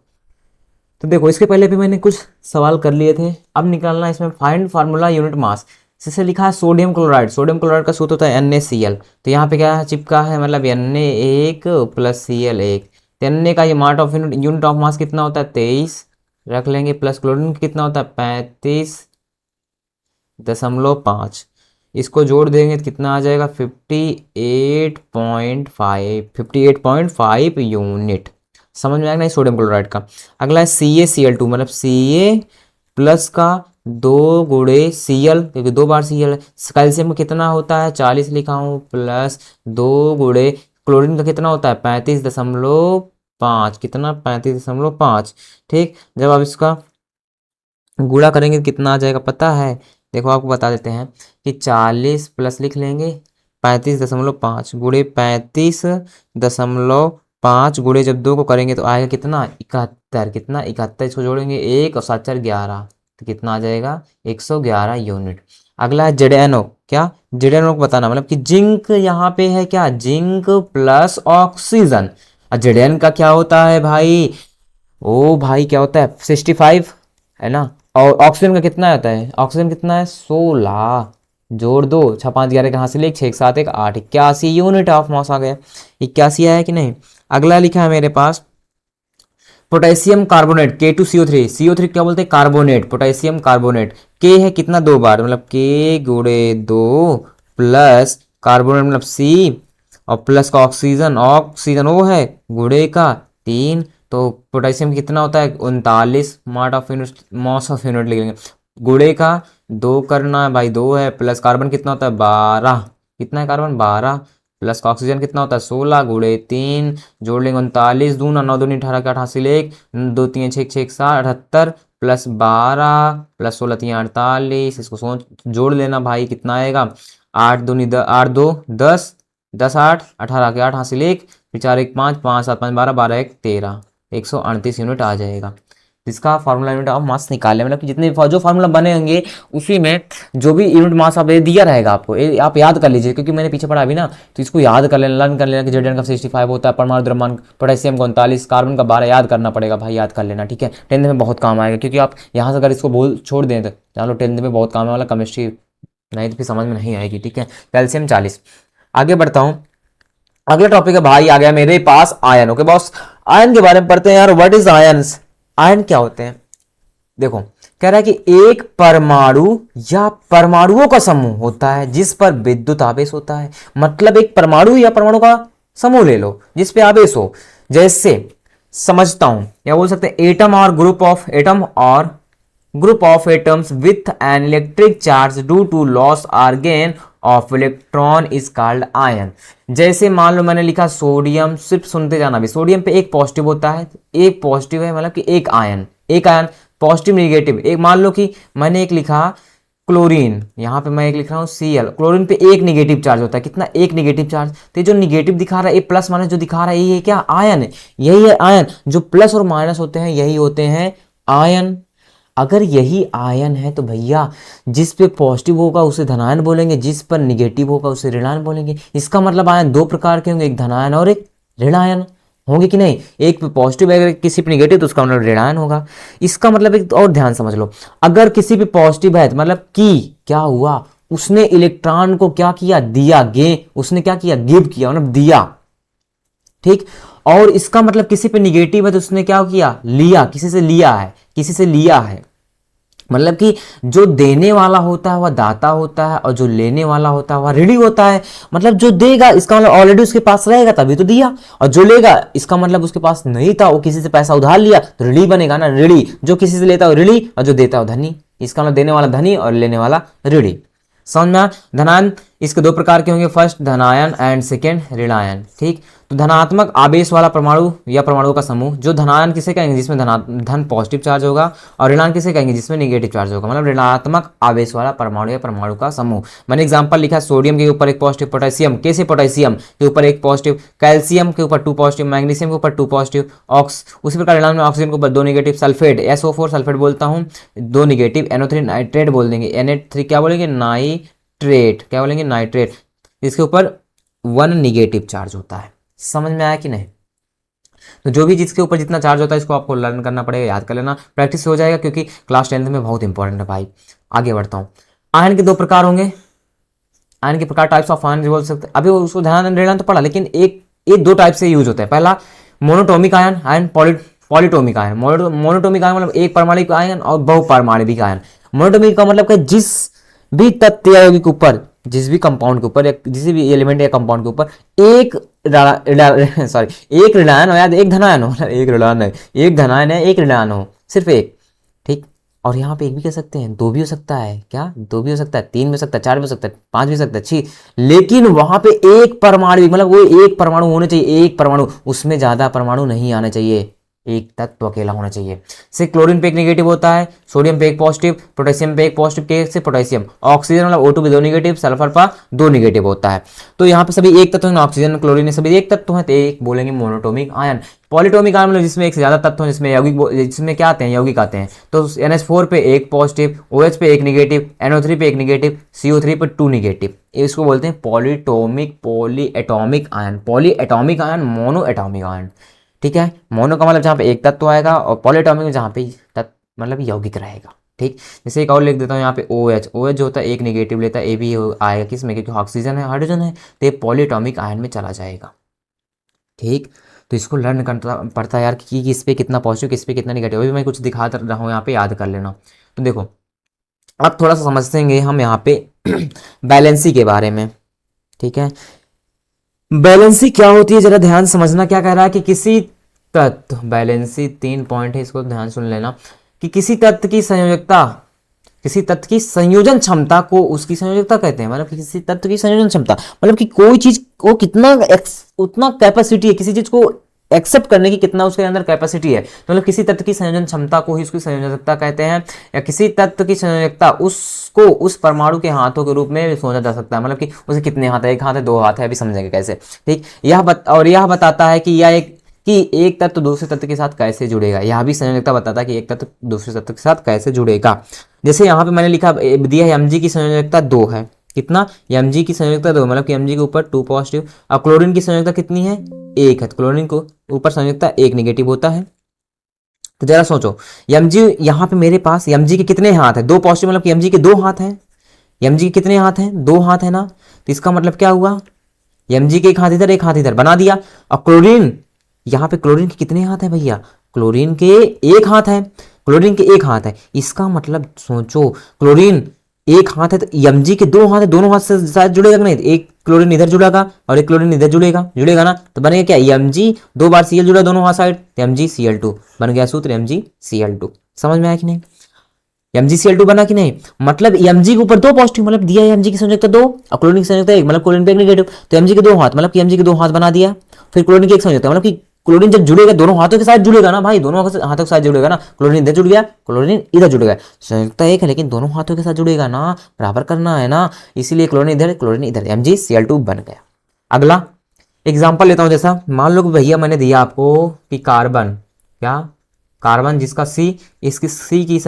तो देखो इसके पहले भी मैंने कुछ सवाल कर लिए थे, अब निकालना है इसमें फाइंड फार्मूला यूनिट मास। जैसे लिखा है सोडियम क्लोराइड, सोडियम क्लोराइड का सूत्र होता है NaCl। तो यहाँ पे क्या है चिपका है, मतलब Na1 + Cl1। तो Na का ये mass of unit of mass कितना होता है 23 रख लेंगे, प्लस क्लोरीन कितना होता है 35.5। इसको जोड़ देंगे तो कितना आ जाएगा 58.5 यूनिट। समझ में आएगा नहीं सोडियम क्लोराइड का। अगला है CaCl2 मतलब Ca प्लस का 2 गुणे Cl, क्योंकि 2 बार Cl है। कैल्शियम का कितना होता है 40 लिखा हूँ, प्लस 2 गुणे क्लोरीन का कितना होता है 35.5, कितना 35.5। ठीक, जब आप इसका गुणा करेंगे तो कितना आ जाएगा पता है, देखो आपको बता देते हैं कि 40 प्लस लिख लेंगे 35.5 गुणे 35.5 गुणे जब 2 को करेंगे तो आएगा कितना 71, कितना 71। इसको जोड़ेंगे 1 और 7 4 11, तो कितना आ जाएगा 111 यूनिट। अगला है ZnO, क्या ZnO को बताना, मतलब कि जिंक यहाँ पे है क्या, जिंक प्लस ऑक्सीजन। Zn का क्या होता है भाई, ओ भाई क्या होता है 65 है ना, और ऑक्सीजन का कितना होता है, ऑक्सीजन कितना है 16, जोड़ दो 6 5 11 कहाँ से ले 6 7 1 8, 81 यूनिट ऑफ मास आ गया। 81 आया कि नहीं। अगला लिखा है मेरे पास पोटेशियम कार्बोनेट K2CO3, CO3 क्या बोलते हैं कार्बोनेट, पोटेशियम कार्बोनेट। K है कितना 2 बार, मतलब K गुणे 2 प्लस कार्बोनेट मतलब C और प्लस का ऑक्सीजन, ऑक्सीजन वो है गुणे का 3। तो पोटेशियम कितना होता है 39 मास ऑफ यूनिट लिखेंगे, गुणे का 2 करना है भाई 2 है, प्लस कार्बन कितना होता है 12, कितना है कार्बन 12, प्लस का ऑक्सीजन कितना होता है 16 गुणे 3, जोड़ लेंगे 39 दूना 9 दूनी 18 के 88 1 2 3 6 6 7 78 प्लस 12 प्लस 16 3 48। इसको सोच जोड़ लेना भाई कितना आएगा 8 दूनी 8 2 10 10 8 18 के 8 हासिल 1 4 1 5 5 7 5 12 12 1 13, 138 यूनिट आ जाएगा। जिसका फार्मूला यूनिट ऑफ मास निकाले, मतलब कि जितने जो फार्मूला बने होंगे उसी में जो भी यूनिट मास आप दिया रहेगा आपको, आप याद कर लीजिए, क्योंकि मैंने पीछे पढ़ा अभी ना, तो इसको याद कर लेना, लर्न कर लेना कि Zn का 65 होता है, परमाणु द्रव्यमान पोटेशियम का 39, कार्बन का 12 याद करना पड़ेगा भाई, याद कर लेना ठीक है। 10th में बहुत काम आएगा, क्योंकि आप यहाँ से अगर इसको बोल छोड़ दें तो चलो 10th में बहुत काम है वाला केमिस्ट्री, नहीं तो फिर समझ में नहीं आएगी ठीक है। कैल्शियम 40। आगे बढ़ता हूँ, अगला टॉपिक है भाई आ गया मेरे पास आयन। ओके बॉस, आयन के बारे में पढ़ते हैं यार। व्हाट इज आयंस, आयन क्या होते हैं। देखो कह रहा है कि एक परमाणु या परमाणुओं का समूह होता है जिस पर विद्युत आवेश होता है, मतलब एक परमाणु या परमाणु का समूह ले लो जिस पे आवेश हो। जैसे समझता हूं, या बोल सकते हैं एटम और ग्रुप ऑफ एटम और group of atoms with an electric charge due to loss or gain of electron is called ion। जैसे मान लो मैंने लिखा सोडियम, सिर्फ सुनते जाना भी, सोडियम पे एक पॉजिटिव होता है, एक पॉजिटिव है मतलब कि एक आयन पॉजिटिव निगेटिव। एक मान लो कि मैंने एक लिखा क्लोरीन, यहाँ पे मैं एक लिख रहा हूँ Cl, क्लोरीन पे एक निगेटिव चार्ज होता है, कितना एक निगेटिव चार्ज। तो जो निगेटिव दिखा रहा है एक प्लस माइनस जो दिखा रहा है यही है क्या आयन है, यही है आयन। जो प्लस और माइनस होते हैं यही होते हैं आयन। अगर यही आयन है तो भैया जिस पे पॉजिटिव होगा उसे धनायन बोलेंगे, जिस पर निगेटिव होगा उसे ऋणायन बोलेंगे। इसका मतलब आयन दो प्रकार के होंगे, एक धनायन और एक ऋणायन होंगे कि नहीं। एक पे पॉजिटिव है, अगर किसी पे निगेटिव तो उसका मतलब ऋणायन होगा। इसका मतलब एक और ध्यान समझ लो, अगर किसी पे पॉजिटिव है तो मतलब कि क्या हुआ, उसने इलेक्ट्रॉन को क्या किया दिया, उसने क्या किया गिव किया, मतलब दिया ठीक। और इसका मतलब किसी पे निगेटिव है तो उसने क्या किया लिया, किसी से लिया है। मतलब कि जो देने वाला होता है वह दाता होता है और जो लेने वाला होता है वह ऋणी होता है। मतलब जो देगा इसका मतलब ऑलरेडी उसके पास रहेगा तभी तो दिया, और जो लेगा इसका मतलब उसके पास नहीं था, वो किसी से पैसा उधार लिया तो ऋणी बनेगा ना, ऋणी। जो किसी से लेता है ऋणी और जो देता है धनी। इसका मतलब देने वाला धनी और लेने वाला ऋणी। समझ में। धनायन इसके दो प्रकार के होंगे, फर्स्ट धनायन एंड सेकेंड ऋणायन ठीक। तो धनात्मक आवेश वाला परमाणु या परमाणुओं का समूह, जो धनायन किसे कहेंगे जिसमें धन पॉजिटिव चार्ज होगा, और ऋणायन किसे कहेंगे जिसमें नेगेटिव चार्ज होगा, मतलब ऋणात्मक आवेश वाला परमाणु या परमाणु का समूह। मैंने एग्जांपल लिखा, सोडियम के ऊपर एक पॉजिटिव, पोटेशियम कैसे, पोटेशियम के ऊपर एक पॉजिटिव, कैल्शियम के ऊपर 2 पॉजिटिव, मैग्नीशियम के ऊपर 2 पॉजिटिव, उसी प्रकार ऋणायन में ऑक्सीजन के ऊपर 2 निगेटिव, सल्फेट SO4 सल्फेट बोलता हूँ 2 निगेटिव, NO3 नाइट्रेट बोल देंगे, Na3 क्या बोलेंगे, नाइट्रेट, क्या बोलेंगे, नाइट्रेट, इसके ऊपर 1 निगेटिव चार्ज होता है। समझ में आया कि नहीं? तो जो भी जिसके ऊपर जितना चार्ज होता है इसको आपको लर्न करना पड़ेगा, याद कर लेना, प्रैक्टिस हो जाएगा, क्योंकि क्लास 10th में बहुत इंपॉर्टेंट है भाई। आगे बढ़ता हूँ। आयन के 2 प्रकार होंगे, आयन के प्रकार, टाइप्स ऑफ आयन बोल सकते हैं, अभी उसको ध्यान देना तो पढ़ा, लेकिन एक 2 टाइप से यूज होता है। पहला monatomic ion, polyatomic ion. Monatomic ion मतलब एक परमाणु आयन और बहुपरमाणविक आयन। मोनोटोमिक का मतलब जिस भी तत्व या यौगिक के ऊपर, जिस भी कंपाउंड के ऊपर, किसी भी एलिमेंट या कंपाउंड के ऊपर एक ऋणायन हो या एक धनायन हो, मतलब एक धनायन है एक ऋणायन हो, सिर्फ एक, ठीक। और यहाँ पे एक भी कह सकते हैं, 2 भी हो सकता है, क्या 2 भी हो सकता है, 3 भी हो सकता है, 4 भी हो सकता है, 5 भी हो सकता है, 6, लेकिन वहां पे एक परमाणु, मतलब वो एक परमाणु होने चाहिए, एक परमाणु, उसमें ज्यादा परमाणु नहीं आने चाहिए, एक तत्व अकेला होना चाहिए। से क्लोरीन पे एक नेगेटिव होता है, सोडियम पे एक पॉजिटिव, पोटेशियम पे एक पॉजिटिव, के से पोटेशियम, ऑक्सीजन मतलब O2 पे 2 निगेटिव, सल्फर पर 2 निगेटिव होता है। तो यहाँ पे सभी एक तत्व हैं, ऑक्सीजन क्लोरीन सभी एक तत्व हैं, तो एक बोलेंगे मोनोटोमिक आयन। पॉलीटोमिक आयन मतलब जिसमें एक से ज्यादा तत्व हैं, जिसमें यौगिक, जिसमें क्या आते हैं, यौगिक आते हैं। तो NH4 पे एक पॉजिटिव, OH पे एक निगेटिव, NO3 पे एक निगेटिव, CO3 पे 2 निगेटिव, इसको बोलते हैं polyatomic ion. Polyatomic ion, mono atomic ion, ठीक है। मोनो का मतलब जहाँ पे एक तत्व आएगा, और पॉलीएटॉमिक में जहाँ पे तत्व मतलब यौगिक रहेगा, ठीक। जैसे एक और लिख देता हूँ यहाँ पे OH जो होता है एक निगेटिव लेता है, ए भी आएगा किसमें, क्योंकि ऑक्सीजन है, हाइड्रोजन है, तो ये पॉलीएटॉमिक आयन में चला जाएगा, ठीक। तो इसको लर्न करना पड़ता है यार कि किस पे कितना पॉजिटिव, किस पे कितना निगेटिव, अभी मैं कुछ दिखा रहा हूँ यहाँ पे, याद कर लेना। तो देखो अब थोड़ा सा समझेंगे हम यहाँ पे बैलेंसी के बारे में, ठीक है। बैलेंसी क्या होती है जरा ध्यान समझना, क्या कह रहा है कि किसी तत्व, बैलेंसी 3 पॉइंट है, इसको ध्यान सुन लेना, कि किसी तत्व की संयोजकता, किसी तत्व की संयोजन क्षमता को उसकी संयोजकता कहते हैं। मतलब किसी तत्व की संयोजन क्षमता मतलब कि कोई चीज को कितना उतना कैपेसिटी है, किसी चीज को एक्सेप्ट करने की कितना उसके अंदर कैपेसिटी है, तो मतलब किसी तत्व की संयोजन क्षमता को ही उसकी संयोजकता कहते हैं। या किसी तत्व की संयोजकता उसको उस परमाणु के हाथों के रूप में सोचा जा सकता है, मतलब कि उसे कितने हाथ है, 1 हाथ है, 2 हाथ है, अभी समझेंगे कैसे, ठीक। यह बताता है कि एक तत्व दूसरे तत्व के साथ कैसे जुड़ेगा। यह भी संयोजकता बताता है कि एक तत्व दूसरे तत्व के साथ कैसे जुड़ेगा। जैसे यहाँ पे मैंने लिखा दिया है Mg की संयोजकता 2 है, कितना, Mg की संयोजकता 2, मतलब कि Mg के ऊपर 2 पॉजिटिव। अब क्लोरीन की संयोजकता कितनी है, 1 है, तो क्लोरीन को ऊपर संयोजकता 1 निगेटिव होता है। तो जरा सोचो, Mg यहाँ पे मेरे पास Mg के कितने हाथ है, 2 पॉजिटिव, मतलब कि Mg के 2 हाथ हैं। Mg के कितने हाथ हैं, 2 हाथ है ना, तो इसका मतलब क्या हुआ, Mg के एक हाथ इधर बना दिया। और क्लोरीन, यहाँ पे क्लोरीन के कितने हाथ है भैया, क्लोरीन के 1 हाथ है, क्लोरीन के 1 हाथ है, इसका मतलब सोचो क्लोरीन 1 हाथ है, तो Mg के 2 हाथ है, दोनों हाथ से शायद जुड़ेगा कि नहीं, एक क्लोरीन इधर जुड़ेगा और एक क्लोरीन इधर जुड़ेगा ना, तो बनेगा क्या, Mg 2 बार Cl जुड़ा दोनों हाथ साइड, तो MgCl2 बन गया सूत्र, MgCl2। समझ में आया कि नहीं, MgCl2 बना कि नहीं, मतलब Mg के ऊपर 2 पॉजिटिव, मतलब दिया है Mg की संयोजकता 2 और क्लोरीन की संयोजकता 1, मतलब क्लोरीन पे एक नेगेटिव, तो Mg के 2 हाथ, मतलब कि Mg के 2 हाथ बना दिया। फिर क्लोरीन की एक संयोजकता, मतलब कि क्लोरीन जब जुड़ेगा दोनों हाथों के साथ जुड़ेगा ना भाई, दोनों हाथों के साथ जुड़ेगा ना, क्लोरीन इधर जुड़ गया, क्लोरीन इधर जुड़ गया, संयोजकता 1 है लेकिन दोनों हाथों के साथ जुड़ेगा ना, बराबर करना है ना, इसीलिए क्लोरीन इधर, MgCl2 बन गया। अगला एग्जाम्पल लेता हूं, जैसा मान लो भैया मैंने दिया आपको कि कार्बन, क्या कार्बन जिसका इसकी C की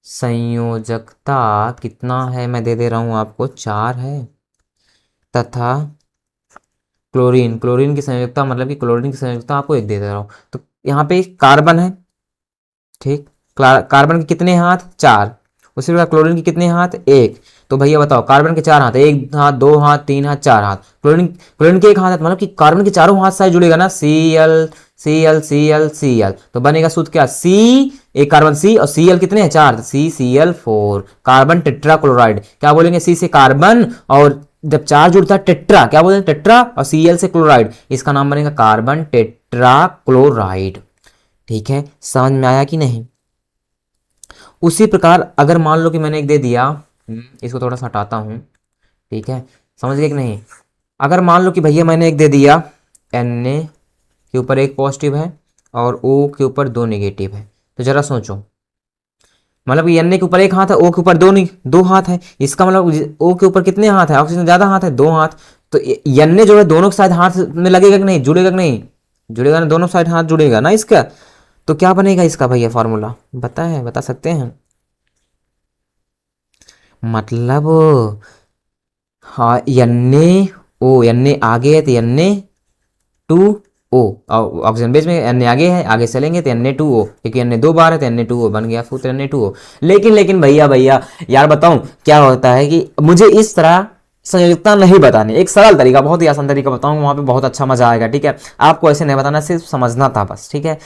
संयोजकता कितना है, मैं दे रहा हूं आपको 4 है, तथा क्लोरीन की संयोजकता, मतलब कि क्लोरीन की संयोजकता आपको 1 दे रहा हूं। तो यहाँ पे कार्बन है, ठीक, कार्बन के कितने हाथ, 4, उसी प्रकार क्लोरीन के कितने हाथ, 1। तो भैया बताओ, कार्बन के 4 हाथ, 1 हाथ, 2 हाथ, 3 हाथ, 4 हाथ, क्लोरीन के 1 हाथ, मतलब कि कार्बन के चारों हाथ साथ जुड़ेगा ना, Cl, तो बनेगा सूत्र क्या, एक कार्बन C और Cl कितने हैं, 4, CCl4, कार्बन टेट्राक्लोराइड। क्या बोलेंगे, C से कार्बन और जब 4 जुड़ता है टेट्रा, क्या बोलते हैं, टेट्रा, और Cl से क्लोराइड, इसका नाम बनेगा कार्बन टेट्राक्लोराइड। ठीक है, समझ में आया कि नहीं। उसी प्रकार अगर मान लो कि मैंने एक दे दिया, इसको थोड़ा सा हटाता हूं, ठीक है, समझ गए कि नहीं। अगर मान लो कि भैया मैंने एक दे दिया Na के ऊपर एक पॉजिटिव है और O के ऊपर दो नेगेटिव है, तो जरा सोचो, मतलब कि Na के ऊपर एक हाथ है, O के ऊपर दो हाथ है, इसका मतलब O के ऊपर कितने हाथ है, ऑक्सीजन ज्यादा हाथ है, दो हाथ। तो Na जो है दोनों के साइड हाथ में लगेगा कि नहीं, जुड़ेगा कि नहीं, जुड़ेगा ना, दोनों साइड हाथ जुड़ेगा ना इसका। तो क्या बनेगा इसका भैया फॉर्मूला, बता सकते हैं? मतलब हाँ, Na आगे है तो Na2O, ऑक्सीजन बेस में Na आगे है, आगे चलेंगे तो Na2O, क्योंकि Na दो बार है तो Na2O बन गया सूत्र Na2O। लेकिन भैया भैया यार बताऊं क्या होता है कि मुझे इस तरह संयोजकता नहीं बतानी, एक सरल तरीका, बहुत ही आसान तरीका बताऊंगा, वहां पे बहुत अच्छा मजा आएगा। ठीक है, आपको ऐसे नहीं बताना, सिर्फ समझना था बस। ठीक है,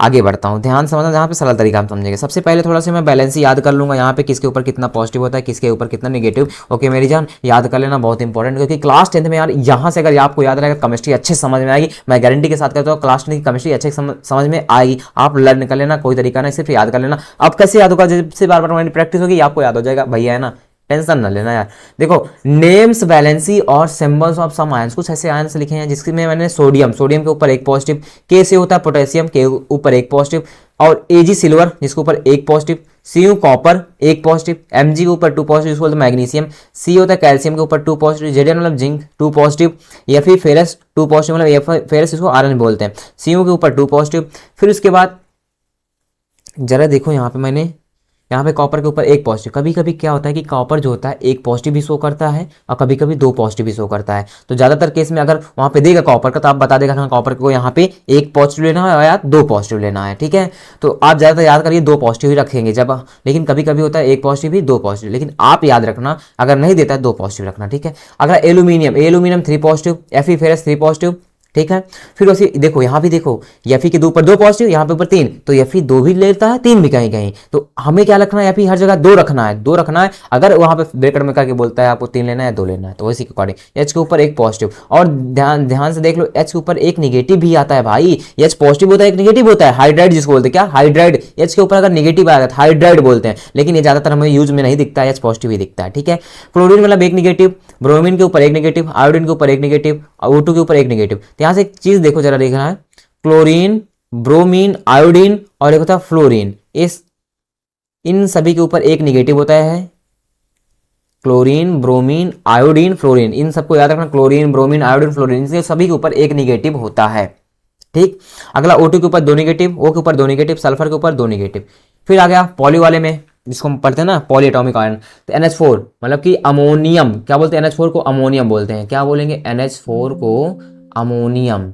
आगे बढ़ता हूँ, ध्यान समझना, जहाँ पे सरल तरीका हम समझेंगे। सबसे पहले थोड़ा सा मैं बैलेंस ही याद कर लूंगा, यहाँ पे किसके ऊपर कितना पॉजिटिव होता है, किसके ऊपर कितना नेगेटिव। ओके मेरी जान, याद कर लेना, बहुत इंपॉर्टेंट, क्योंकि क्लास 10th में यार यहाँ से अगर आपको याद रहेगा केमिस्ट्री अच्छे समझ में आएगी, मैं गारंटी के साथ कहता हूँ क्लास 10th की केमिस्ट्री अच्छे समझ में आएगी। आप लर्न कर लेना, कोई तरीका नहीं, सिर्फ याद कर लेना। अब कैसे याद होगा, जब से बार बार प्रैक्टिस होगी आपको याद हो जाएगा भैया, है ना, टेंशन ना लेना यार। देखो, नेम्स वैलेंसी और सिंबल्स ऑफ सम आयंस, कुछ ऐसे आयंस लिखे हैं जिसमें मैंने सोडियम के ऊपर एक पॉजिटिव, के से होता है पोटेशियम के ऊपर एक पॉजिटिव, और एजी सिल्वर जिसके ऊपर एक पॉजिटिव, सीयू कॉपर एक पॉजिटिव, एमजी के ऊपर टू पॉजिटिव जिसको बोलते हैं मैग्नीशियम, सी होता है कैल्शियम के ऊपर टू पॉजिटिव, जेडन मतलब जिंक टू पॉजिटिव, या फिर फेरस टू पॉजिटिव, मतलब फेरस इसको आयरन बोलते हैं, सीयू के ऊपर टू पॉजिटिव। फिर उसके बाद जरा देखो यहाँ पे मैंने, यहाँ पे कॉपर के ऊपर एक पॉजिटिव, कभी कभी क्या होता है कि कॉपर जो होता है एक पॉजिटिव भी शो करता है और कभी कभी दो पॉजिटिव भी शो करता है। तो ज्यादातर केस में अगर वहां पे देगा कॉपर का, तो आप बता देगा हाँ कॉपर को यहाँ पे एक पॉजिटिव लेना है या दो पॉजिटिव लेना है। ठीक है, तो आप ज्यादातर याद करिए दो पॉजिटिव ही रखेंगे जब, लेकिन कभी कभी होता है एक पॉजिटिव ही दो पॉजिटिव, लेकिन आप याद रखना अगर नहीं देता है दो पॉजिटिव रखना। ठीक है, अगर एल्यूमिनियम थ्री पॉजिटिव, एफी फेरस थ्री पॉजिटिव। ठीक है, फिर वैसे देखो यहाँ भी देखो, एफी के दो ऊपर दो पॉजिटिव, यहाँ पे ऊपर तीन, तो एफी दो भी लेता है तीन भी कहीं कहीं, तो हमें क्या रखना है, एफी हर जगह दो रखना है, दो रखना है। अगर वहां पे ब्रैकेट में करके बोलता है आपको तीन लेना है दो लेना है, तो इसी के अकॉर्डिंग एच के ऊपर एक पॉजिटिव। और ध्यान ध्यान से देख लो, एच के ऊपर एक निगेटिव भी आता है भाई, एच पॉजिटिव होता है एक निगेटिव होता है, हाइड्राइड जिसको बोलते हैं, क्या हाइड्राइड, एच के ऊपर अगर निगेटिव आएगा तो हाइड्राइड बोलते हैं, लेकिन ये ज्यादातर हमें यूज में नहीं दिखता है, एच पॉजिटिव ही दिखता है। ठीक है, क्लोरीन मतलब एक निगेटिव, ब्रोमीन के ऊपर एक निगेटिव, आयोडीन के ऊपर एक निगेटिव, O2 के ऊपर एक निगेटिव। तो यहाँ से एक चीज देखो जरा, देखना है क्लोरीन, ब्रोमीन, आयोडीन और एक होता है फ्लोरीन, इन सभी के ऊपर एक निगेटिव होता है। क्लोरीन, ब्रोमीन, आयोडीन, फ्लोरीन, इन सबको याद रखना, क्लोरीन, ब्रोमीन, आयोडीन, फ्लोरीन, इनसे सभी के ऊपर एक निगेटिव होता है। ठीक, अगला O2 के ऊपर दो निगेटिव, O के ऊपर दो निगेटिव, सल्फर के ऊपर दो निगेटिव। फिर आ गया पॉली वाले में, जिसको हम पढ़ते हैं ना पॉली एटॉमिक आयन, तो NH4 मतलब कि अमोनियम, क्या बोलते हैं NH4 को, अमोनियम बोलते हैं, क्या बोलेंगे NH4 को, अमोनियम।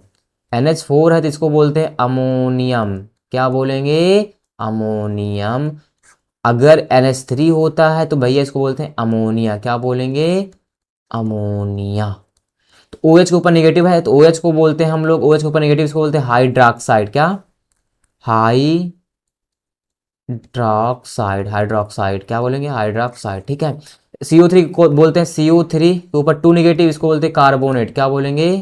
NH4 है तो इसको बोलते हैं अमोनियम, क्या बोलेंगे, अमोनियम। अगर NH3 होता है तो भैया इसको बोलते हैं अमोनिया, क्या बोलेंगे, अमोनिया। तो OH के ऊपर नेगेटिव है तो OH को बोलते हैं हम लोग, OH के ऊपर नेगेटिव इसको बोलते हैं हाइड्रॉक्साइड, क्या, हाइड्रॉक्साइड क्या बोलेंगे, हाइड्रॉक्साइड। ठीक है, CO3 को बोलते हैं, CO3 के ऊपर टू नेगेटिव, इसको बोलते हैं कार्बोनेट, क्या बोलेंगे,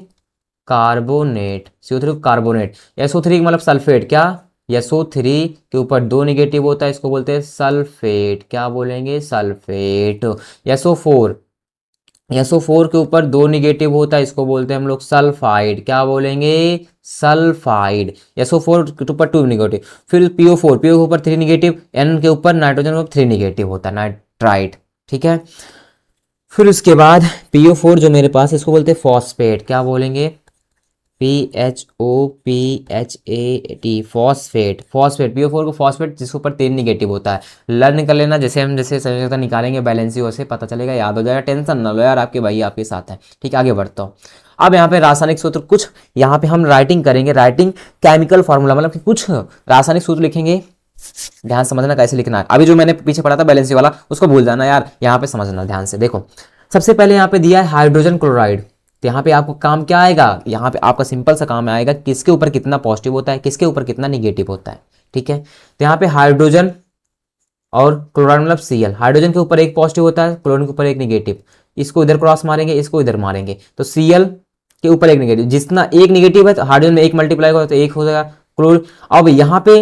कार्बोनेट, CO3 को कार्बोनेट। SO3 मतलब सल्फेट, क्या, SO3 के ऊपर दो निगेटिव होता है, इसको बोलते हैं सल्फेट, क्या बोलेंगे, सल्फेट। SO4 के ऊपर दो निगेटिव होता है, इसको बोलते हैं हम लोग सल्फाइड, क्या बोलेंगे, सल्फाइड। SO4 के ऊपर टू निगेटिव। फिर PO4 के ऊपर थ्री निगेटिव, N के ऊपर नाइट्रोजन के ऊपर थ्री निगेटिव होता है, नाइट्राइट। ठीक है, फिर उसके बाद PO4 जो मेरे पास, इसको बोलते हैं फॉस्फेट, क्या बोलेंगे, PHOPHAT, फॉस्फेट। PO4 को फॉस्फेट, जिसके ऊपर तीन निगेटिव होता है। लर्न कर लेना, जैसे हम जैसे संयोजकता निकालेंगे बैलेंसी से पता चलेगा, याद हो जाएगा, टेंशन ना लो यार, आपके भाई आपके साथ है। ठीक है, आगे बढ़ता हूँ। अब यहाँ पे रासायनिक सूत्र कुछ, यहाँ पे हम राइटिंग करेंगे, राइटिंग केमिकल फॉर्मूला, मतलब कि कुछ रासायनिक सूत्र लिखेंगे, ध्यान समझना कैसे लिखना है। अभी जो मैंने पीछे पढ़ा था बैलेंसी वाला उसको भूल जाना यार, यहाँ पे समझना ध्यान से। देखो, सबसे पहले यहाँ पे दिया है हाइड्रोजन क्लोराइड, तो यहाँ पे आपको काम क्या आएगा, यहाँ पे आपका सिंपल सा काम आएगा, किसके ऊपर कितना पॉजिटिव होता है, किसके ऊपर कितना निगेटिव होता है। ठीक है, तो यहाँ पे हाइड्रोजन और क्लोराइड मतलब Cl, हाइड्रोजन के ऊपर एक पॉजिटिव होता है, क्लोरीन के ऊपर एक निगेटिव, इसको इधर क्रॉस मारेंगे, इसको इधर मारेंगे, तो Cl के ऊपर एक निगेटिव, जितना एक निगेटिव है तो हाइड्रोजन में एक मल्टीप्लाई होगा तो एक हो जाएगा क्लोरीन। अब यहाँ पे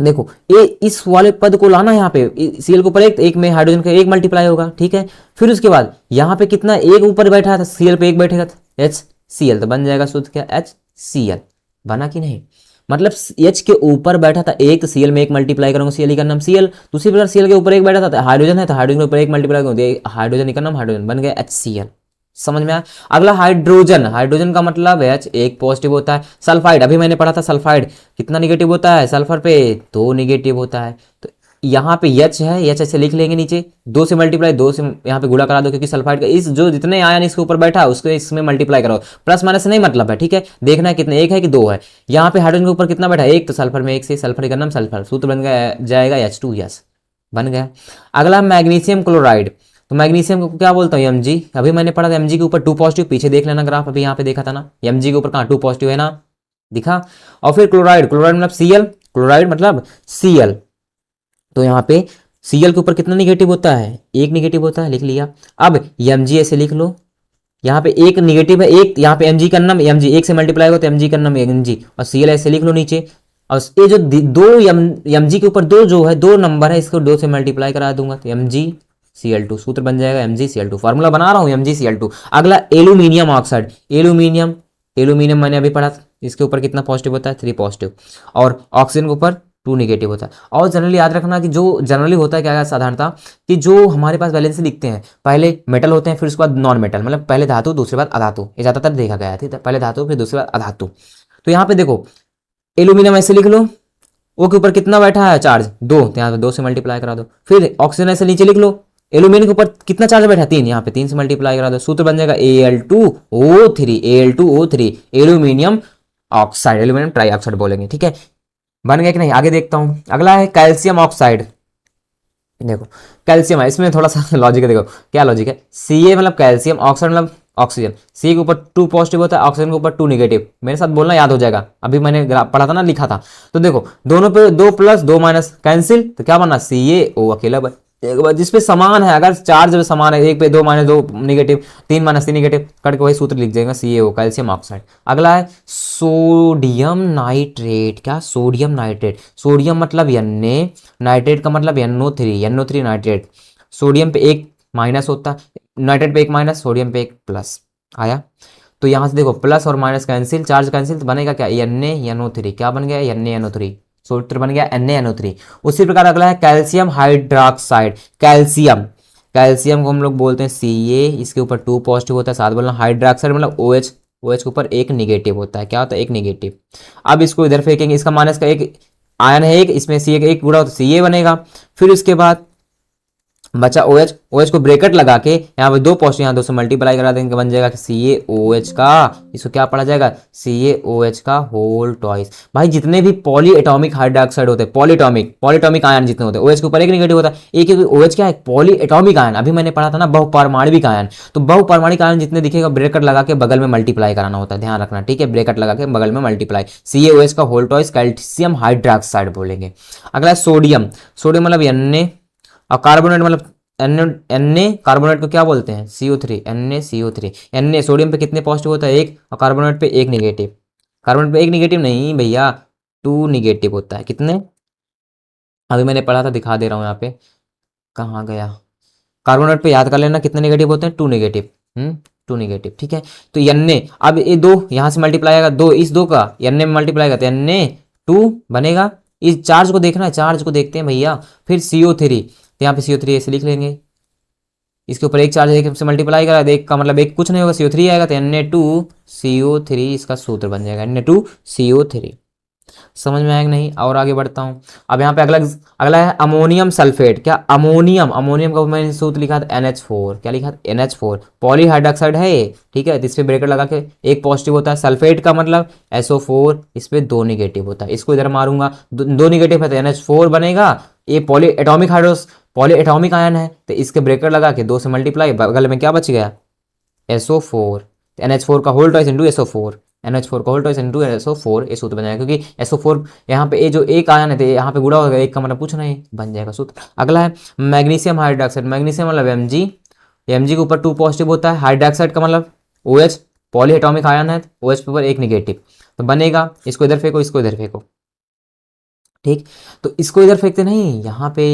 देखो ए इस वाले पद को लाना यहाँ पे Cl के ऊपर एक में हाइड्रोजन का एक मल्टीप्लाई होगा, ठीक है। फिर उसके बाद यहाँ पे कितना एक ऊपर बैठा था, Cl पे एक बैठेगा तो HCl, तो बन जाएगा शुद्ध क्या HCl। बना कि नहीं? मतलब H के ऊपर बैठा था एक, तो Cl में एक मल्टीप्लाई करूंगा, Cl का नाम Cl। दूसरी प्रकार Cl के ऊपर एक बैठा था, हाइड्रोजन है तो हाइड्रोजन के ऊपर एक मल्टीप्लाई करूंगा, हाइड्रोजन का नाम हाइड्रोजन, बन गया HCl। समझ में आया? अगला हाइड्रोजन, हाइड्रोजन का मतलब H एक पॉजिटिव होता है। सल्फाइड, अभी मैंने पढ़ा था सल्फाइड कितना निगेटिव होता है, सल्फर पे 2 निगेटिव होता है। तो यहाँ पे H है, H ऐसे लिख लेंगे नीचे, 2 से मल्टीप्लाई, 2 से यहाँ पे गुणा करा दो, क्योंकि सल्फाइड का इस जो जितने आयन इसके ऊपर बैठा है उसको इसमें मल्टीप्लाई कराओ। प्लस माइनस से नहीं मतलब है, ठीक है। देखना है कितने, एक है कि 2 है। यहाँ पे हाइड्रोजन के ऊपर कितना बैठा है, एक, तो सल्फर में एक से सल्फर का नाम सल्फर, सूत्र बन गया जाएगा H2, यस बन गया। अगला मैग्नीशियम क्लोराइड, तो मैग्नीशियम को क्या बोलता हूँ Mg, अभी मैंने पढ़ा था Mg के ऊपर 2 पॉजिटिव, पीछे देख लेना ग्राफ, अभी यहाँ पे देखा था ना, Mg के ऊपर कहाँ 2 पॉजिटिव है ना, दिखा। और फिर क्लोराइड, क्लोराइड मतलब Cl, क्लोराइड मतलब Cl, तो यहाँ पे Cl के ऊपर कितना निगेटिव होता है, एक निगेटिव होता है, लिख लिया। अब Mg ऐसे लिख लो, यहाँ पे एक निगेटिव है, एक यहाँ पे Mg का नाम, Mg एक से मल्टीप्लाई होगा तो Mg का नाम Mg, और Cl ऐसे लिख लो नीचे। और ये जो दो Mg के ऊपर दो जो है, 2 नंबर है, इसको 2 से मल्टीप्लाई करा दूंगा तो MgCl2, सूत्र बन जाएगा MgCl2, फार्मूला बना रहा हूँ MgCl2। अगला एल्यूमिनियम ऑक्साइड, एल्यूमिनियम, एल्यूमिनियम मैंने अभी पढ़ा, इसके ऊपर कितना पॉजिटिव होता है 3 पॉजिटिव, और ऑक्सीजन के ऊपर 2 निगेटिव होता है। और जनरली याद रखना कि जो जनरली होता है क्या साधारणता, कि जो हमारे पास वैलेंसी लिखते हैं, पहले मेटल होते हैं, फिर उसके बाद नॉन मेटल, मतलब पहले धातु दूसरे बाद अधातु, ये ज़्यादातर देखा गया है, पहले धातु फिर दूसरे बाद अधातु। तो यहाँ पे देखो एल्यूमिनियम ऐसे लिख लो, ओ के ऊपर कितना बैठा है चार्ज 2, तो यहाँ पे 2 से मल्टीप्लाई करा दो। फिर ऑक्सीजन ऐसे नीचे लिख लो, एल्यूमिनियम के ऊपर कितना चार्ज बैठा है 3, यहाँ पे 3 से मल्टीप्लाई करा दो, सूत्र बन जाएगा Al2O3, Al2O3 aluminium oxide, aluminium trioxide बोलेंगे, ठीक है। बन गया कि नहीं? आगे देखता हूं, अगला है कैल्शियम ऑक्साइड। देखो कैल्शियम है, इसमें थोड़ा सा लॉजिक है, देखो क्या लॉजिक है, Ca मतलब कैल्शियम, ऑक्साइड मतलब ऑक्सीजन, सी के ऊपर 2 पॉजिटिव होता है, ऑक्सीजन के ऊपर 2 निगेटिव, मेरे साथ बोलना याद हो जाएगा, अभी मैंने पढ़ा था ना, लिखा था। तो देखो दोनों पे 2 प्लस 2 माइनस कैंसिल, तो क्या बना CaO अकेला एक बार जिसपे समान है, अगर चार्ज समान है, एक पे 2 माइनस 2 निगेटिव, 3 माइनस 3 निगेटिव, करके वही सूत्र लिख जाएगा CaO कैल्शियम ऑक्साइड। अगला है सोडियम नाइट्रेट, क्या सोडियम नाइट्रेट, सोडियम मतलब Na, नाइट्रेट का मतलब NO3 नाइट्रेट, सोडियम पे एक माइनस होता है, नाइट्रेट पे एक माइनस, सोडियम पे एक प्लस आया। तो यहाँ से देखो प्लस और माइनस कैंसिल, चार्ज कैंसिल, तो बनेगा क्या NaNO3, क्या बन गया NaNO3, सूत्र बन गया NaNO3। उसी प्रकार अगला है कैल्शियम हाइड्रोक्साइड, कैल्शियम, कैल्शियम को हम लोग बोलते हैं Ca, इसके ऊपर 2 पॉजिटिव होता है, साथ बोलना हाइड्रोक्साइड मतलब OH, OH के ऊपर एक निगेटिव होता है, क्या होता है एक निगेटिव। अब इसको इधर फेंकेंगे, इसका माइनस का एक आयन है, एक इसमें Ca का एक गुणा होता है Ca बनेगा। फिर उसके बाद बचा OH, OH को ब्रैकेट लगा के यहाँ पे 2 पॉजिटिव, यहाँ 2 से मल्टीप्लाई करा देंगे, बन जाएगा CaOH का, इसको क्या पढ़ा जाएगा CaOH का होल ट्वाइस। भाई जितने भी पॉली एटॉमिक हाइड्रोक्साइड होते हैं, पॉलीटॉमिक आयन जितने होते हैं, OH के ऊपर एक निगेटिव होता है, एक OH क्या है पॉली एटॉमिक आयन, अभी मैंने पढ़ा था ना बहुपरमाणविक आयन, तो बहुपरमाणविक आयन जितने दिखेगा ब्रैकेट लगा के बगल में मल्टीप्लाई कराना होता है, ध्यान रखना, ठीक है, ब्रैकेट लगा के बगल में मल्टीप्लाई, CaOH का होल ट्वाइस कैल्शियम हाइड्रोक्साइड बोलेंगे। अगला सोडियम, सोडियम मतलब Na, और कार्बोनेट मतलब Na, कार्बोनेट को क्या बोलते हैं CO3, NaCO3, Na सोडियम पे कितने पॉजिटिव होता है एक, और कार्बोनेट पे एक निगेटिव, कार्बोनेट पे एक निगेटिव नहीं भैया 2 निगेटिव होता है, कितने अभी मैंने पढ़ा था, दिखा दे रहा हूँ यहाँ पे, कहाँ गया, कार्बोनेट पे याद कर लेना कितने निगेटिव होते हैं 2 निगेटिव, 2 निगेटिव, ठीक है। तो Na, अब ये 2 यहाँ से मल्टीप्लाई आएगा, 2 इस 2 का Na में मल्टीप्लाई करते हैं, Na2 बनेगा, इस चार्ज को देखना है, चार्ज को देखते हैं भैया। फिर CO3, तो यहाँ पे CO3 ऐसे लिख लेंगे, इसके ऊपर एक चार्ज एक से मल्टीप्लाई करा, एक का मतलब एक कुछ नहीं होगा CO3 आएगा, तो Na2CO3 इसका सूत्र बन जाएगा Na2CO3। समझ में आएगा नहीं? और आगे बढ़ता हूँ, अब यहाँ पे अगला है अमोनियम सल्फेट, क्या अमोनियम, अमोनियम का मैंने सूत्र लिखा था NH4, क्या लिखा था NH4, पॉलीहाइड्रोक्साइड है ये, ठीक है, इस पे ब्रैकेट लगा के एक पॉजिटिव होता है, सल्फेट का मतलब SO4, इस पे 2 निगेटिव होता है, इसको इधर मारूंगा, 2 निगेटिव है तो NH4 बनेगा, ये पॉली एटॉमिक आयन है, तो इसके ब्रैकेट लगा के 2 से मल्टीप्लाई, बगल में क्या बच गया SO4, NH4 का whole twice into SO4, NH4 का होल ट्वाइस इंटू SO4, ये सूत्र बन जाएगा, क्योंकि SO4 यहाँ पे ये जो एक आयन है तो यहाँ पे गुणा होगा, एक का मतलब कुछ नहीं, बन जाएगा सूत्र। अगला है मैग्नीशियम हाइड्रोक्साइड, मैग्नीशियम मतलब Mg के ऊपर 2 पॉजिटिव होता है, हाइड्रोक्साइड का मतलब OH, पॉली एटॉमिक आयन है, OH के ऊपर एक निगेटिव, तो बनेगा, इसको इधर फेंको, इसको इधर फेंको, ठीक। तो इसको इधर फेंकते नहीं, यहाँ पे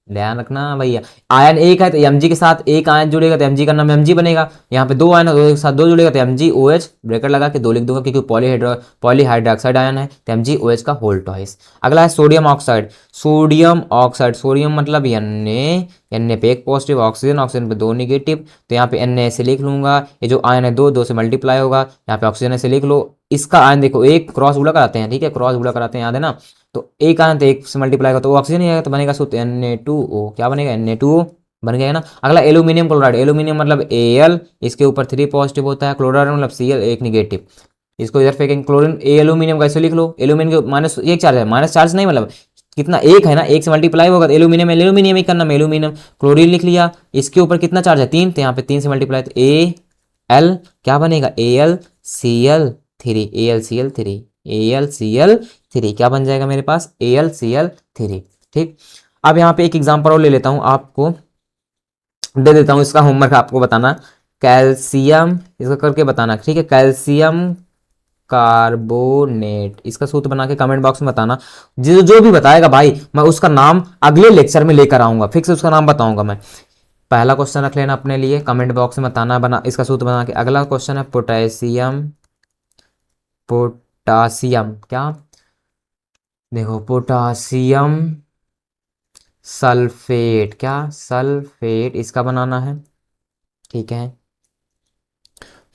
ध्यान रखना भैया, आयन एक है तो Mg के साथ एक आयन जुड़ेगा तो Mg का नाम Mg बनेगा। यहाँ पे दो आयन है, दो के साथ दो जुड़ेगा तो MgOH, ब्रैकेट लगा के दो लिख दूंगा क्योंकि पॉलीहाइड्रोक्साइड आयन है तो MgOH का होल ट्वाइस। अगला है sodium oxide. Sodium oxide, sodium मतलब Na पे एक पॉजिटिव, ऑक्सीजन ऑक्सीजन पे दो निगेटिव, तो यहाँ पे Na ऐसे लिख लूंगा। ये जो आयन है दो, दो से मल्टीप्लाई होगा, यहाँ पे ऑक्सीजन ऐसे लिख लो। इसका आयन देखो एक क्रॉस गुणा कराते हैं, ठीक है, क्रॉस गुणा कराते हैं, याद है ना। तो एक आयन तो एक से मल्टीप्लाई होगा तो ऑक्सीजन ही आएगा, तो बनेगा सूत्र Na2O। क्या बनेगा? Na2O बन गया ना। अगला एल्यूमिनियम क्लोराइड। एल्यूमिनियम मतलब Al, इसके ऊपर 3 पॉजिटिव होता है, क्लोराइड मतलब Cl एक निगेटिव। इसको इधर फेंकेंगे, क्लोरीन एल्यूमिनियम कैसे लिख लो, एल्यूमिनियम के माइनस एक चार्ज है, माइनस चार्ज नहीं मतलब कितना, एक है ना, एक से मल्टीप्लाई होगा तो एल्यूमिनियम एल्यूमिनियम ही करना, एल्यूमिनियम। क्लोरीन लिख लिया, इसके ऊपर कितना चार्ज है 3, तो यहाँ पे 3 से मल्टीप्लाई तो Al क्या बनेगा AlCl3, AlCl3 क्या बन जाएगा मेरे पास AlCl3। ठीक। अब यहाँ पे एक एग्जांपल और ले लेता हूँ, आपको दे देता हूँ, इसका होमवर्क आपको बताना, कैल्शियम, इसका करके बताना, ठीक है। कैल्शियम कार्बोनेट, इसका सूत्र बना के कमेंट बॉक्स में बताना। जो जो भी बताएगा भाई मैं उसका नाम अगले लेक्चर में लेकर आऊंगा, फिक्स उसका नाम बताऊंगा मैं। पहला क्वेश्चन रख लेना अपने लिए, कमेंट बॉक्स में बताना, बना इसका सूत्र बना के। अगला क्वेश्चन है पोटेशियम, पोटासियम क्या, देखो पोटासियम सल्फेट, क्या सल्फेट, इसका बनाना है, ठीक है।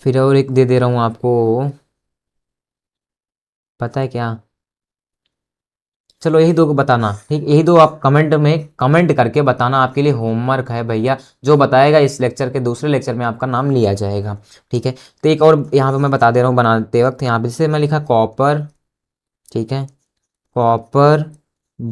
फिर और एक दे दे रहा हूं आपको, पता है क्या, चलो यही दो को बताना, ठीक, यही दो आप कमेंट में कमेंट करके बताना, आपके लिए होमवर्क है भैया। जो बताएगा इस लेक्चर के दूसरे लेक्चर में आपका नाम लिया जाएगा, ठीक है। तो एक और यहाँ पे मैं बता दे रहा हूँ बनाते वक्त, यहाँ पे जैसे मैं लिखा कॉपर, ठीक है, कॉपर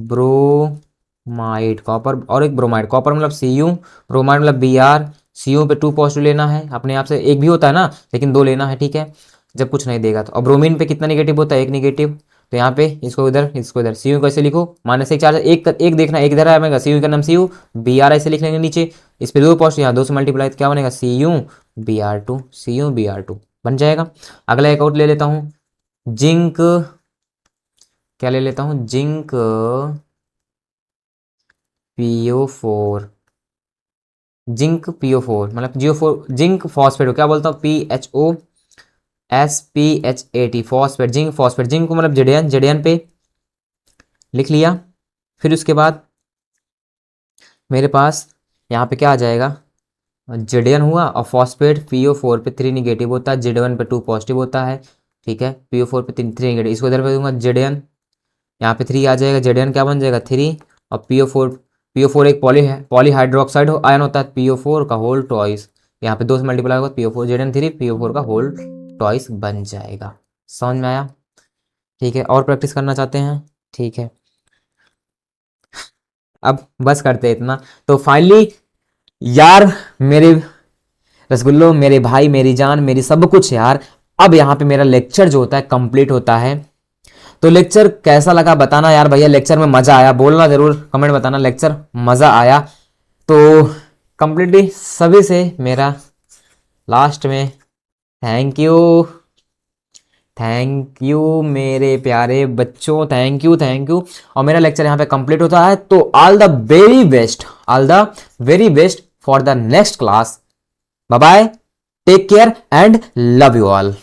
ब्रोमाइड, कॉपर और एक ब्रोमाइड, कॉपर मतलब Cu, ब्रोमाइड मतलब Br। Cu पे 2 पॉजिटिव लेना है, अपने आप से एक भी होता है ना, लेकिन 2 लेना है, ठीक है, जब कुछ नहीं देगा तो। और ब्रोमीन पे कितना निगेटिव होता है? एक निगेटिव, तो यहाँ पे इसको इधर इसको इधर, Cu कैसे लिखो, -1 चार्ज, एक देखना, एक इधर आएगा, Cu का नाम Cu, Br ऐसे लिख लेंगे नीचे, इस पे 2 पॉजिटिव, यहाँ 2 से मल्टीप्लाई तो क्या बनेगा Cu Br2 बन जाएगा। अगला एक और ले लेता हूँ, जिंक, क्या ले लेता हूँ, जिंक PO4, जिंक PO4 मतलब जिंक फॉस्फेट को क्या बोलता हूँ, PHOSPHAT, phosphate, zinc phosphate, zinc को मतलब जेडियन पे लिख लिया। फिर उसके बाद मेरे पास यहाँ पे क्या आ जाएगा, जेडियन हुआ, और फॉस्फेट PO4 पे 3 निगेटिव होता है, जेड1 पे 2 पॉजिटिव होता है, ठीक है, PO4 पे 3 निगेटिव, इसको इधर पे दूंगा जेडियन, यहाँ पे 3 आ जाएगा, जेडियन क्या बन जाएगा 3, और PO4 एक पॉलीहाइड्रोक्साइड आयन होता है, PO4 का होल ट्वाइस, यहाँ पे 2 से मल्टीप्लाई होगा, PO4 जेडियन 3 PO4 का होल ट्वाइस बन जाएगा। समझ में आया? ठीक है, और प्रैक्टिस करना चाहते हैं? ठीक है, अब बस करते हैं इतना। तो फाइनली यार मेरे रसगुल्लो, मेरे भाई, मेरी जान, मेरी सब कुछ यार, अब यहाँ पे मेरा लेक्चर जो होता है कंप्लीट होता है। तो लेक्चर कैसा लगा बताना यार भैया, लेक्चर में मजा आया बोलना जरूर, कमेंट बताना लेक्चर मजा आया। तो कंप्लीटली सभी से मेरा लास्ट में थैंक यू मेरे प्यारे बच्चों, थैंक यू। और मेरा लेक्चर यहाँ पे कंप्लीट होता है, तो all the very best for the next class. Bye bye, take care and love you all.